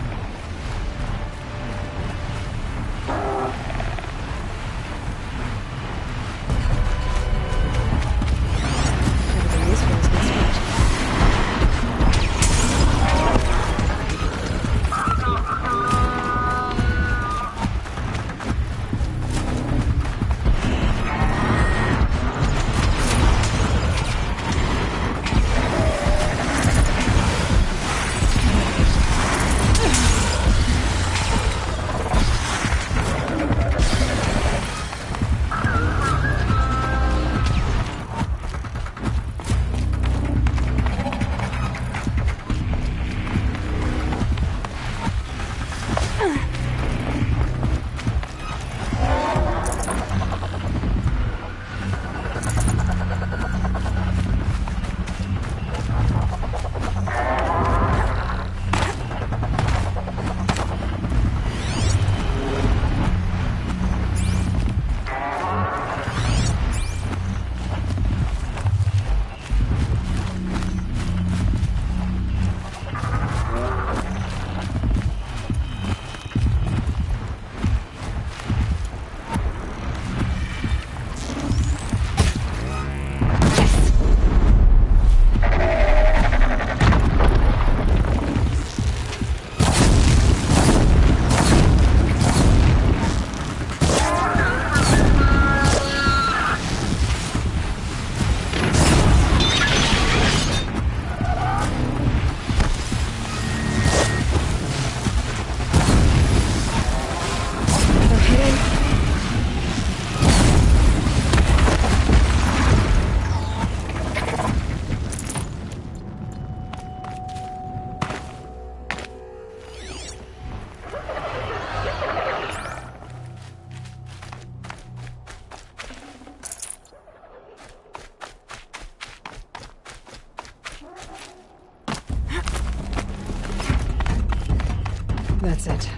Speaker 1: That's it.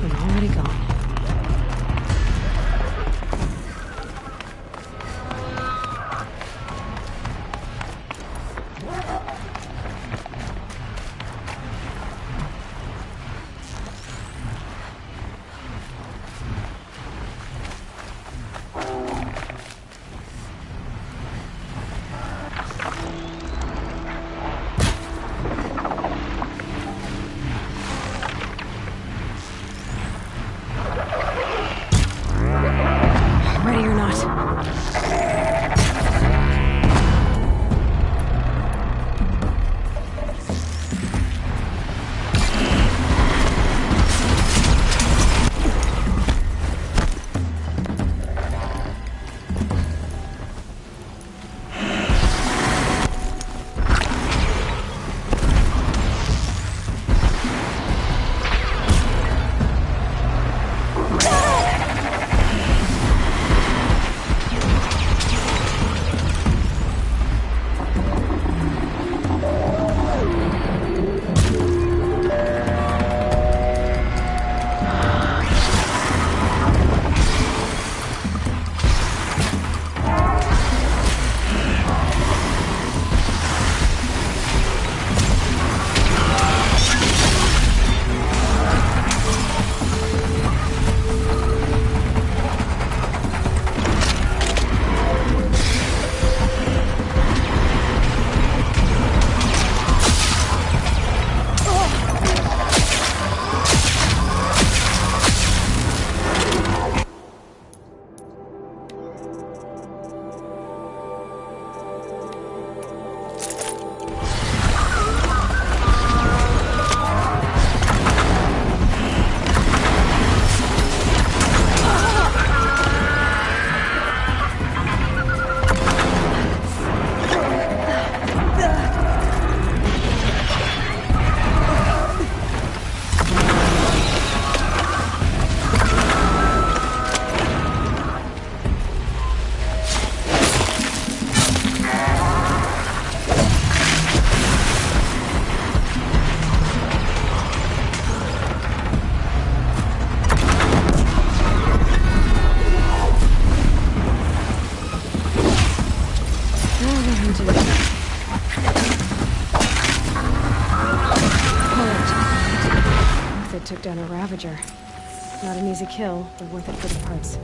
Speaker 1: I'm already gone. Carja. Not an easy kill, but worth it for the parts.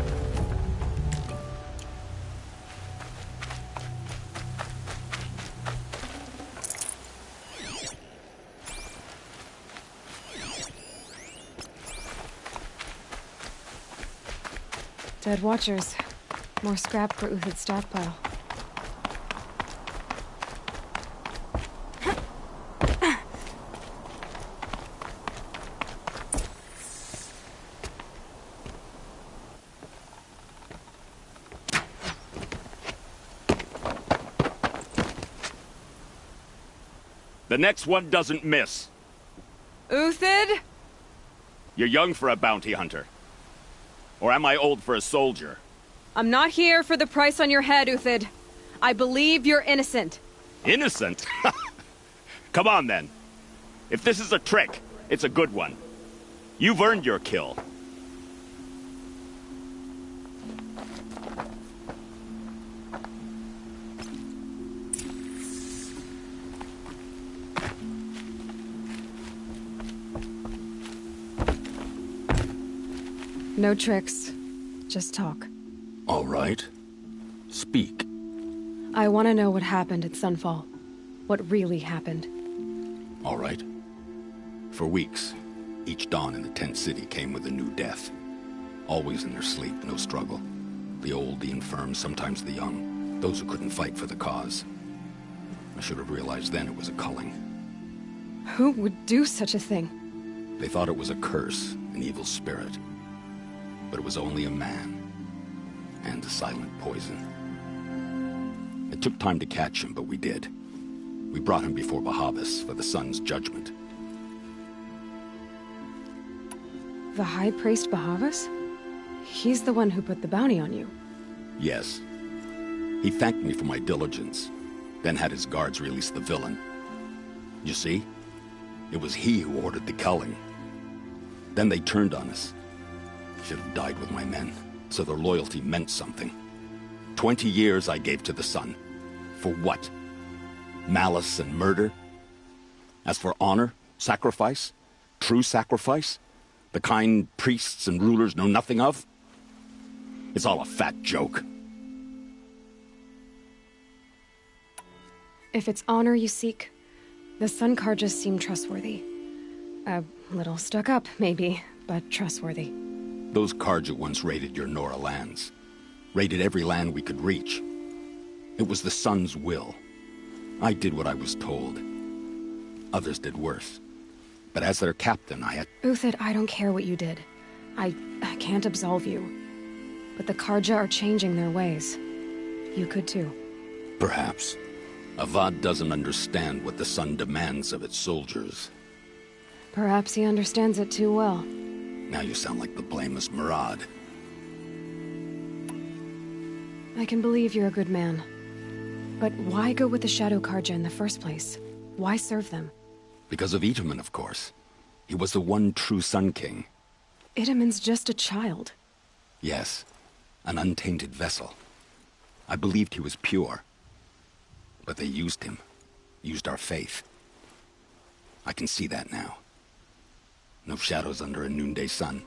Speaker 1: Dead Watchers. More scrap for Uthid's stockpile.
Speaker 3: The next one doesn't miss.
Speaker 1: Uthid?
Speaker 3: You're young for a bounty hunter. Or am I old for a soldier?
Speaker 1: I'm not here for the price on your head, Uthid. I believe you're innocent.
Speaker 3: Innocent? Come on, then. If this is a trick, it's a good one. You've earned your kill.
Speaker 1: No tricks. Just talk.
Speaker 4: All right. Speak.
Speaker 1: I want to know what happened at Sunfall. What really happened.
Speaker 4: All right. For weeks, each dawn in the tent city came with a new death. Always in their sleep, no struggle. The old, the infirm, sometimes the young. Those who couldn't fight for the cause. I should have realized then it was a culling.
Speaker 1: Who would do such a thing?
Speaker 4: They thought it was a curse, an evil spirit. But it was only a man. And a silent poison. It took time to catch him, but we did. We brought him before Bahavas for the sun's judgment.
Speaker 1: The High Priest Bahavas? He's the one who put the bounty on you.
Speaker 4: Yes. He thanked me for my diligence, then had his guards release the villain. You see? It was he who ordered the culling. Then they turned on us. Should have died with my men, so their loyalty meant something. 20 years I gave to the sun. For what? Malice and murder? As for honor, sacrifice, true sacrifice, the kind priests and rulers know nothing of? It's all a fat joke.
Speaker 1: If it's honor you seek, the Sun Carjas seem trustworthy. A little stuck up, maybe, but trustworthy.
Speaker 4: Those Carja once raided your Nora lands. Raided every land we could reach. It was the Sun's will. I did what I was told. Others did worse. But as their captain, I had...
Speaker 1: Uthid, I don't care what you did. I can't absolve you. But the Carja are changing their ways. You could too.
Speaker 4: Perhaps. Avad doesn't understand what the Sun demands of its soldiers.
Speaker 1: Perhaps he understands it too well.
Speaker 4: Now you sound like the blameless Murad.
Speaker 1: I can believe you're a good man. But why go with the Shadow Carja in the first place? Why serve them?
Speaker 4: Because of Itaman, of course. He was the one true Sun King.
Speaker 1: Itaman's just a child.
Speaker 4: Yes, an untainted vessel. I believed he was pure. But they used him. Used our faith. I can see that now. No shadows under a noonday sun.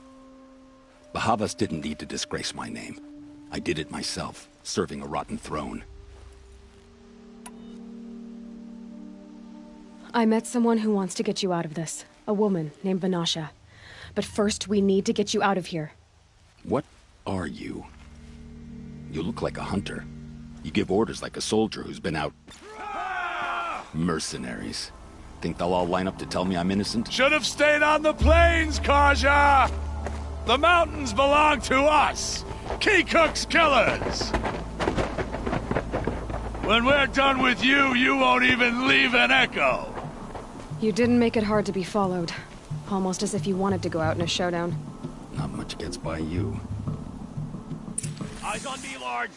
Speaker 4: Bahavas didn't need to disgrace my name. I did it myself, serving a rotten throne.
Speaker 1: I met someone who wants to get you out of this. A woman named Vanasha. But first, we need to get you out of here.
Speaker 4: What are you? You look like a hunter. You give orders like a soldier who's been out... Mercenaries. Think they'll all line up to tell me I'm innocent?
Speaker 3: Should have stayed on the plains, Carja! The mountains belong to us! Keecook's killers! When we're done with you, you won't even leave an echo!
Speaker 1: You didn't make it hard to be followed. Almost as if you wanted to go out in a showdown.
Speaker 4: Not much gets by you.
Speaker 3: Eyes on me, Lord!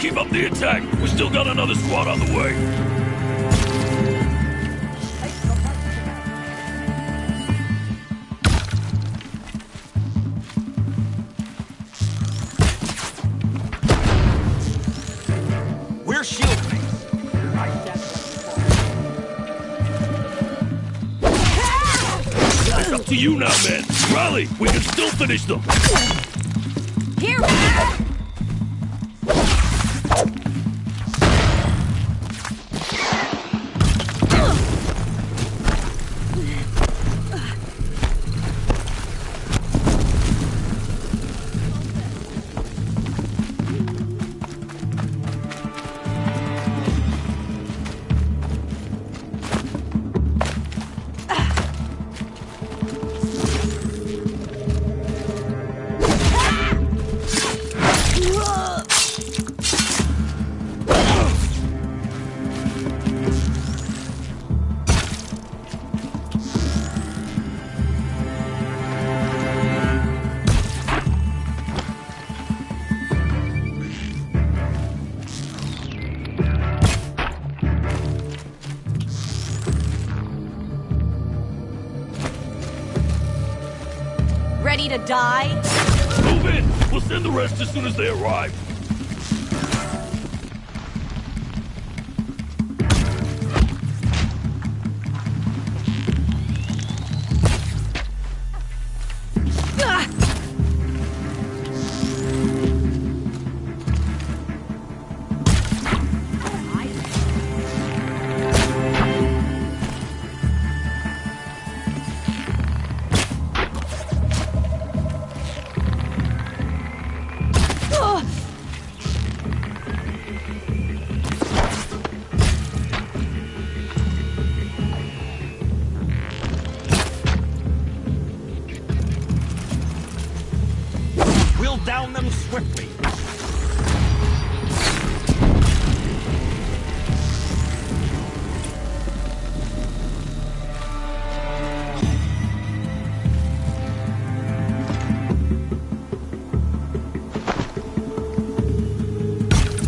Speaker 22: Keep up the attack. We still got another squad on the way.
Speaker 3: to you now, man. Rally, we can still finish them.
Speaker 15: Here! Ready to die?
Speaker 3: Move in! We'll send the rest as soon as they arrive.
Speaker 20: Down them swiftly.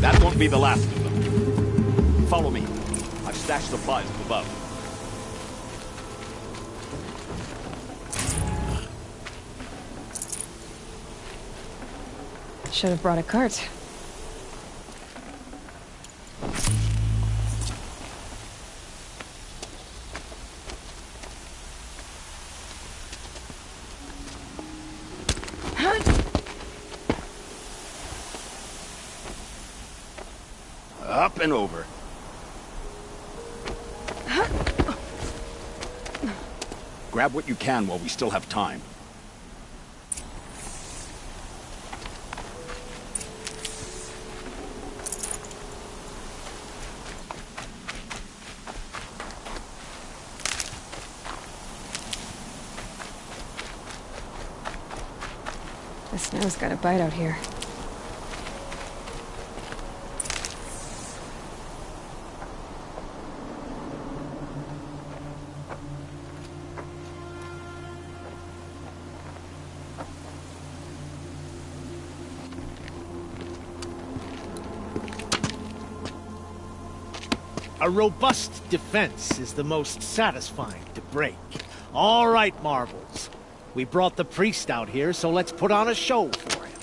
Speaker 4: That won't be the last of them. Follow me. I've stashed supplies up above.
Speaker 1: Should have brought a cart.
Speaker 4: Up and over. Grab what you can while we still have time.
Speaker 1: The snow's got a bite out here.
Speaker 20: A robust defense is the most satisfying to break. All right, Marvels. We brought the priest out here, so let's put on a show for him.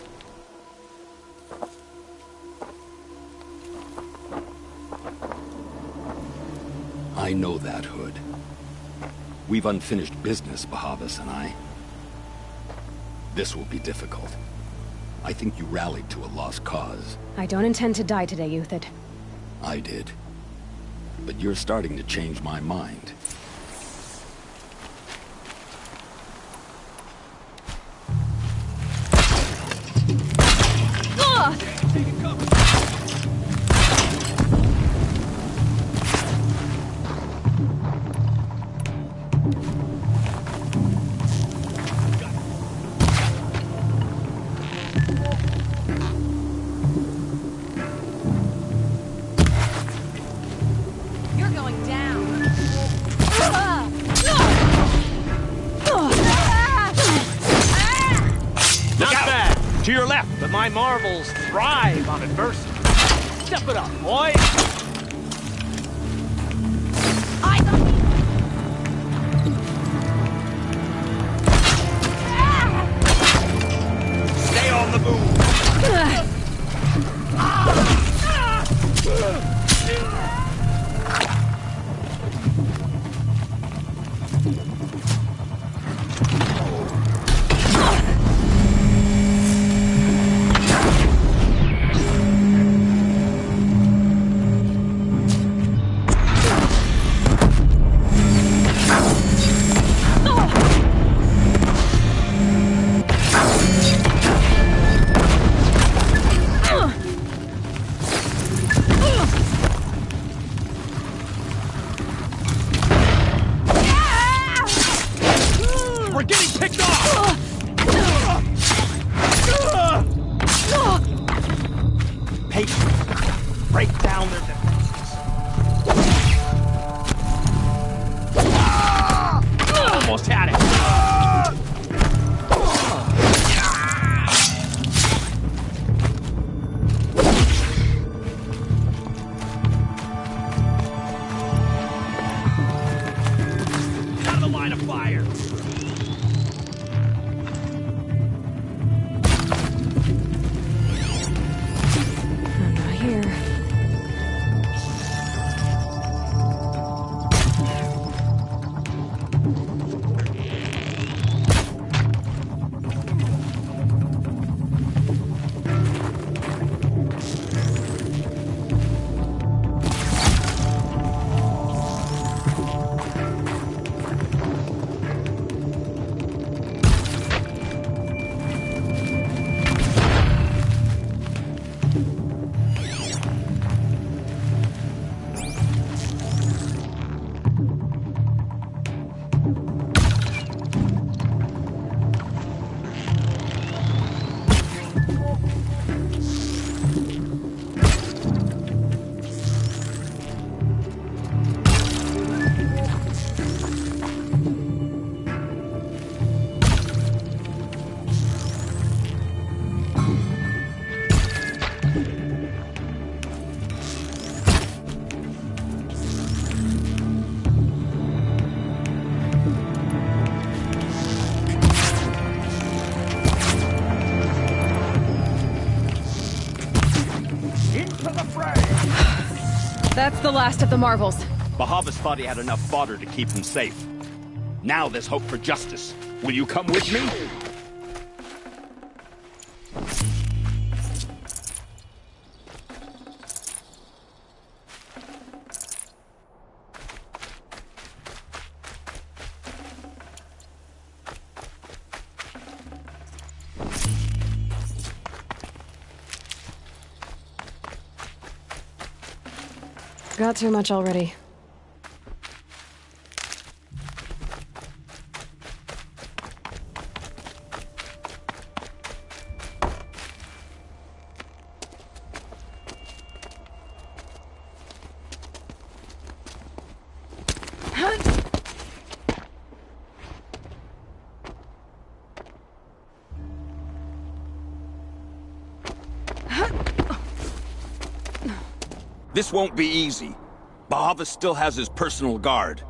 Speaker 4: I know that, Hood. We've unfinished business, Bahavas and I. This will be difficult. I think you rallied to a lost cause.
Speaker 1: I don't intend to die today, Uthid.
Speaker 4: I did. But you're starting to change my mind.
Speaker 15: You're going down.
Speaker 20: Not bad. To your left. But my Marvels thrive on adversity. Step it up, boy. Stay on the move.
Speaker 15: the last of the marvels.
Speaker 4: Bahavas thought he had enough fodder to keep him safe. Now there's hope for justice. Will you come with me?
Speaker 1: Got too much already.
Speaker 4: This won't be easy. Bahavas still has his personal guard.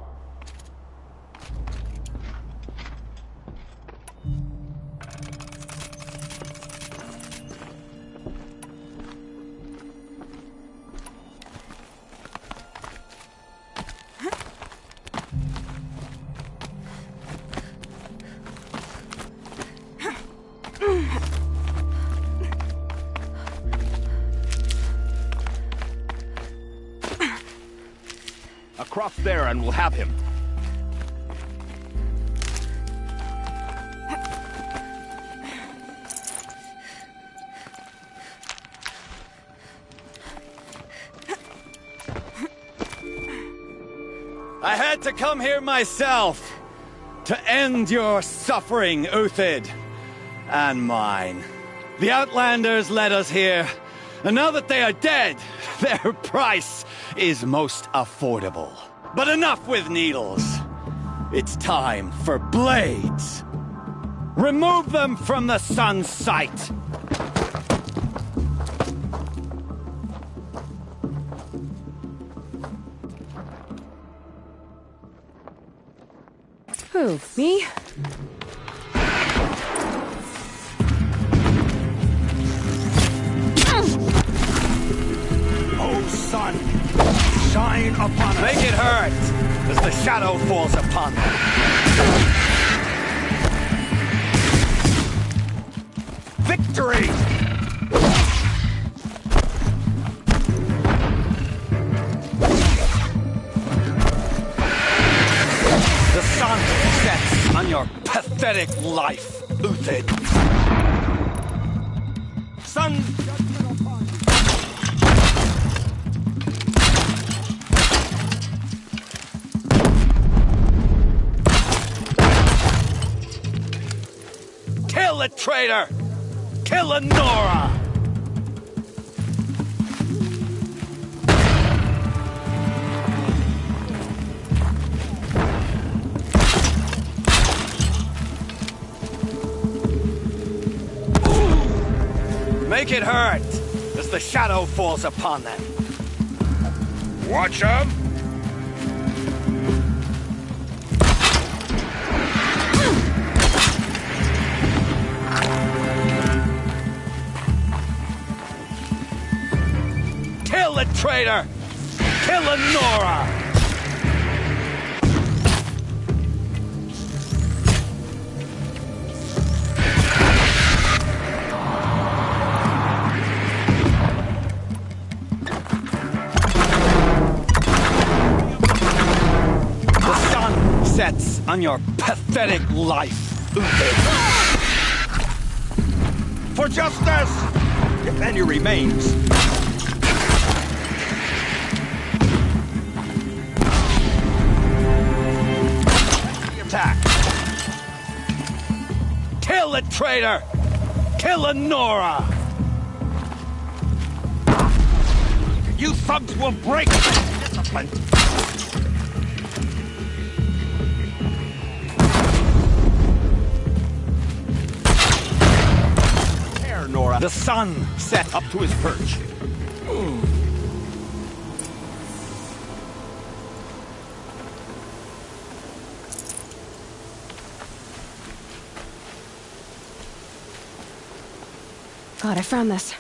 Speaker 4: Across there and we'll have him.
Speaker 17: I had to come here myself to end your suffering, Uthid, and mine. The Outlanders led us here, and now that they are dead, their price is most affordable. But enough with needles. It's time for blades. Remove them from the sun's sight.
Speaker 1: Who, me?
Speaker 17: Oh, sun, shine upon us. Make it hurt as the shadow falls upon them. Victory! The sun sets on your pathetic life, Uthid. Sun. Kill the traitor! Kill Nora! Make it hurt as the shadow falls upon them.
Speaker 3: Watch them!
Speaker 17: Kill the traitor! Kill Nora! The sun sets on your pathetic life, Uthid. For justice!
Speaker 4: Defend your remains.
Speaker 17: Attack! Kill the traitor! Kill Nora! You thugs will break discipline!
Speaker 4: There, Nora.
Speaker 17: The sun set
Speaker 4: Up to his perch.
Speaker 1: God, I found this.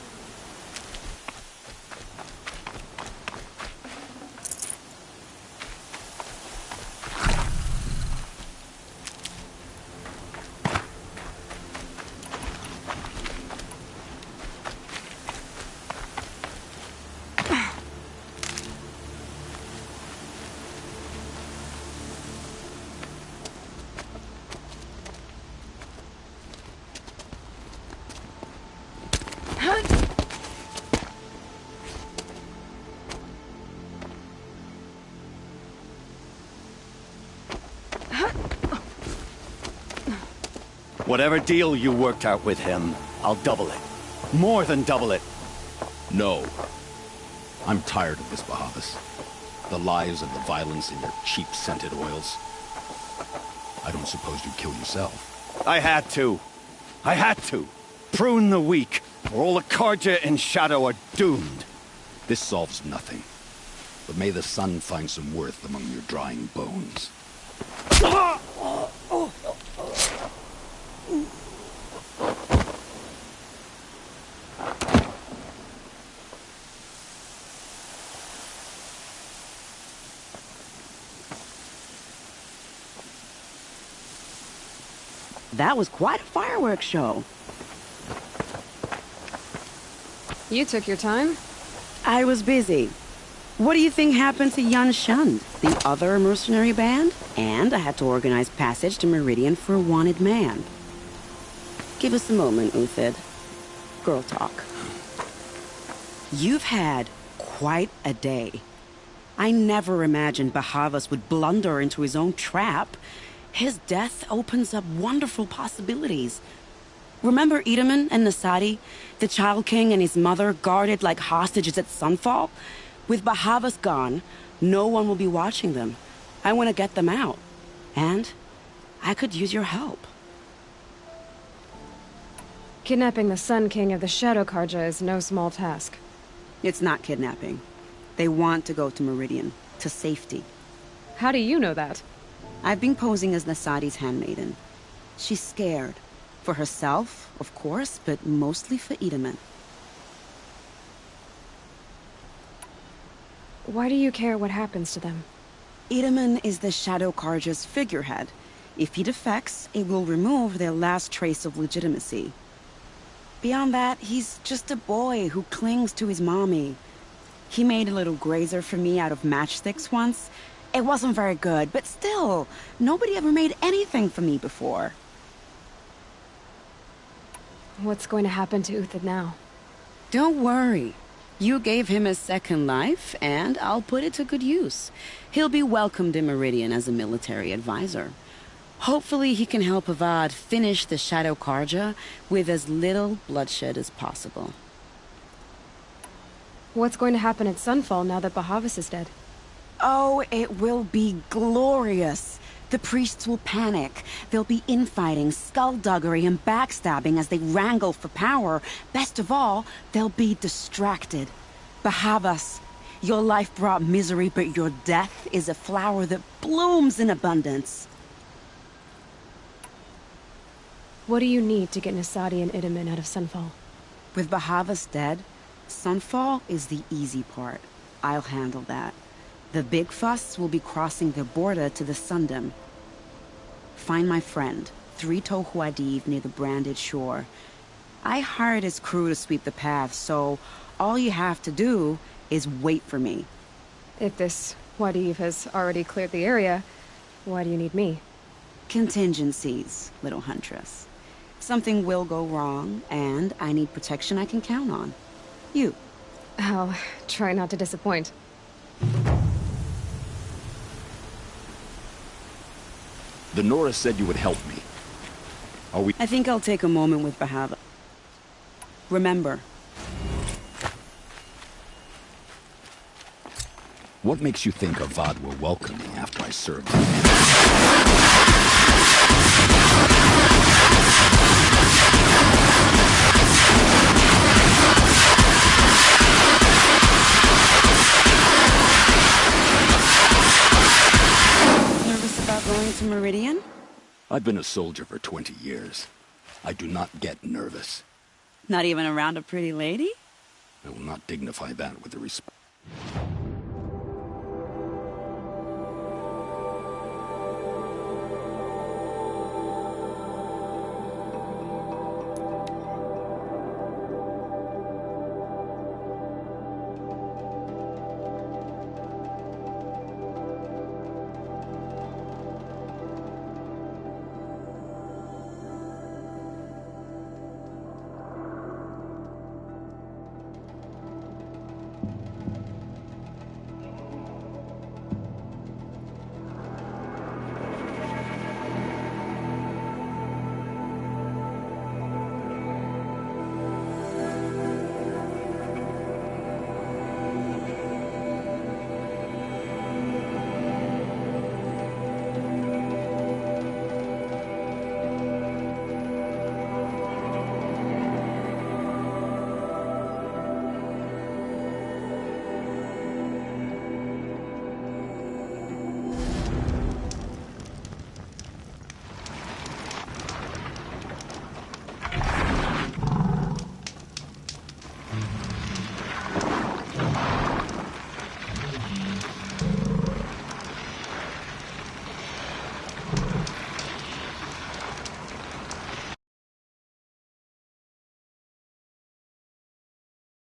Speaker 17: Whatever deal you worked out with him, I'll double it. More than double it.
Speaker 4: No. I'm tired of this, Bahavas. The lies and the violence in your cheap-scented oils. I don't suppose you'd kill yourself.
Speaker 17: I had to. I had to. Prune the weak, or all the Karja in Shadow are doomed.
Speaker 4: This solves nothing. But may the sun find some worth among your drying bones.
Speaker 19: That was quite a fireworks show.
Speaker 1: You took your time?
Speaker 19: I was busy. What do you think happened to Yun Shun, the other mercenary band? And I had to organize passage to Meridian for a wanted man. Give us a moment, Uthid. Girl talk. You've had quite a day. I never imagined Bahavas would blunder into his own trap. His death opens up wonderful possibilities. Remember Edaman and Nasadi? The Child King and his mother guarded like hostages at Sunfall? With Bahavas gone, no one will be watching them. I want to get them out. And I could use your help.
Speaker 1: Kidnapping the Sun King of the Shadow Karja is no small task.
Speaker 19: It's not kidnapping. They want to go to Meridian, to safety.
Speaker 1: How do you know that?
Speaker 19: I've been posing as Nasadi's handmaiden. She's scared. For herself, of course, but mostly for Edaman.
Speaker 1: Why do you care what happens to them?
Speaker 19: Edaman is the Shadow Karja's figurehead. If he defects, it will remove their last trace of legitimacy. Beyond that, he's just a boy who clings to his mommy. He made a little grazer for me out of matchsticks once. It wasn't very good, but still, nobody ever made anything for me before.
Speaker 1: What's going to happen to Uthid now?
Speaker 19: Don't worry. You gave him a second life, and I'll put it to good use. He'll be welcomed in Meridian as a military advisor. Hopefully he can help Avad finish the Shadow Karja with as little bloodshed as possible.
Speaker 1: What's going to happen at Sunfall now that Bahavas is dead?
Speaker 19: Oh, it will be glorious. The priests will panic. There'll be infighting, skullduggery, and backstabbing as they wrangle for power. Best of all, they'll be distracted. Bahavas, your life brought misery, but your death is a flower that blooms in abundance.
Speaker 1: What do you need to get Nasadi and Edaman out of Sunfall?
Speaker 19: With Bahavas dead, Sunfall is the easy part. I'll handle that. The big fuss will be crossing the border to the Sundom. Find my friend, 3-Toe Huadiv, near the branded shore. I hired his crew to sweep the path, so all you have to do is wait for me.
Speaker 1: If this Huadiv has already cleared the area, why do you need me?
Speaker 19: Contingencies, little huntress. Something will go wrong, and I need protection I can count on. You.
Speaker 1: I'll try not to disappoint.
Speaker 4: The Nora said you would help me. Are we—
Speaker 19: I think I'll take a moment with Bahava. Remember.
Speaker 4: What makes you think Avad will welcome me after I served him?
Speaker 19: Nervous about going to Meridian?
Speaker 4: I've been a soldier for 20 years. I do not get nervous.
Speaker 19: Not even around a pretty lady?
Speaker 4: I will not dignify that with a respect.